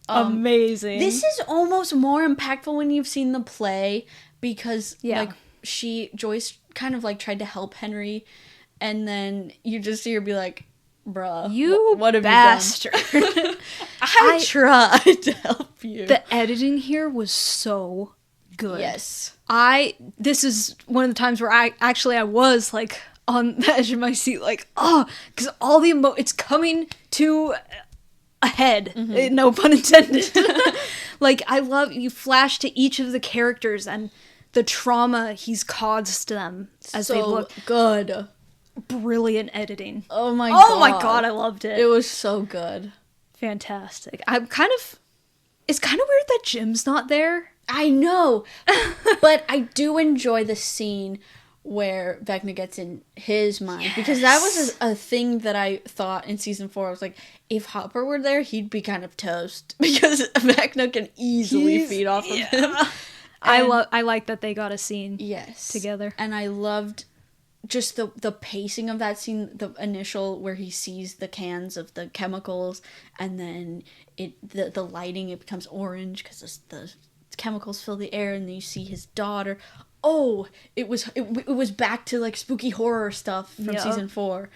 Amazing. This is almost more impactful when you've seen the play because, like, Joyce kind of, like, tried to help Henry, and then you just see her be like, bruh, what have bastard. You done? I tried to help you. The editing here was so good. Yes. This is one of the times where I was, like, on the edge of my seat, like, oh, because all the it's coming to a head, no pun intended. Like, I love, you flash to each of the characters and the trauma he's caused them as they look. Good. Brilliant editing. Oh my god. Oh my god, I loved it. It was so good. Fantastic. It's kind of weird that Jim's not there. I know. But I do enjoy the scene where Vecna gets in his mind. Yes. Because that was a thing that I thought in season 4. I was like, if Hopper were there, he'd be kind of toast. Because Vecna can easily feed off of him. I like that they got a scene together. And I loved just the pacing of that scene, the initial where he sees the cans of the chemicals, and then the lighting, it becomes orange because the chemicals fill the air, and then you see his daughter. Oh, it was back to, like, spooky horror stuff from season 4.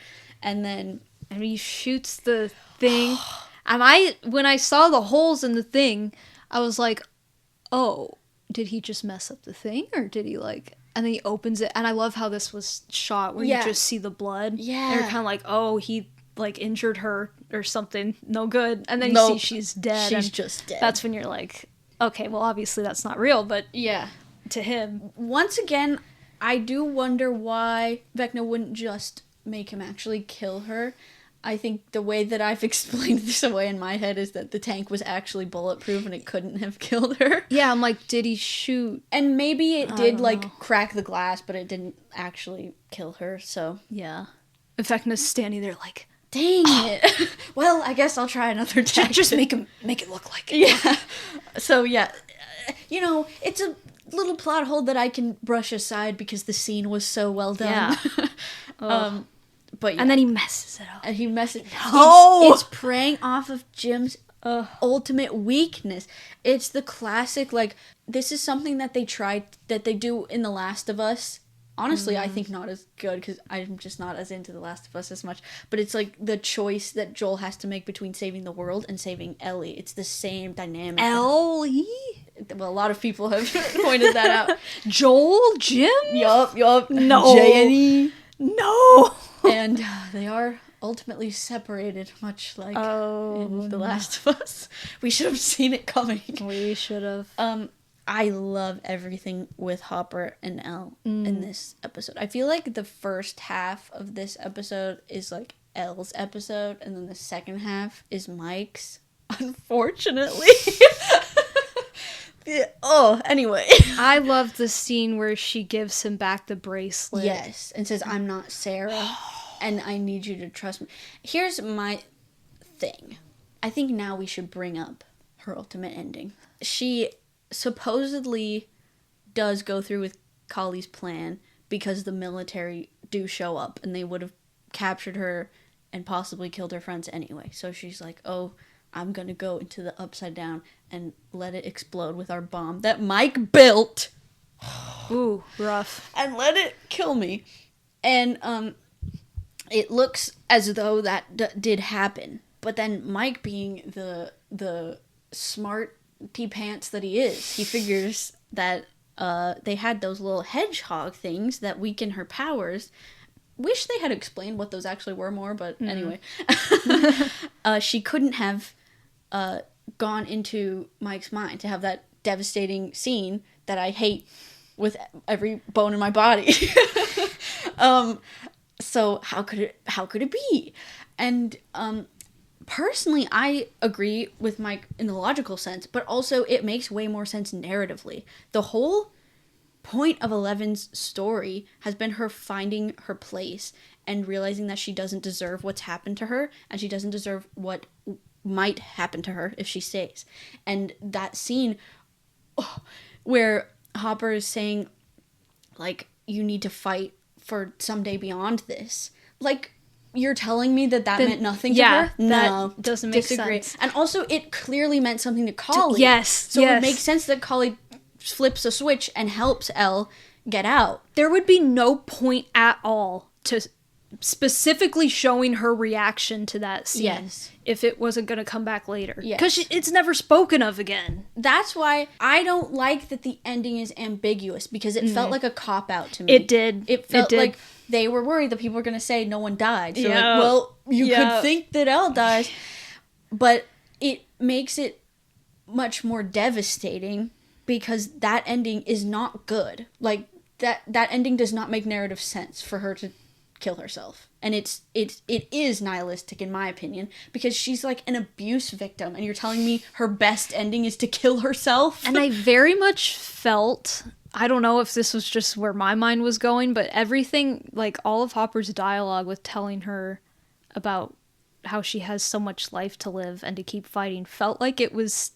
And then he shoots the thing. When I saw the holes in the thing, I was like, oh, did he just mess up the thing, or did he, like... And then he opens it, and I love how this was shot, where you just see the blood. Yeah. And you're kind of like, oh, he, like, injured her or something. No good. And then you see she's dead. She's just dead. That's when you're like, okay, well, obviously that's not real, but... Yeah. To him. Once again, I do wonder why Vecna wouldn't just make him actually kill her. I think the way that I've explained this away in my head is that the tank was actually bulletproof and it couldn't have killed her. Yeah, I'm like, did he shoot? And maybe it did, like, crack the glass, but it didn't actually kill her, so... Yeah. Vecna's standing there like, dang it. Well, I guess I'll try another tactic. Just make it look like it. Yeah. So, yeah. You know, it's a little plot hole that I can brush aside because the scene was so well done. Yeah. But yeah. And then he messes it up. And he messes. No! It's preying off of Jim's ultimate weakness. It's the classic, like, this is something that they do in The Last of Us. Honestly, I think not as good because I'm just not as into The Last of Us as much. But it's like the choice that Joel has to make between saving the world and saving Ellie. It's the same dynamic. Ellie? Well, a lot of people have pointed that out. Joel? Jim? Yup. No. J&E. No. And they are ultimately separated, much like in The Last of Us. We should have seen it coming. We should have. I love everything with Hopper and Elle in this episode. I feel like the first half of this episode is like Elle's episode, and then the second half is Mike's. Unfortunately. Anyway. I love the scene where she gives him back the bracelet. Yes, and says, I'm not Sarah, and I need you to trust me. Here's my thing. I think now we should bring up her ultimate ending. She supposedly does go through with Collie's plan because the military do show up, and they would have captured her and possibly killed her friends anyway. So she's like, oh, I'm gonna go into the Upside Down and let it explode with our bomb that Mike built. Ooh, rough. And let it kill me. And it looks as though that did happen. But then Mike, being the smarty pants that he is, he figures that they had those little hedgehog things that weaken her powers. Wish they had explained what those actually were more, but anyway. She couldn't have gone into Mike's mind to have that devastating scene that I hate with every bone in my body. So how could it be? And personally, I agree with Mike in the logical sense, but also it makes way more sense narratively. The whole point of Eleven's story has been her finding her place and realizing that she doesn't deserve what's happened to her, and she doesn't deserve what might happen to her if she stays. And that scene where Hopper is saying, like, you need to fight for someday beyond this. Like, you're telling me that meant nothing to her? No. That doesn't make sense. And also, it clearly meant something to Kali. So it makes sense that Kali flips a switch and helps Elle get out. There would be no point at all to specifically showing her reaction to that scene if it wasn't going to come back later. Because it's never spoken of again. That's why I don't like that the ending is ambiguous, because it felt like a cop-out to me. It did. It felt like they were worried that people were going to say no one died. So, like, well, you could think that Elle dies. But it makes it much more devastating because that ending is not good. Like, that ending does not make narrative sense for her to kill herself. And it is nihilistic, in my opinion, because she's like an abuse victim, and you're telling me her best ending is to kill herself? And I very much felt, I don't know if this was just where my mind was going, but everything, like all of Hopper's dialogue with telling her about how she has so much life to live and to keep fighting, felt like it was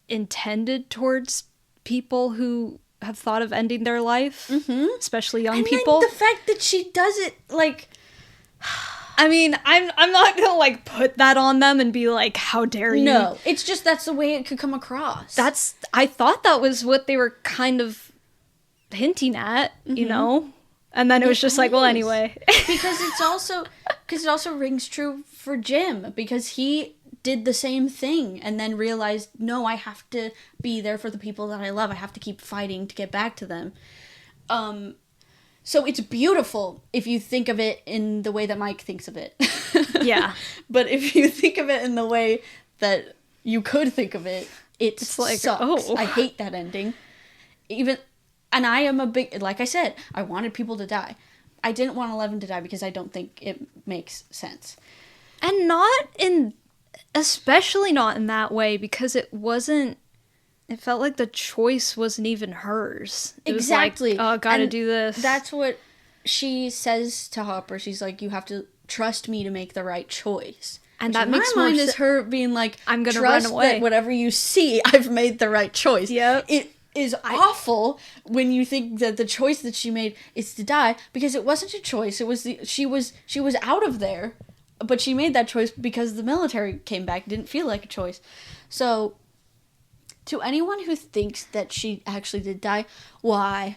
intended towards people who have thought of ending their life, especially young people. And the fact that she does it, like, I mean, I'm not gonna like put that on them and be like, how dare you? No, it's just that's the way it could come across. I thought that was what they were kind of hinting at, you know, and then it was just like, well, anyway, because it also rings true for Jim, because he did the same thing and then realized, no, I have to be there for the people that I love. I have to keep fighting to get back to them. So it's beautiful if you think of it in the way that Mike thinks of it. Yeah. But if you think of it in the way that you could think of it, it's like, sucks. Oh. I hate that ending. And I am a big, like I said, I wanted people to die. I didn't want 11 to die because I don't think it makes sense. And especially not in that way, because it felt like the choice wasn't even hers. It exactly. was like, oh, gotta do this. That's what she says to Hopper. She's like, you have to trust me to make the right choice. And that makes more sense. Is her being like, I'm gonna run away. That whatever you see, I've made the right choice. Yep. It is awful when you think that the choice that she made is to die, because it wasn't a choice. It was she was out of there. But she made that choice because the military came back. It didn't feel like a choice. So, to anyone who thinks that she actually did die, why?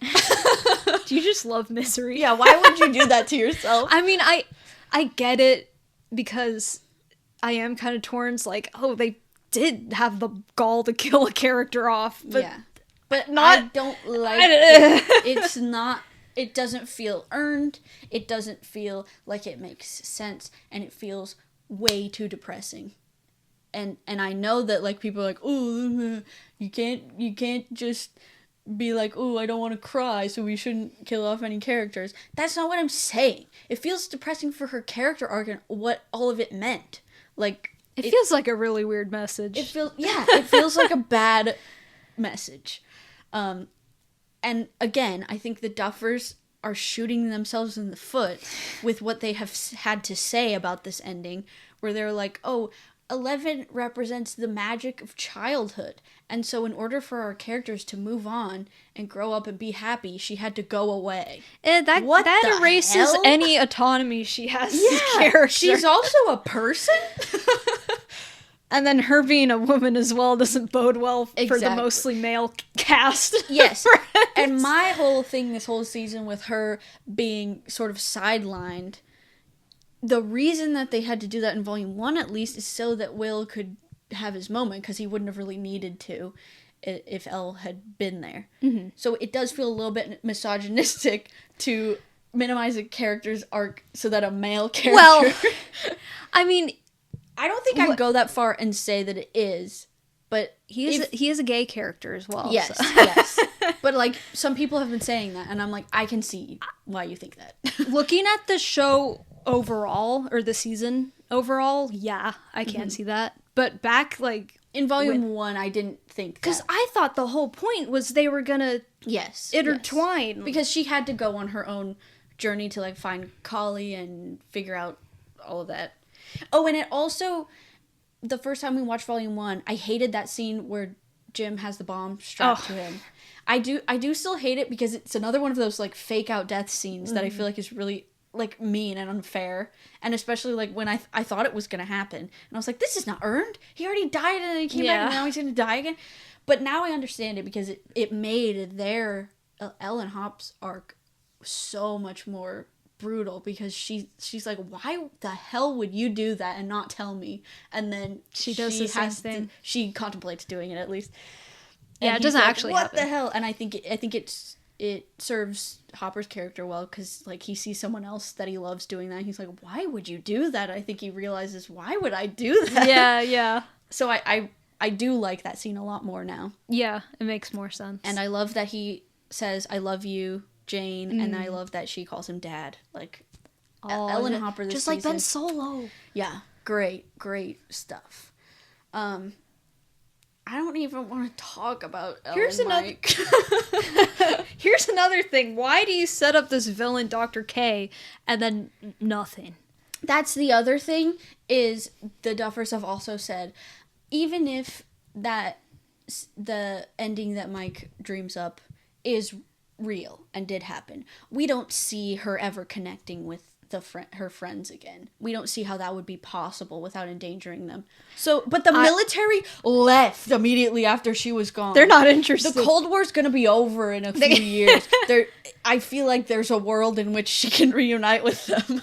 Do you just love misery? Yeah, why would you do that to yourself? I mean, I get it, because I am kind of torn. It's like, oh, they did have the gall to kill a character off. But yeah. But I don't like it. It's not... It doesn't feel earned, it doesn't feel like it makes sense, and it feels way too depressing. And I know that, like, people are like, oh, you can't just be like, oh, I don't want to cry, so we shouldn't kill off any characters. That's not what I'm saying. It feels depressing for her character arc and what all of it meant. Like, it feels like a really weird message. It feels like a bad message. And again, I think the Duffers are shooting themselves in the foot with what they have had to say about this ending, where they're like, oh, 11 represents the magic of childhood. And so in order for our characters to move on and grow up and be happy, she had to go away. That erases any autonomy she has as a character. She's also a person? And then her being a woman as well doesn't bode well for the mostly male cast. Yes. And my whole thing this whole season with her being sort of sidelined, the reason that they had to do that in Volume 1 at least is so that Will could have his moment, because he wouldn't have really needed to if Elle had been there. Mm-hmm. So it does feel a little bit misogynistic to minimize a character's arc so that a male character... Well, I mean... I don't think I'd go that far and say that it is, but he is a gay character as well. Yes, so. Yes. But, like, some people have been saying that, and I'm like, I can see why you think that. Looking at the show overall, or the season overall, yeah, I can see that. But back, like... In Volume 1, I didn't think that. Because I thought the whole point was they were gonna intertwine. Yes. Because she had to go on her own journey to, like, find Kali and figure out all of that. Oh, and it also, the first time we watched Volume 1, I hated that scene where Jim has the bomb strapped to him. I do still hate it because it's another one of those like fake out death scenes that I feel like is really like mean and unfair, and especially like when I thought it was gonna happen and I was like, this is not earned. He already died and he came back and now he's gonna die again. But now I understand it because it made their Ellen Hop's arc so much more brutal, because she's like, why the hell would you do that and not tell me? And then she does the same thing. She contemplates doing it at least. Yeah, and it doesn't actually happen. What the hell? And I think it serves Hopper's character well, because like he sees someone else that he loves doing that and he's like, why would you do that? I think he realizes, why would I do that? Yeah. So I do like that scene a lot more now. Yeah, it makes more sense. And I love that he says, I love you, Jane, and I love that she calls him Dad. Like, Ellen Hopper this just season. like Ben Solo. Yeah, great stuff. I don't even want to talk about Ellen Mike. Here's another thing. Why do you set up this villain, Dr. K, and then nothing? That's the other thing, is the Duffers have also said, even if the ending that Mike dreams up is real and did happen, we don't see her ever connecting with her friends again. We don't see how that would be possible without endangering them. So, but the military left immediately after she was gone. They're not interested. The Cold War's gonna be over in a few years. I feel like there's a world in which she can reunite with them.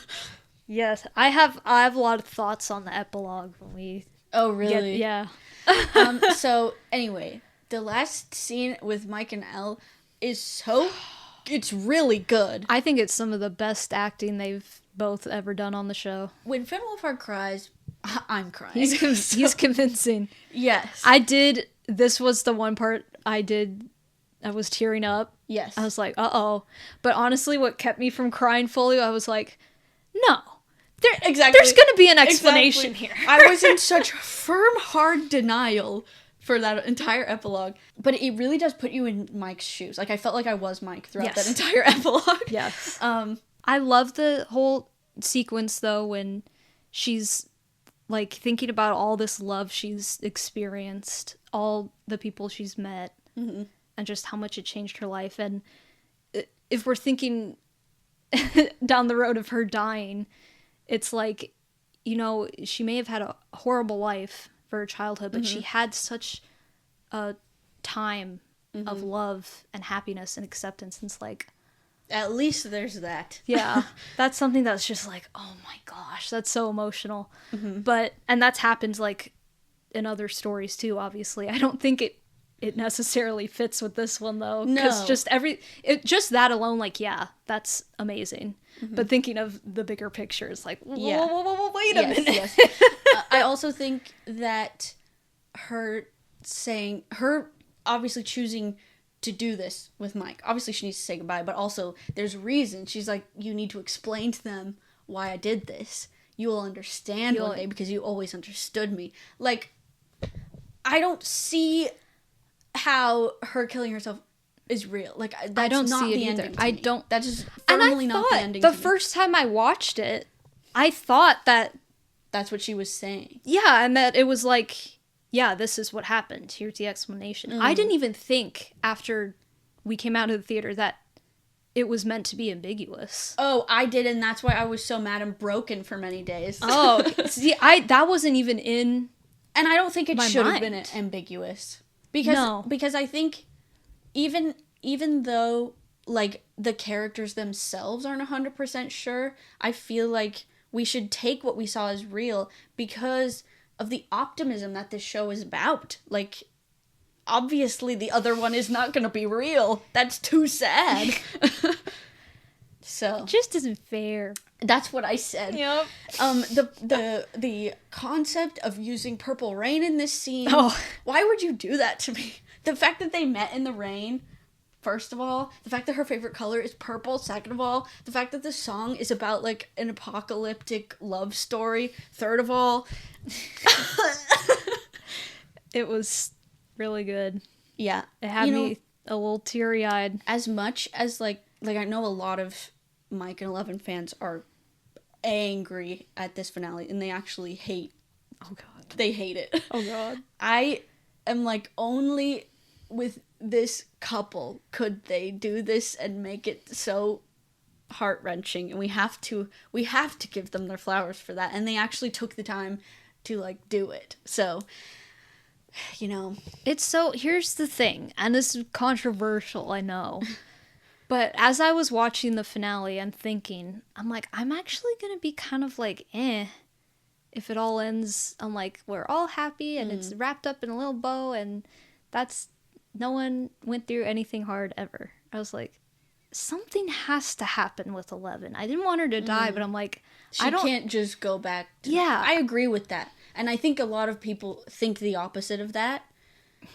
Yes, I have a lot of thoughts on the epilogue when we. Oh really? Yeah. So anyway, the last scene with Mike and Elle is it's really good. I think it's some of the best acting they've both ever done on the show. When Finn Wolfhard cries, I'm crying. He's convincing. Yes. This was the one part I was tearing up. Yes. I was like, uh-oh. But honestly, what kept me from crying fully, I was like, no. There's going to be an explanation here. I was in such firm, hard denial for that entire epilogue. But it really does put you in Mike's shoes. Like, I felt like I was Mike throughout that entire epilogue. Yes. I love the whole sequence, though, when she's, like, thinking about all this love she's experienced, all the people she's met, and just how much it changed her life. And if we're thinking down the road of her dying, it's like, you know, she may have had a horrible life for her childhood, but she had such a time of love and happiness and acceptance, and it's like, at least there's that. Yeah, that's something that's just like, oh my gosh, that's so emotional. But and that's happened like in other stories too, obviously. I don't think it necessarily fits with this one though, because just that alone, like, yeah, that's amazing. But thinking of the bigger picture is like, whoa, wait a minute. Yes. I also think that her obviously choosing to do this with Mike, obviously she needs to say goodbye, but also there's reason. She's like, you need to explain to them why I did this. You will understand one day because you always understood me. Like, I don't see how her killing herself is real. Like, that's I don't not see it the either. ending. I don't. That's just firmly not the ending. The first time I watched it, I thought that that's what she was saying. Yeah, and that it was like, yeah, this is what happened. Here's the explanation. I didn't even think after we came out of the theater that it was meant to be ambiguous. Oh, I did, and that's why I was so mad and broken for many days. Oh, see, that wasn't even in. And I don't think it should have been ambiguous. Because I think even though, like, the characters themselves aren't 100% sure, I feel like we should take what we saw as real because of the optimism that this show is about. Like, obviously the other one is not going to be real. That's too sad. So it just isn't fair. That's what I said. Yep. The concept of using purple rain in this scene. Oh. Why would you do that to me? The fact that they met in the rain, first of all. The fact that her favorite color is purple, second of all. The fact that the song is about, like, an apocalyptic love story, third of all. It was really good. Yeah. It had me a little teary-eyed. As much as, like I know a lot of Mike and 11 fans are angry at this finale, and they actually hate. Oh, God. They hate it. Oh, God. I am like, only with this couple could they do this and make it so heart-wrenching, and we have to give them their flowers for that, and they actually took the time to like do it. So, you know, it's so, here's the thing, and this is controversial, I know. But as I was watching the finale, I'm like, I'm actually gonna be kind of like, if it all ends, I'm like, we're all happy and it's wrapped up in a little bow, and that's, no one went through anything hard ever. I was like, something has to happen with 11. I didn't want her to die, but I'm like, she can't just go back to... Yeah. I agree with that. And I think a lot of people think the opposite of that.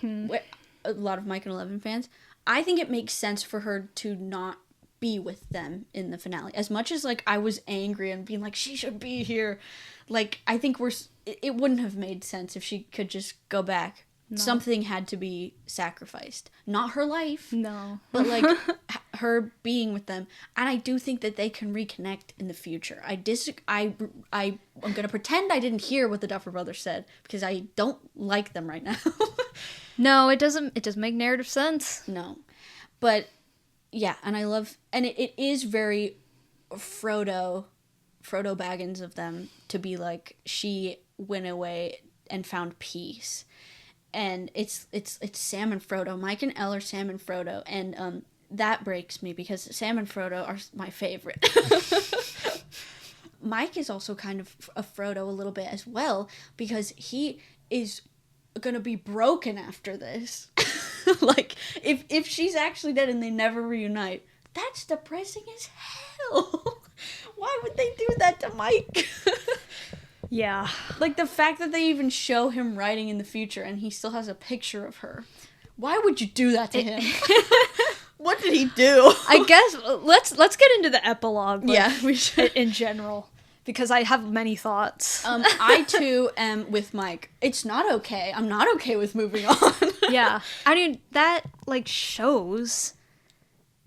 A lot of Mike and 11 fans. I think it makes sense for her to not be with them in the finale. As much as, like, I was angry and being like, she should be here. Like, I think it wouldn't have made sense if she could just go back. No. Something had to be sacrificed. Not her life. No. But, like, her being with them. And I do think that they can reconnect in the future. I'm going to pretend I didn't hear what the Duffer Brothers said, because I don't like them right now. No, it doesn't make narrative sense. No. But, yeah, and I love... And it is very Frodo Baggins of them to be like, she went away and found peace. And it's Sam and Frodo. Mike and Elle are Sam and Frodo. And that breaks me, because Sam and Frodo are my favorite. Mike is also kind of a Frodo a little bit as well, because he is gonna be broken after this. Like, if she's actually dead and they never reunite, that's depressing as hell. Why would they do that to Mike? Yeah. Like, the fact that they even show him writing in the future and he still has a picture of her. Why would you do that to him? What did he do? I guess, let's get into the epilogue. Yeah, we should. In general. Because I have many thoughts. I, too, am with Mike. It's not okay. I'm not okay with moving on. Yeah. I mean, that, like, shows...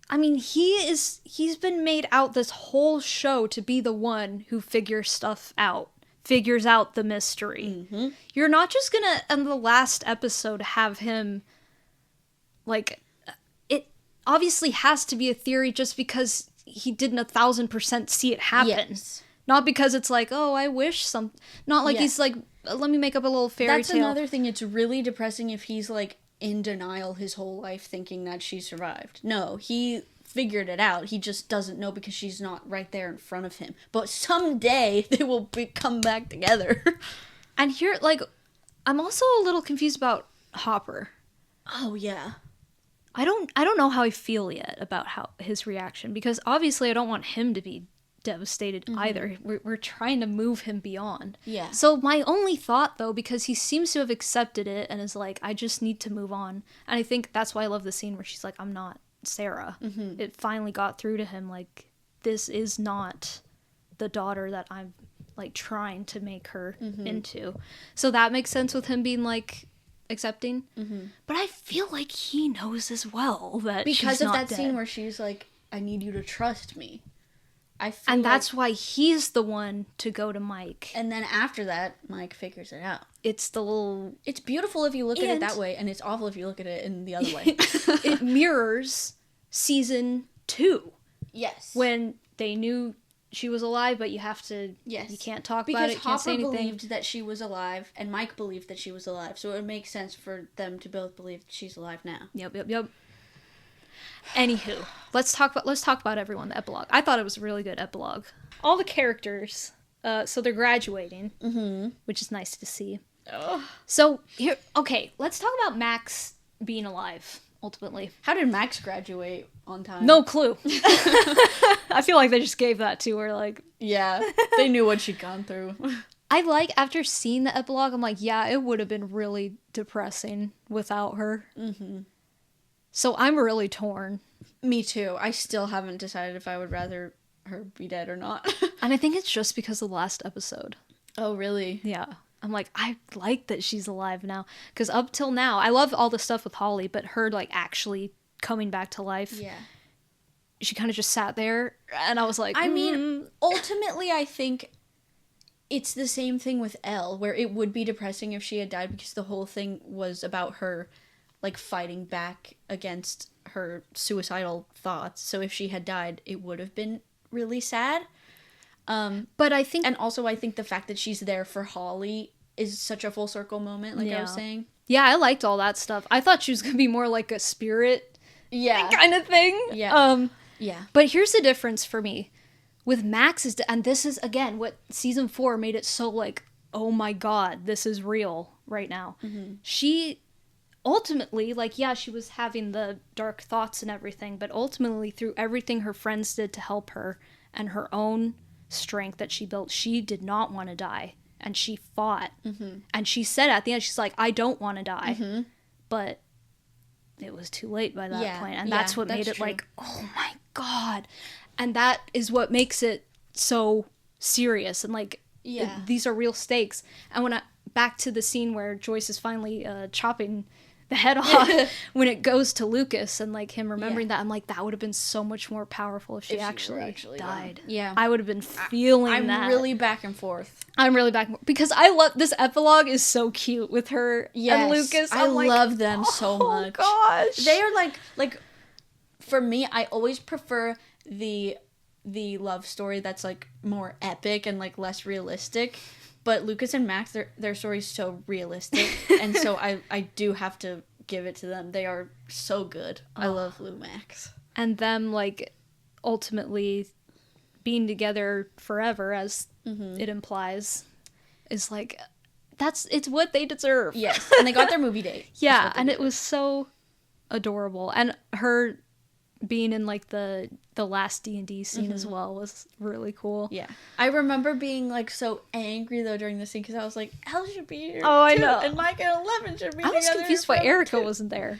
I mean, he's been made out this whole show to be the one who figures out the mystery. Mm-hmm. You're not just gonna, in the last episode, have him, like, it obviously has to be a theory just because he didn't 1,000% see it happen. Yes. Not because it's like, oh, I wish not like he's like, let me make up a little fairy tale. That's another thing. It's really depressing if he's, like, in denial his whole life thinking that she survived. No, he figured it out. He just doesn't know because she's not right there in front of him. But someday they will come back together. And here, like, I'm also a little confused about Hopper. Oh, yeah. I don't know how I feel yet about his reaction, because obviously I don't want him to be devastated either. We're trying to move him beyond. Yeah. So my only thought, though, because he seems to have accepted it and is like, I just need to move on. And I think that's why I love the scene where she's like, I'm not Sarah. Mm-hmm. It finally got through to him, like, this is not the daughter that I'm, like, trying to make her into. So that makes sense with him being, like, accepting. Mm-hmm. But I feel like he knows as well that because she's of not that dead. Scene where she's like, I need you to trust me. And that's why he's the one to go to Mike. And then after that, Mike figures it out. It's the little... It's beautiful if you look at it that way, and it's awful if you look at it in the other way. It mirrors season 2. Yes. When they knew she was alive, but you have to... Yes. You can't talk about it, you can't say anything. Because Hopper believed that she was alive, and Mike believed that she was alive. So it would make sense for them to both believe that she's alive now. Yep. Anywho, let's talk about everyone, the epilogue. I thought it was a really good epilogue. All the characters, so they're graduating, which is nice to see. Oh. So, let's talk about Max being alive, ultimately. How did Max graduate on time? No clue. I feel like they just gave that to her, like... Yeah, they knew what she'd gone through. After seeing the epilogue, I'm like, yeah, it would have been really depressing without her. Mm-hmm. So I'm really torn. Me too. I still haven't decided if I would rather her be dead or not. And I think it's just because of the last episode. Oh, really? Yeah. I'm like, I like that she's alive now. Because up till now, I love all the stuff with Holly, but her, like, actually coming back to life. Yeah. She kind of just sat there, and I was like... I mean, ultimately, I think it's the same thing with Elle, where it would be depressing if she had died because the whole thing was about her, like, fighting back against her suicidal thoughts. So if she had died, it would have been really sad. But I think... And also, I think the fact that she's there for Holly is such a full circle moment, like I was saying. Yeah, I liked all that stuff. I thought she was going to be more like a spirit kind of thing. Yeah. But here's the difference for me. With Max, and this is, again, what season 4 made it so, like, oh my god, this is real right now. Mm-hmm. She ultimately, like, yeah, she was having the dark thoughts and everything, but ultimately, through everything her friends did to help her and her own strength that she built, she did not want to die. And she fought. Mm-hmm. And she said at the end, she's like, I don't want to die. Mm-hmm. But it was too late by that point. And that's what made it true. Like, oh my god. And that is what makes it so serious. And like, these are real stakes. And back to the scene where Joyce is finally chopping the head off when it goes to Lucas and like him remembering that, I'm like, that would have been so much more powerful if she actually died. Yeah. I would have been feeling that. I'm really back and forth. Because I love this epilogue is so cute with her and Lucas. I love them so much. Oh gosh. They are like for me, I always prefer the love story that's like more epic and like less realistic. But Lucas and Max, their story's so realistic, and so I do have to give it to them. They are so good. I love Lou Max. And them, like, ultimately being together forever, as it implies, is like, it's what they deserve. Yes, and they got their movie date. Yeah, and it was so adorable. And her being in, like, the last D&D scene as well was really cool. Yeah. I remember being, like, so angry, though, during the scene, because I was like, Elle should be here, I know. And Mike and Eleven should be I was together. confused why Erica wasn't there.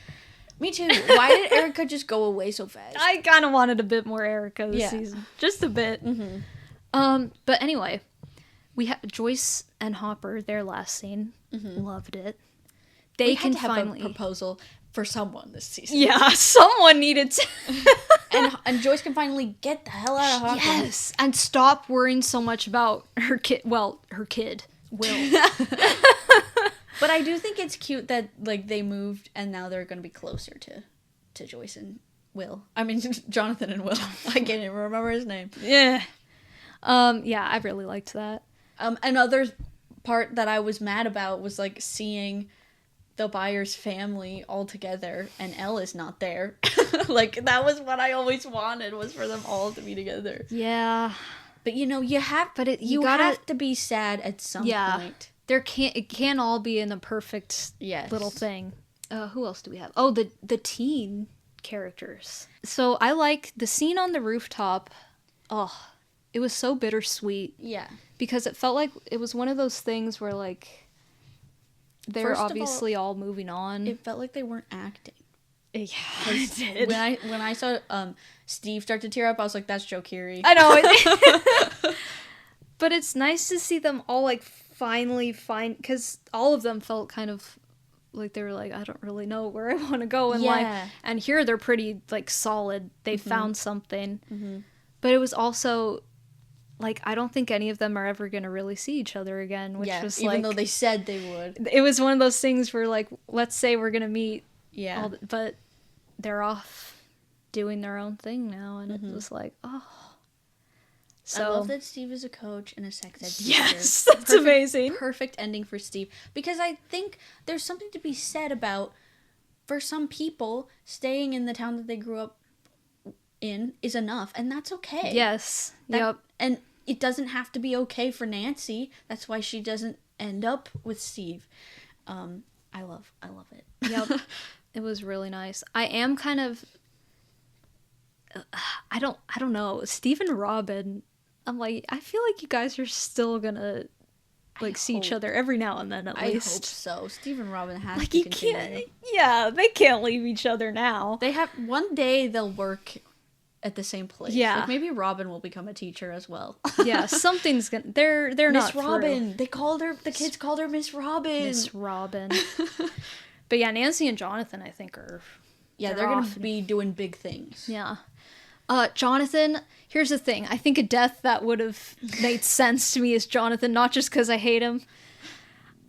Me too. Why did Erica just go away so fast? I kind of wanted a bit more Erica this season. Just a bit. Mm-hmm. But anyway, we have Joyce and Hopper, their last scene. Mm-hmm. Loved it. They can finally have a proposal for someone this season. Yeah, someone needed to. and Joyce can finally get the hell out of Hopper. Yes, and stop worrying so much about her kid. Well, her kid, Will. But I do think it's cute that like they moved and now they're going to be closer to Joyce and Will. I mean, Jonathan and Will. I can't even remember his name. Yeah. Yeah, I really liked that. Another part that I was mad about was like seeing the Byers family all together and Elle is not there. Like that was what I always wanted, was for them all to be together. Yeah. But you know, you have to be sad at some point. It can't all be in a perfect little thing. Who else do we have? Oh, the teen characters. So I like the scene on the rooftop. Oh, it was so bittersweet. Yeah. Because it felt like it was one of those things where like they're obviously all moving on. It felt like they weren't acting. Yeah, it did. When I saw Steve start to tear up, I was like, "That's Joe Keery." I know. But it's nice to see them all like finally find, because all of them felt kind of like they were like, I don't really know where I want to go in life. And here they're pretty like solid. They found something. Mm-hmm. But it was also like, I don't think any of them are ever going to really see each other again, which was like, even though they said they would. It was one of those things where like, let's say we're going to meet. Yeah. But they're off doing their own thing now. And it was like, oh. So, I love that Steve is a coach and a sex ed teacher. Yes, that's amazing. Perfect ending for Steve. Because I think there's something to be said about, for some people, staying in the town that they grew up in is enough. And that's okay. Yes. Yep. And it doesn't have to be okay for Nancy. That's why she doesn't end up with Steve. I love it. Yep. It was really nice. I am kind of... I don't know. Steve and Robin... I'm like, I feel like you guys are still gonna like see each other every now and then at least. I hope so. Steve and Robin has like to you continue. Can't. Yeah, they can't leave each other now. They have one day they'll work at the same place. Yeah, like maybe Robin will become a teacher as well. Yeah, something's gonna. They're Miss not Robin. Through. They called her. The kids called her Miss Robin. Miss Robin. But yeah, Nancy and Jonathan, I think are. Yeah, they're gonna be doing big things. Yeah. Jonathan, here's the thing. I think a death that would have made sense to me is Jonathan, not just because I hate him.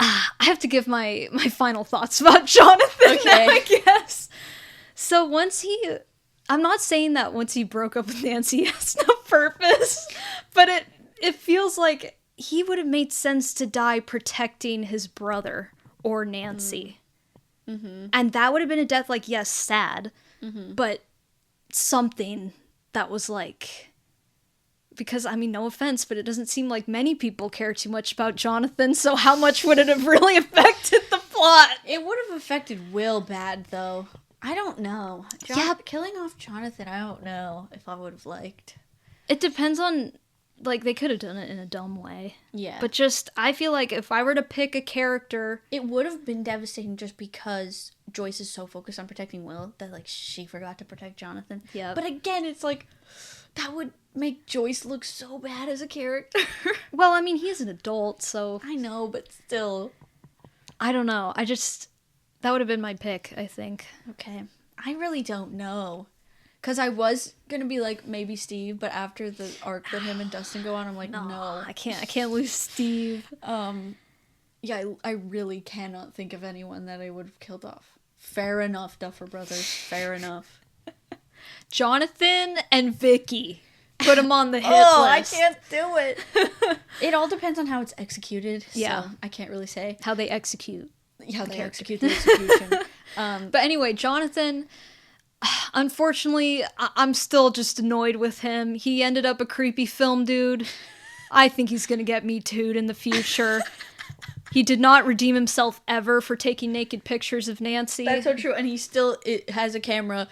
I have to give my final thoughts about Jonathan now, I guess. So I'm not saying that once he broke up with Nancy, he has no purpose, but it feels like he would have made sense to die protecting his brother or Nancy. Mm-hmm. And that would have been a death, like, yes, sad, but something that was like, because, I mean, no offense, but it doesn't seem like many people care too much about Jonathan, so how much would it have really affected the plot? It would have affected Will bad, though. I don't know. Killing off Jonathan, I don't know if I would have liked. It depends on, like, they could have done it in a dumb way. Yeah. But just, I feel like if I were to pick a character... It would have been devastating just because Joyce is so focused on protecting Will that, like, she forgot to protect Jonathan. Yeah. But again, it's like, that would make Joyce look so bad as a character. Well, I mean, he's an adult, so... I know, but still. I don't know. That would have been my pick, I think. Okay. I really don't know. Because I was going to be like, maybe Steve, but after the arc that him and Dustin go on, I'm like, no. I can't lose Steve. Yeah, I really cannot think of anyone that I would have killed off. Fair enough, Duffer Brothers. Fair enough. Jonathan and Vicky. Put them on the hit list. I can't do it. It all depends on how it's executed. Yeah. So I can't really say. How they execute. How they execute the execution. But anyway, Jonathan, unfortunately, I'm still just annoyed with him. He ended up a creepy film dude. I think he's going to get Me Too'd in the future. He did not redeem himself ever for taking naked pictures of Nancy. That's so true. And he still has a camera.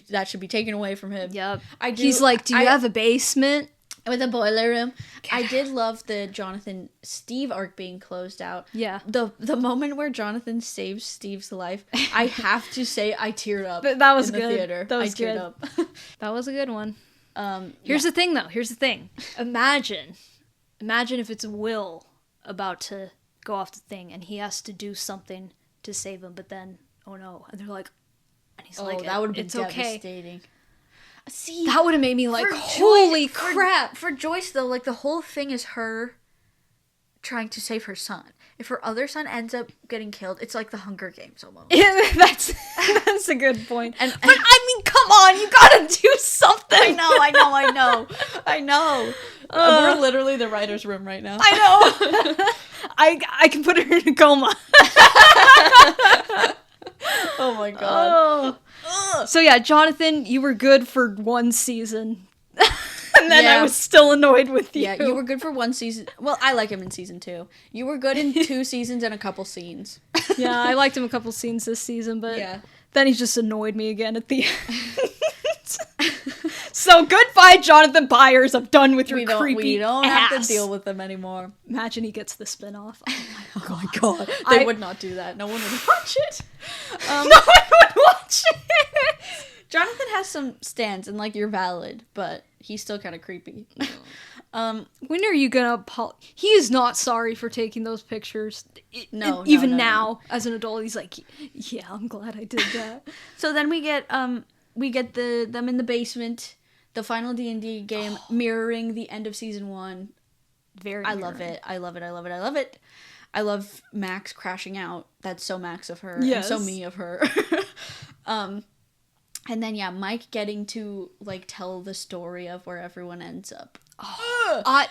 That should be taken away from him. Yep. He's like, do you have a basement? With a boiler room. I did love the Jonathan-Steve arc being closed out. Yeah. The moment where Jonathan saves Steve's life, I have to say I teared up. That was in good. The theater. That was I teared good. up. That was a good one. Here's the thing, though. Here's the thing. Imagine if it's Will about to go off the thing and he has to do something to save him, but then, oh no. And they're like, and he's like, that would have been it's devastating. Okay. See, that would have made me like, holy crap. For Joyce, though, like, the whole thing is her trying to save her son. If her other son ends up getting killed, it's like the Hunger Games almost. Yeah, that's a good point. But I mean, come on, you gotta do something. I know. We're literally the writer's room right now. I know. I can put her in a coma. Oh my god. So yeah, Jonathan, you were good for one season. And then I was still annoyed with you. Yeah, you were good for one season. Well, I like him in season 2. You were good in 2 seasons and a couple scenes. Yeah, I liked him a couple scenes this season, but then he just annoyed me again at the end. So goodbye, Jonathan Byers. I'm done with your creepy We don't ass. have to deal with them anymore. Imagine he gets the spin-off. Oh my god. They would not do that. No one would watch it. No one would watch it. Jonathan has some stands, and, like, you're valid, but he's still kind of creepy. When are you gonna He is not sorry for taking those pictures. No, now, as an adult, he's like, yeah, I'm glad I did that. So then we get them in the basement, the final D&D game, mirroring the end of season 1. I love it. I love it. I love Max crashing out. That's so Max of her. Yes. And so me of her. And then, Mike getting to, like, tell the story of where everyone ends up.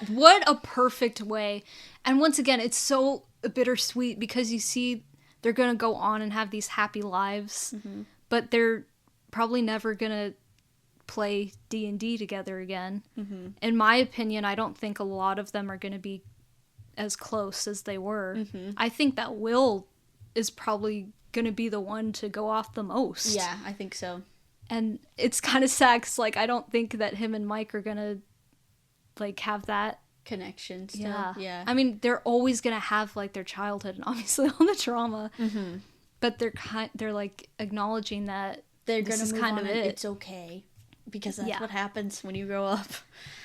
What a perfect way. And once again, it's so bittersweet because you see they're going to go on and have these happy lives, but they're probably never going to play D&D together again. Mm-hmm. In my opinion, I don't think a lot of them are going to be as close as they were. Mm-hmm. I think that Will is probably going to be the one to go off the most. Yeah, I think so. And it's kind of sad because, like, I don't think that him and Mike are going to, like, have that connection still. Yeah. I mean, they're always going to have, like, their childhood and obviously all the trauma. Mm-hmm. But they're, like, acknowledging that they're going to move on, it's okay. Because that's what happens when you grow up.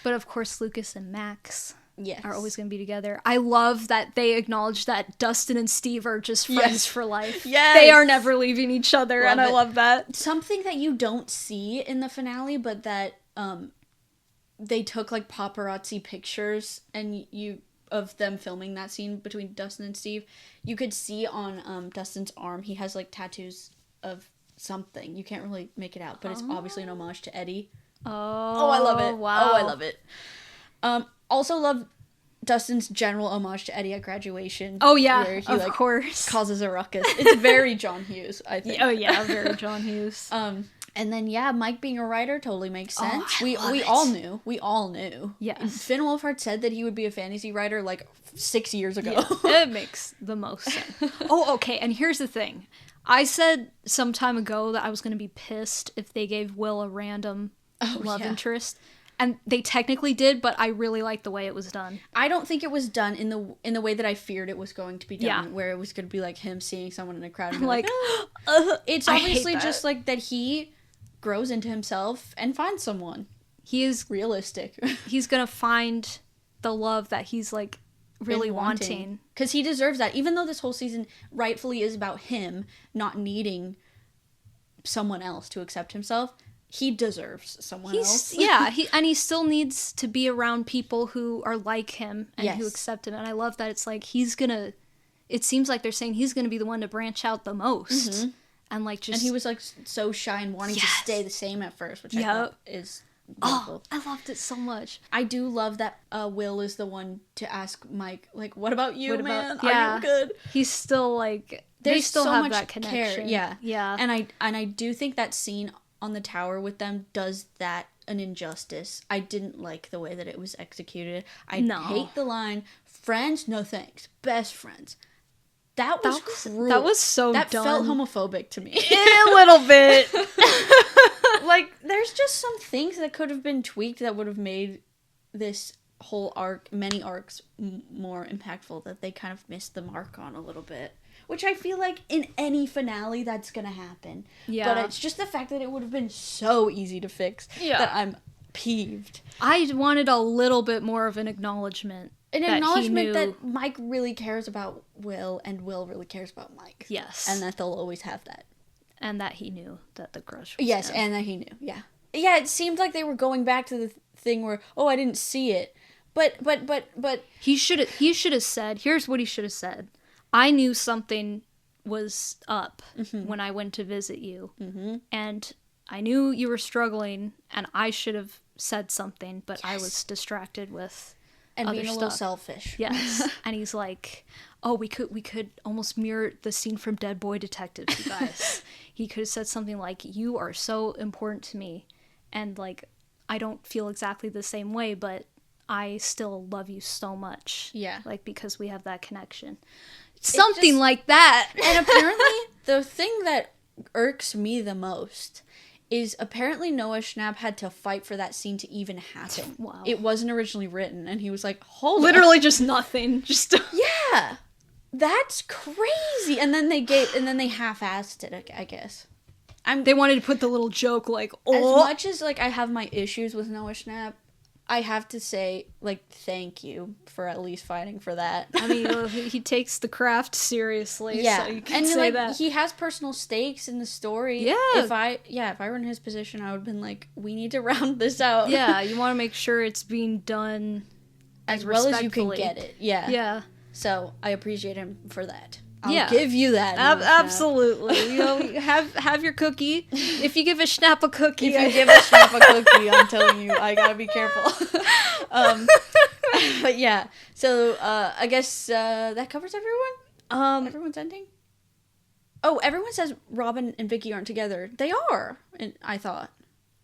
But, of course, Lucas and Max are always going to be together. I love that they acknowledge that Dustin and Steve are just friends for life. Yes. They are never leaving each other, I love that. Something that you don't see in the finale, but that they took like paparazzi pictures and of them filming that scene between Dustin and Steve. You could see on Dustin's arm he has like tattoos of something. You can't really make it out, but it's obviously an homage to Eddie. Oh, I love it. Wow. Oh, I love it. Also love Dustin's general homage to Eddie at graduation. Oh yeah, where he, of course, causes a ruckus. It's very John Hughes, I think. Oh yeah, very John Hughes. And then Mike being a writer totally makes sense. We all knew. Yes. Finn Wolfhard said that he would be a fantasy writer like 6 years ago. Yeah, it makes the most sense. Oh, okay. And here's the thing. I said some time ago that I was going to be pissed if they gave Will a random love interest. And they technically did, but I really liked the way it was done. I don't think it was done in the way that I feared it was going to be done, where it was going to be like him seeing someone in a crowd and like, it's obviously just like that he grows into himself and finds someone. He is realistic. He's going to find the love that he's like really wanting. Because he deserves that. Even though this whole season rightfully is about him not needing someone else to accept himself, he deserves someone else. Yeah, he still needs to be around people who are like him and who accept him. And I love that it's like it seems like they're saying he's gonna be the one to branch out the most. Mm-hmm. And like just... And he was like so shy and wanting to stay the same at first, which I thought is beautiful. Oh, I loved it so much. I do love that Will is the one to ask Mike, like, what about you, man? Are you good? He's still like... They still so have much that connection. Care. Yeah. And I do think that scene on the tower with them does that an injustice. I didn't like the way that it was executed. I hate the line, friends, no thanks, best friends. That was cruel. That was so That dumb. felt homophobic to me. A little bit. Like, there's just some things that could have been tweaked that would have made this whole arc, many arcs, more impactful, that they kind of missed the mark on a little bit. Which I feel like in any finale that's gonna happen. Yeah. But it's just the fact that it would have been so easy to fix that I'm peeved. I wanted a little bit more of an acknowledgement. An acknowledgement that Mike really cares about Will, and Will really cares about Mike. Yes. And that they'll always have that. And that he knew that the crush was Yes, him. and that he knew, yeah. Yeah, it seemed like they were going back to the thing where, I didn't see it. But... He should have said, here's what he should have said. I knew something was up when I went to visit you. Mm-hmm. And I knew you were struggling, and I should have said something, but I was distracted with and other being a stuff. little selfish. Yes. And he's like, oh, we could almost mirror the scene from Dead Boy Detective, you guys. He could have said something like, you are so important to me, and like, I don't feel exactly the same way, but I still love you so much. Yeah. Like, because we have that connection. Something like that. And apparently, the thing that irks me the most is apparently Noah Schnapp had to fight for that scene to even happen. Wow. It wasn't originally wrten, and he was like, hold Literally just nothing. Just yeah. That's crazy. And then they half-assed it, I guess. They wanted to put the little joke, like, As much as, like, I have my issues with Noah Schnapp, I have to say, like, thank you for at least fighting for that. I mean, he takes the craft seriously, yeah. So you can say that. He has personal stakes in the story. Yeah. If I were in his position, I would have been like, we need to round this out. Yeah, you want to make sure it's being done as well as you can get it. Yeah. Yeah. So, I appreciate him for that. I'll give you that. Absolutely. You know, have your cookie. If you give a Schnapp a cookie. If you give a Schnapp a cookie, I'm telling you, I gotta be careful. But yeah, so I guess that covers everyone? Everyone's ending? Oh, everyone says Robin and Vicky aren't together. They are, I thought.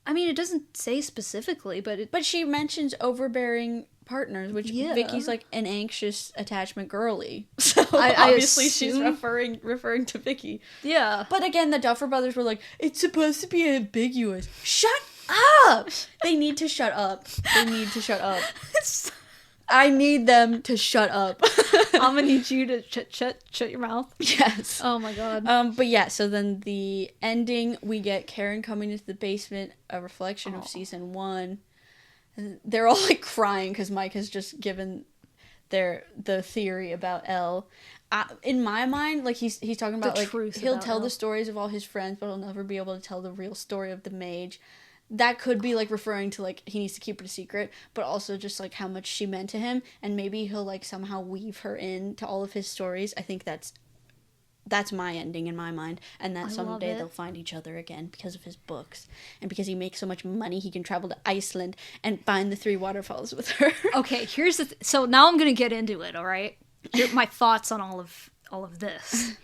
I mean, it doesn't say specifically, but she mentions overbearing partners, which Vicky's like an anxious attachment girly. So obviously she's referring to Vicky. Yeah. But again, the Duffer Brothers were like, it's supposed to be ambiguous. Shut up! They need to shut up. I need them to shut up. I'm gonna need you to shut your mouth. Yes. Oh my god. But yeah, so then the ending, we get Karen coming into the basement, a reflection of season 1. And they're all like crying because Mike has just given the theory about Elle. In my mind, like he's talking about like he'll tell the stories of all his friends, but he'll never be able to tell the real story of the mage. that could be, like, referring to, like, he needs to keep it a secret, but also just, like, how much she meant to him, and maybe he'll, like, somehow weave her into all of his stories. I think that's my ending in my mind, and that someday they'll find each other again because of his books, and because he makes so much money, he can travel to Iceland and find the 3 waterfalls with her. Okay, here's the so now I'm gonna get into it. All right, my thoughts on all of this.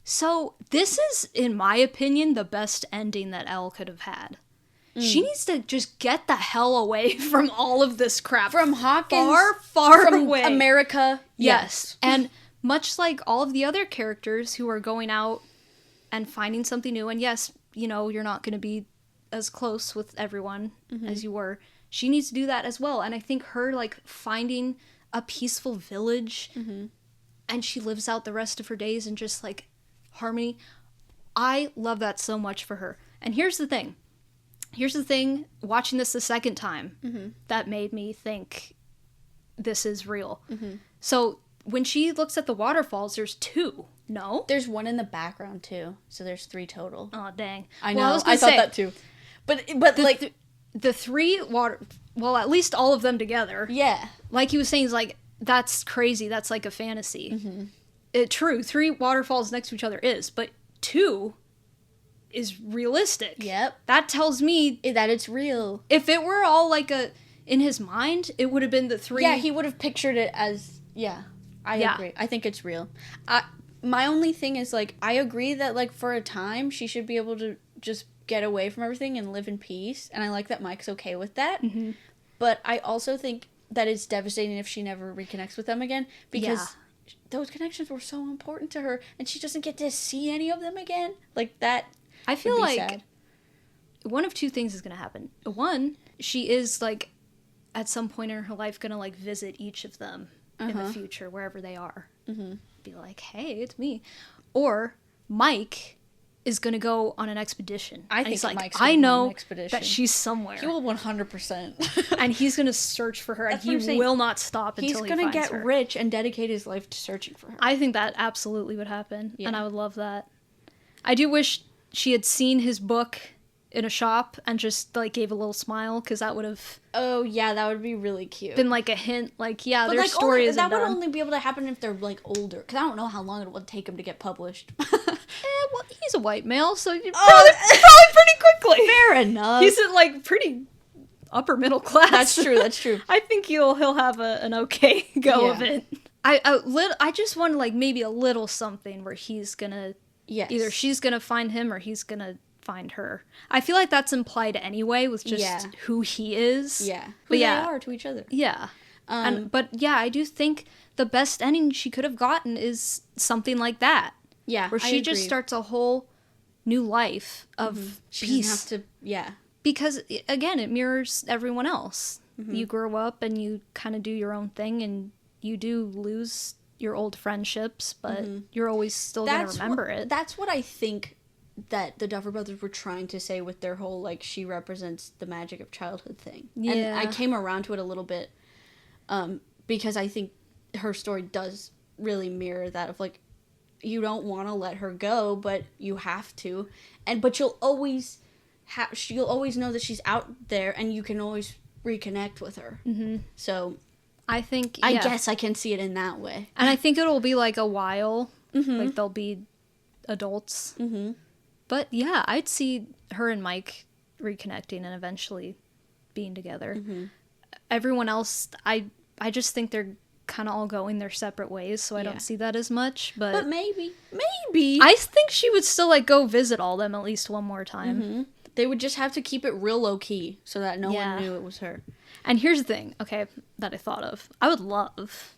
So this is, in my opinion, the best ending that Elle could have had. She needs to just get the hell away from all of this crap. From Hawkins. Far from away. America. Yes. And much like all of the other characters who are going out and finding something new, and yes, you know, you're not going to be as close with everyone as you were. She needs to do that as well. And I think her, like, finding a peaceful village and she lives out the rest of her days in just, like, harmony. I love that so much for her. And here's the thing, watching this the second time, that made me think this is real. So when she looks at the waterfalls, there's 2. No? There's 1 in the background, too. So there's 3 total. Oh, dang. I know. I thought that, too. But the 3 well, at least all of them together. Yeah. Like he was saying, is like, that's crazy. That's like a fantasy. True, 3 waterfalls next to each other is, but 2 is realistic. Yep. That tells me that it's real. If it were all like in his mind, it would have been the 3. Yeah, he would have pictured it as, I agree. I think it's real. My only thing is, like, I agree that, like, for a time, she should be able to just get away from everything and live in peace, and I like that Mike's okay with that. But I also think that it's devastating if she never reconnects with them again, because those connections were so important to her, and she doesn't get to see any of them again. Like, that I feel like sad. One of 2 things is going to happen. 1, she is, like, at some point in her life going to, like, visit each of them in the future, wherever they are. Be like, hey, it's me. Or Mike is going to go on an expedition. I think like, Mike's I know on an expedition. that she's somewhere. He will 100%. And he's going to search for her, and he will not stop until he finds her. He's going to get rich and dedicate his life to searching for her. I think that absolutely would happen, and I would love that. I do wish she had seen his book in a shop and just, like, gave a little smile, because that would have... Oh, yeah, that would be really cute. Been, like, a hint, like, yeah, but, their, like, story isn't done. That would only be able to happen if they're, like, older, because I don't know how long it would take him to get published. Well, he's a white male, so probably pretty quickly. Fair enough. He's in, like, pretty upper middle class. That's true. I think he'll have an okay go of it. I just want, like, maybe a little something where he's gonna... Yes. Either she's gonna find him or he's gonna find her. I feel like that's implied anyway with just who he is. Yeah. Who they are to each other. Yeah. But yeah, I do think the best ending she could have gotten is something like that. Yeah, where she just starts a whole new life of peace. Doesn't have to, Because, again, it mirrors everyone else. You grow up and you kind of do your own thing, and you do lose your old friendships, but you're always still going to remember it. That's what I think that the Duffer Brothers were trying to say with their whole, like, she represents the magic of childhood thing. Yeah. And I came around to it a little bit, because I think her story does really mirror that of, like, you don't want to let her go, but you have to. But you'll always know that she's out there, and you can always reconnect with her. So I think, I guess I can see it in that way. And I think it'll be, like, a while. Like, they'll be adults. But yeah, I'd see her and Mike reconnecting and eventually being together. Everyone else, I just think they're kind of all going their separate ways, so I don't see that as much. But maybe I think she would still, like, go visit all them at least one more time. They would just have to keep it real low key so that no one knew it was her. And here's the thing, okay, that I thought of. I would love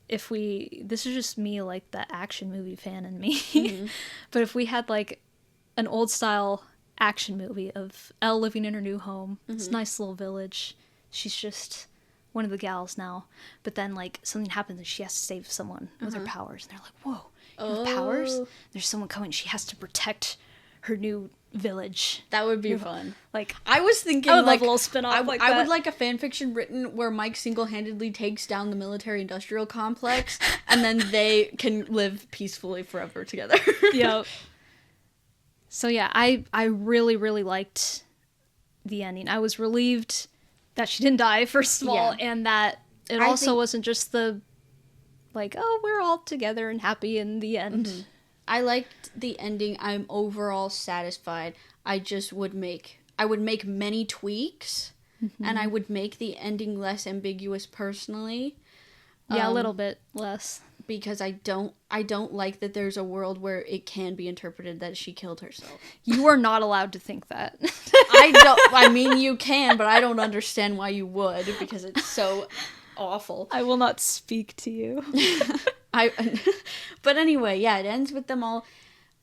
if this is just me, like, the action movie fan in me, but if we had, like, an old style action movie of Elle living in her new home, this nice little village. She's just one of the gals now, but then, like, something happens and she has to save someone with her powers, and they're like, whoa, you have powers? There's someone coming, she has to protect her new village. That would be fun. Like, I was thinking, I would love a little spin-off like that. I would like a fan fiction written where Mike single-handedly takes down the military-industrial complex, and then they can live peacefully forever together. Yep. So yeah, I really, really liked the ending. I was relieved that she didn't die, first of all, and that it also wasn't just the, like, oh, we're all together and happy in the end. Mm-hmm. I liked the ending. I'm overall satisfied. I would make many tweaks, and I would make the ending less ambiguous personally. Yeah, a little bit less. Because I don't like that there's a world where it can be interpreted that she killed herself. You are not allowed to think that. I mean, you can, but I don't understand why you would, because it's so awful. I will not speak to you. But anyway, yeah, it ends with them all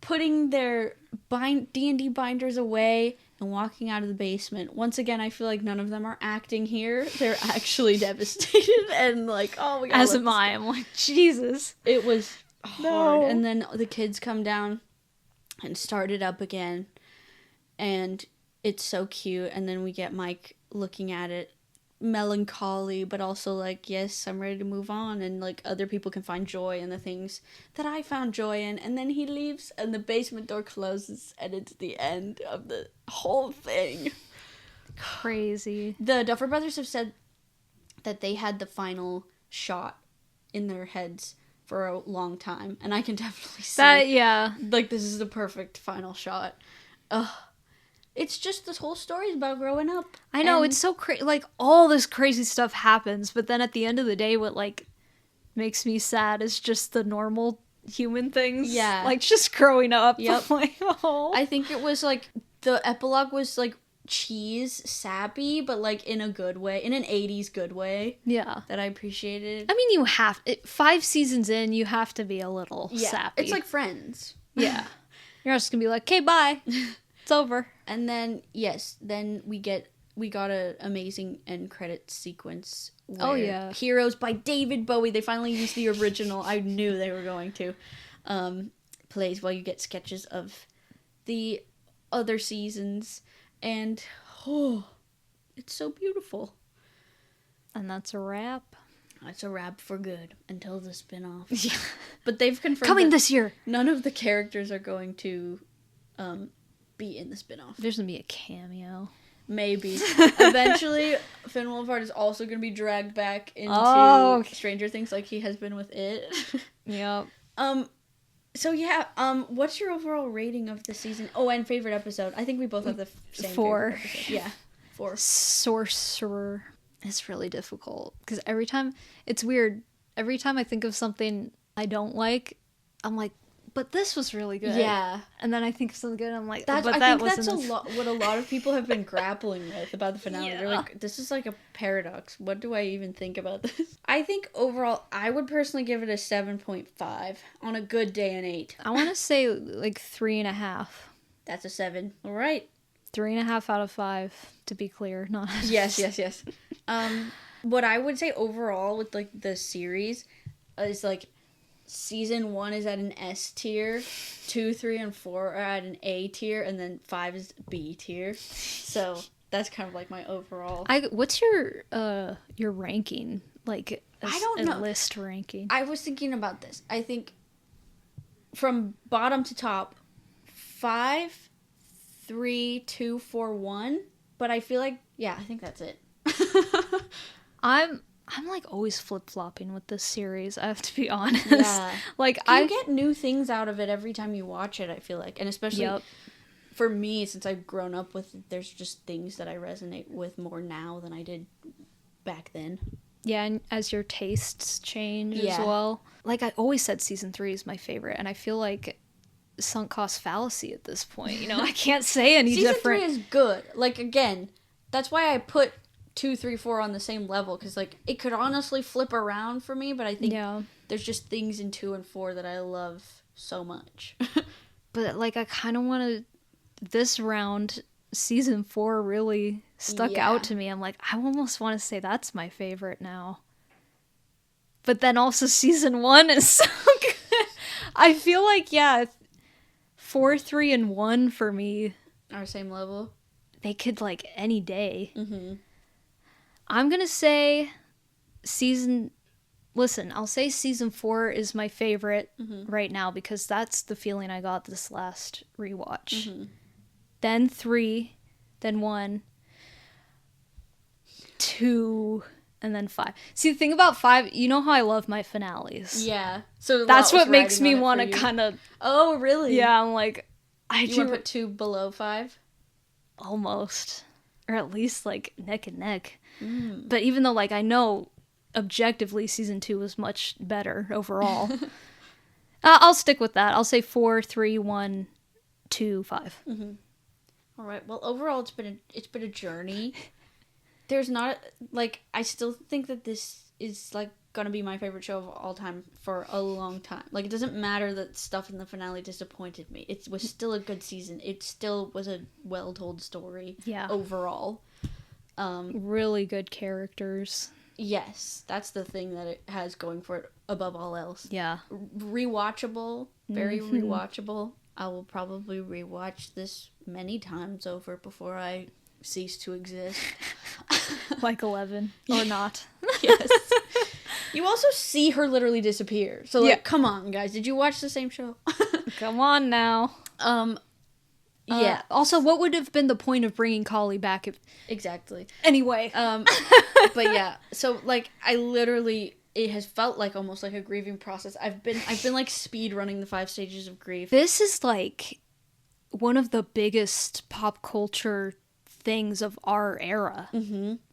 putting their D&D binders away and walking out of the basement. Once again, I feel like none of them are acting here. They're actually devastated and like, oh, we got. As am I. I'm like, Jesus. It was hard. And then the kids come down and start it up again. And it's so cute. And then we get Mike looking at it, melancholy, but also like, yes, I'm ready to move on. And like, other people can find joy in the things that I found joy in. And then he leaves and the basement door closes and it's the end of the whole thing. Crazy. The Duffer Brothers have said that they had the final shot in their heads for a long time. And I can definitely see that, yeah. Like, this is the perfect final shot. Ugh. It's just, this whole story is about growing up. I know, it's so crazy. Like, all this crazy stuff happens, but then at the end of the day, what, like, makes me sad is just the normal human things. Yeah. Like, just growing up. Yep. Like, oh. I think it was, like, the epilogue was, like, cheese sappy, but, like, in a good way. In an 80s good way. Yeah. That I appreciated. I mean, you have... 5 seasons in, you have to be a little sappy. It's like Friends. Yeah. You're just gonna be like, okay, bye. It's over. And then, yes, then we got a amazing end credit sequence. Oh, yeah. Heroes by David Bowie. They finally used the original. I knew they were going to. Plays while you get sketches of the other seasons. And, oh, it's so beautiful. And that's a wrap. That's a wrap for good until the spin-off. Yeah. But they've confirmed coming this year. None of the characters are going to be in the spin-off. There's gonna be a cameo. Maybe. Eventually, Finn Wolfhard is also going to be dragged back into Stranger Things like he has been with it. Yep. So yeah, what's your overall rating of the season? Oh, and favorite episode. I think we both have the same 4. Favorite episode. Yeah, 4. Sorcerer. It's really difficult because every time, it's weird. Every time I think of something I don't like, I'm like, but this was really good. Yeah. And then I think of something good, and I'm like, I think that's what a lot of people have been grappling with about the finale. Yeah. They're like, this is like a paradox. What do I even think about this? I think overall, I would personally give it a 7.5 on a good day, an 8. I want to say like 3.5. That's a 7. All right. 3.5 out of 5, to be clear. Not yes. What I would say overall with like the series is like, Season 1 is at an S tier, 2, 3, and 4 are at an A tier, and then 5 is B tier. So that's kind of like my overall. What's your ranking? Like, I don't know. List ranking. I was thinking about this. I think from bottom to top, 5, 3, 2, 4, 1. But I feel like, yeah, I think that's it. I'm like always flip-flopping with this series, I have to be honest. Yeah. Like, you get new things out of it every time you watch it, I feel like. And especially for me, since I've grown up with it, there's just things that I resonate with more now than I did back then. Yeah, and as your tastes change as well. Like, I always said season 3 is my favorite, and I feel like sunk cost fallacy at this point. You know, I can't say any different. Season 3 is good. Like, again, that's why I put 2, 3, 4 on the same level, because like it could honestly flip around for me, but I think there's just things in 2 and 4 that I love so much. But like, I kind of want to, this round, season 4 really stuck out to me. I'm like, I almost want to say that's my favorite now. But then also season 1 is so good. I feel like 4, 3, and 1 for me are same level. They could like any day. I'm going to say I'll say season 4 is my favorite right now because that's the feeling I got this last rewatch. Then 3, then 1. 2 and then 5. See, the thing about 5, you know how I love my finales. Yeah. So that's what makes me want to kind of... Oh, really? Yeah, I'm like... You want to put 2 below 5? Almost. Or at least, like, neck and neck. But even though, like, I know objectively season 2 was much better overall, I'll stick with that. I'll say 4, 3, 1, 2, 5. All right. Well, overall, it's been a journey. There's not, like, I still think that this is, like, gonna be my favorite show of all time for a long time. Like, it doesn't matter that stuff in the finale disappointed me. It was still a good season. It still was a well-told story. Yeah. Overall. Really good characters. Yes, that's the thing that it has going for it above all else. Yeah. Rewatchable. Very rewatchable. I will probably rewatch this many times over before I cease to exist. Like 11 or not. Yes. You also see her literally disappear. So, like, come on, guys. Did you watch the same show? Come on now. Yeah. Also, what would have been the point of bringing Kali back? Exactly. Anyway. But yeah. So, like, I literally... It has felt like almost like a grieving process. I've been like speed running the 5 stages of grief. This is like one of the biggest pop culture things of our era.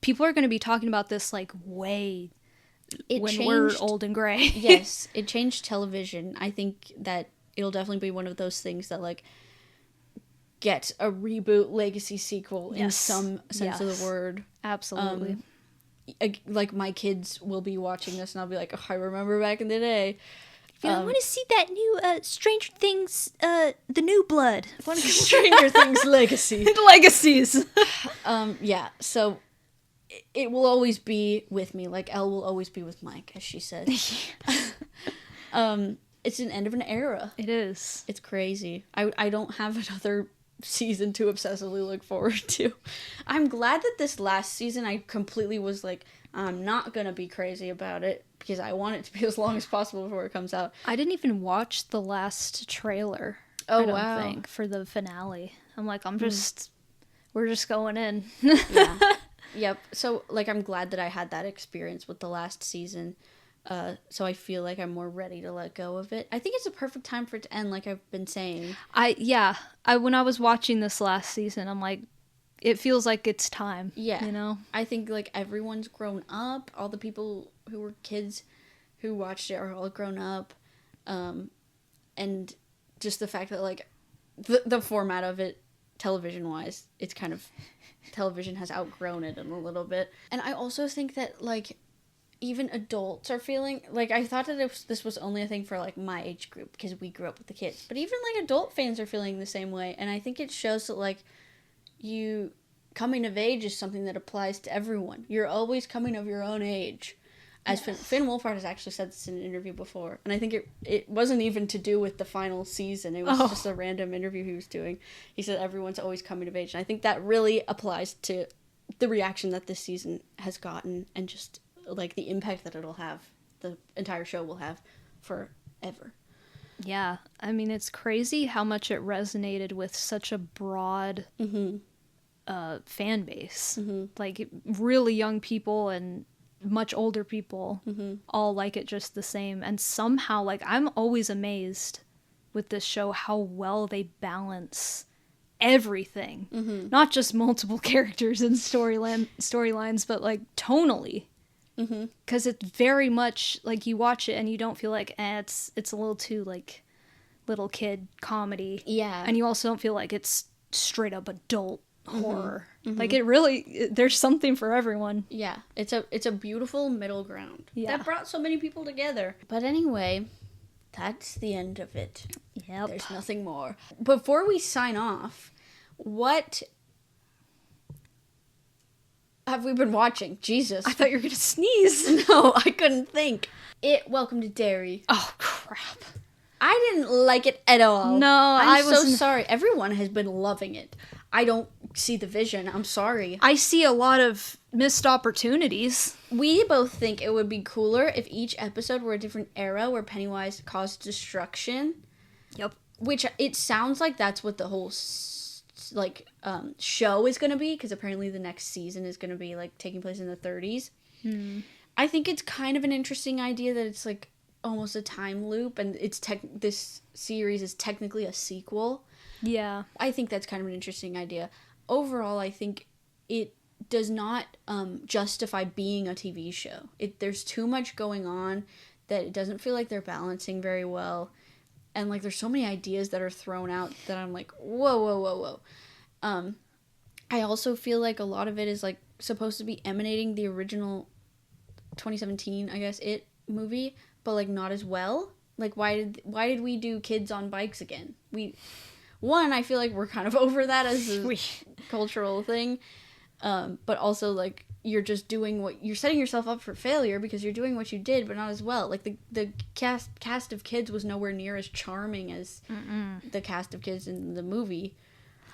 People are going to be talking about this like when we're old and gray. Yes, it changed television. I think that it'll definitely be one of those things that like get a reboot, legacy, sequel in some sense of the word. Absolutely. Like my kids will be watching this and I'll be like, oh, I remember back in the day. I want to see that new Stranger Things, the new blood. I want to Stranger Things legacy. Legacies. Yeah, so it will always be with me. Like Elle will always be with Mike, as she said. It's an end of an era. It is. It's crazy. I don't have another season to obsessively look forward to. I'm glad that this last season I completely was like, I'm not gonna be crazy about it because I want it to be as long as possible before it comes out. I didn't even watch the last trailer. I don't think for the finale. I'm like, we're just going in. Yeah. Yep. So like I'm glad that I had that experience with the last season. So I feel like I'm more ready to let go of it. I think it's a perfect time for it to end, like I've been saying. When I was watching this last season, I'm like, it feels like it's time. Yeah. You know? I think, like, everyone's grown up. All the people who were kids who watched it are all grown up. And just the fact that, like, the format of it, television-wise, it's kind of... television has outgrown it in a little bit. And I also think that, like... even adults are feeling like I thought that this was only a thing for like my age group because we grew up with the kids, but even like adult fans are feeling the same way, and I think it shows that like you coming of age is something that applies to everyone. You're always coming of your own age, as Finn Wolfhard has actually said this in an interview before, and I think it wasn't even to do with the final season. It was just a random interview he was doing. He said everyone's always coming of age, and I think that really applies to the reaction that this season has gotten, and just like the impact that it'll have, the entire show will have forever. Yeah, I mean, it's crazy how much it resonated with such a broad fan base. Like really young people and much older people all like it just the same. And somehow, like, I'm always amazed with this show how well they balance everything. Not just multiple characters and storylines, but like tonally. Because it's very much like you watch it and you don't feel like it's a little too like little kid comedy. Yeah. And you also don't feel like it's straight up adult horror. Like it really, there's something for everyone. Yeah. It's a beautiful middle ground that brought so many people together. But anyway, that's the end of it. Yep. There's nothing more. Before we sign off, what have we been watching? Jesus. I thought you were going to sneeze. No, I couldn't think. Welcome to Dairy. Oh, crap. I didn't like it at all. No, I'm so sorry. Everyone has been loving it. I don't see the vision. I'm sorry. I see a lot of missed opportunities. We both think it would be cooler if each episode were a different era where Pennywise caused destruction. Yep. Which it sounds like that's what the whole like show is going to be, because apparently the next season is going to be like taking place in the 30s. I think it's kind of an interesting idea that it's like almost a time loop, and this series is technically a sequel. Yeah. I think that's kind of an interesting idea. Overall, I think it does not justify being a TV show. There's too much going on that it doesn't feel like they're balancing very well. And, like, there's so many ideas that are thrown out that I'm like, whoa. I also feel like a lot of it is, like, supposed to be emanating the original 2017, I guess, movie, but, like, not as well. Like, why did we do kids on bikes again? I feel like we're kind of over that as a cultural thing. But also, like, you're setting yourself up for failure because you're doing what you did, but not as well. Like, the cast of kids was nowhere near as charming as the cast of kids in the movie.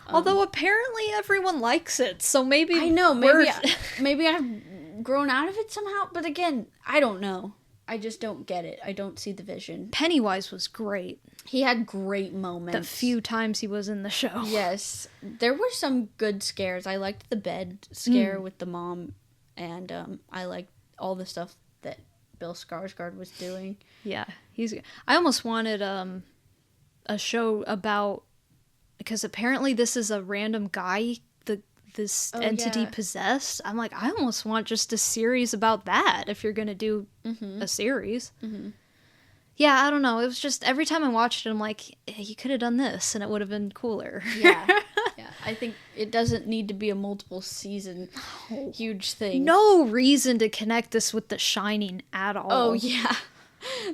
Although apparently everyone likes it, so maybe I know, maybe I've grown out of it somehow, but again, I don't know. I just don't get it. I don't see the vision. Pennywise was great. He had great moments. The few times he was in the show. Yes. There were some good scares. I liked the bed scare with the mom, and I liked all the stuff that Bill Skarsgård was doing. Yeah. I almost wanted a show about, because apparently this is a random guy this entity possessed. I'm like, I almost want just a series about that if you're gonna do a series. Yeah, I don't know. It was just, every time I watched it, I'm like, you could have done this and it would have been cooler. Yeah. I think it doesn't need to be a multiple season huge thing. No reason to connect this with The Shining at all. Oh, yeah.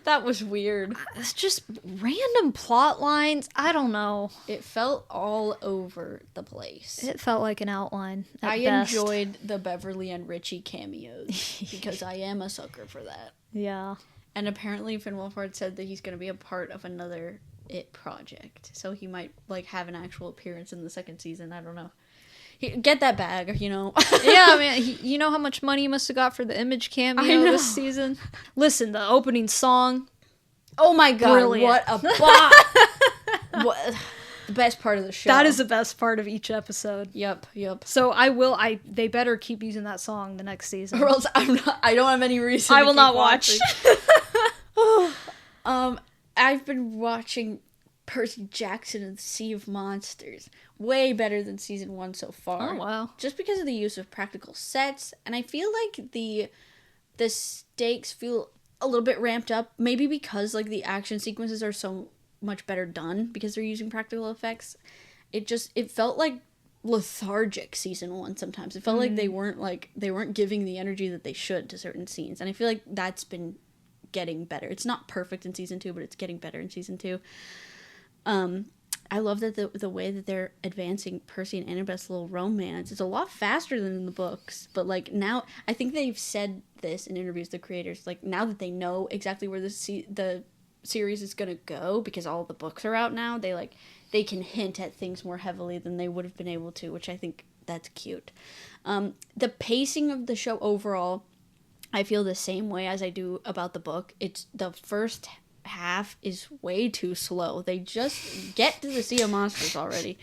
That was weird. It's just random plot lines. I don't know. It felt all over the place. It felt like an outline at I best. Enjoyed the Beverly and Richie cameos because I am a sucker for that. Yeah. And apparently Finn Wolfhard said that he's going to be a part of another It project. So he might, like, have an actual appearance in the second season. I don't know. Get that bag, you know. Yeah, man. You know how much money he must have got for the Image cameo this season? Listen, the opening song. Oh my god, brilliant. What a bop. What, the best part of the show. That is the best part of each episode. Yep. So they better keep using that song the next season. Or else I don't have any reason I will not watch. I've been watching Percy Jackson and the Sea of Monsters. Way better than season 1 so far. Oh, wow. Just because of the use of practical sets. And I feel like the stakes feel a little bit ramped up. Maybe because, like, the action sequences are so much better done because they're using practical effects. It felt like lethargic season 1 sometimes. It felt like they weren't giving the energy that they should to certain scenes. And I feel like that's been getting better. It's not perfect in season 2, but it's getting better in season 2. I love that the way that they're advancing Percy and Annabeth's little romance is a lot faster than in the books. But, like, now, I think they've said this in interviews, the creators, like, now that they know exactly where the series is going to go, because all the books are out now, they can hint at things more heavily than they would have been able to, which I think that's cute. The pacing of the show overall, I feel the same way as I do about the book. It's the first half is way too slow. They just get to the Sea of Monsters already.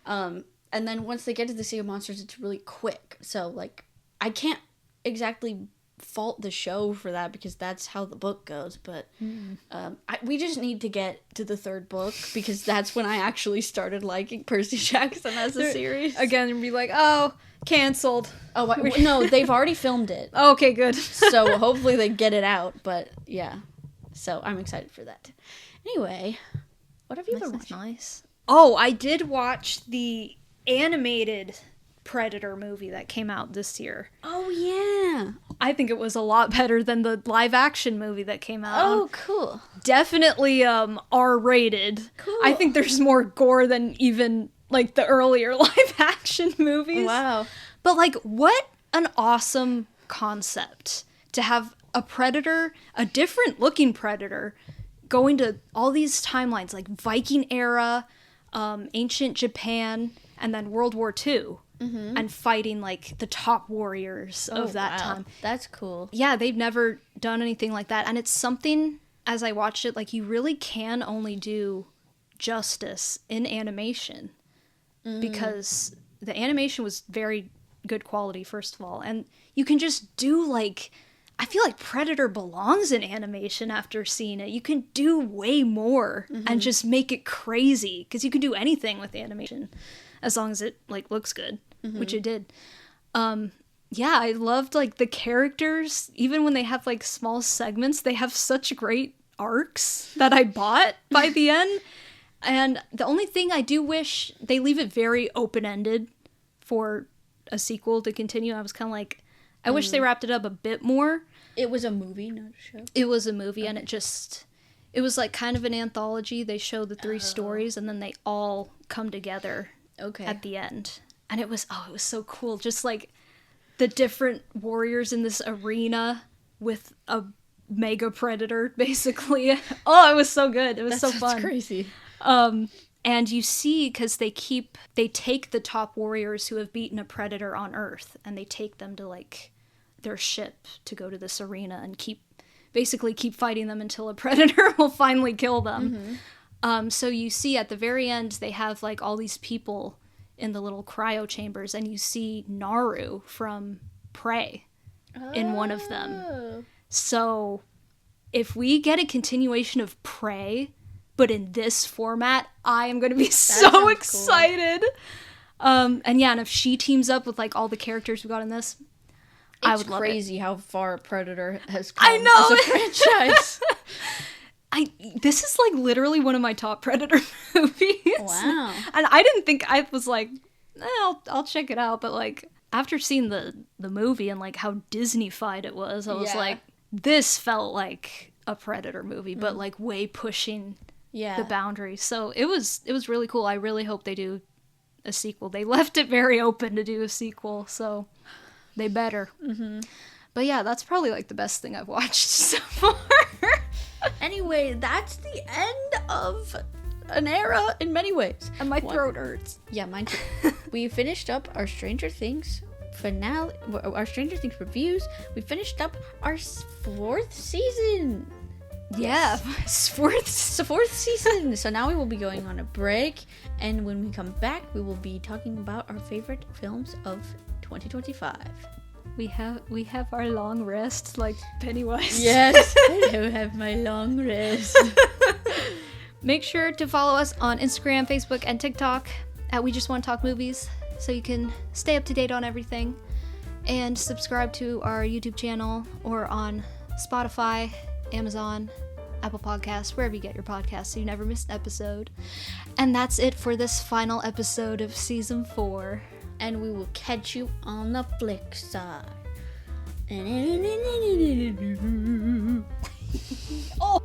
And then once they get to the Sea of Monsters, it's really quick. So, like, I can't exactly fault the show for that because that's how the book goes. But we just need to get to the third book because that's when I actually started liking Percy Jackson as a series. Again, and be like, oh, canceled. Oh, no, they've already filmed it. Okay, good. So hopefully they get it out. But, yeah. So I'm excited for that. Anyway, what have you been watching? Nice. Oh, I did watch the animated Predator movie that came out this year. Oh, yeah. I think it was a lot better than the live action movie that came out. Oh, cool. Definitely R-rated. Cool. I think there's more gore than even, like, the earlier live action movies. Wow. But, like, what an awesome concept to have a predator, a different looking predator, going to all these timelines, like Viking era, ancient Japan, and then World War II, and fighting, like, the top warriors of that time. That's cool. Yeah, they've never done anything like that, and it's something, as I watched it, like, you really can only do justice in animation. because the animation was very good quality, first of all. And you can just do, like, I feel like Predator belongs in animation after seeing it. You can do way more and just make it crazy, because you can do anything with animation as long as it, like, looks good, which it did. Yeah, I loved, like, the characters. Even when they have, like, small segments, they have such great arcs that I bought by the end. And the only thing I do wish, they leave it very open-ended for a sequel to continue. I was kind of like, I wish they wrapped it up a bit more. It was a movie, not a show. It was a movie, and it was like kind of an anthology. They show the 3 stories, and then they all come together at the end. And it was so cool. Just like the different warriors in this arena with a mega predator, basically. Oh, it was so good. It was so fun. That's crazy. And you see, because they take the top warriors who have beaten a predator on Earth, and they take them to, like, their ship to go to this arena and keep fighting them until a predator will finally kill them. So you see at the very end, they have, like, all these people in the little cryo chambers, and you see Naru from Prey in one of them. So if we get a continuation of Prey, but in this format, I am going to be so excited. Cool. And if she teams up with, like, all the characters we got in this, I would love it. It's crazy how far Predator has come as a franchise. This is, like, literally one of my top Predator movies. Wow. And I didn't think, I was like, I'll check it out. But, like, after seeing the movie and, like, how Disney-fied it was, I was like, this felt like a Predator movie, but, like, way pushing the boundaries. So it was really cool. I really hope they do a sequel. They left it very open to do a sequel, so they better. But yeah, that's probably, like, the best thing I've watched so far. Anyway, that's the end of an era in many ways. And my throat hurts. Yeah, mine too. We finished up our Stranger Things finale, our Stranger Things reviews. We finished up our 4th season. Yeah, it's the 4th season. So now we will be going on a break, and when we come back, we will be talking about our favorite films of 2025. We have our long rest, like Pennywise. Yes, I do have my long rest. Make sure to follow us on Instagram, Facebook, and TikTok at We Just Want to Talk Movies, so you can stay up to date on everything. And subscribe to our YouTube channel, or on Spotify, Amazon, Apple Podcasts, wherever you get your podcasts, so you never miss an episode. And that's it for this final episode of Season 4. And we will catch you on the flick side. Oh!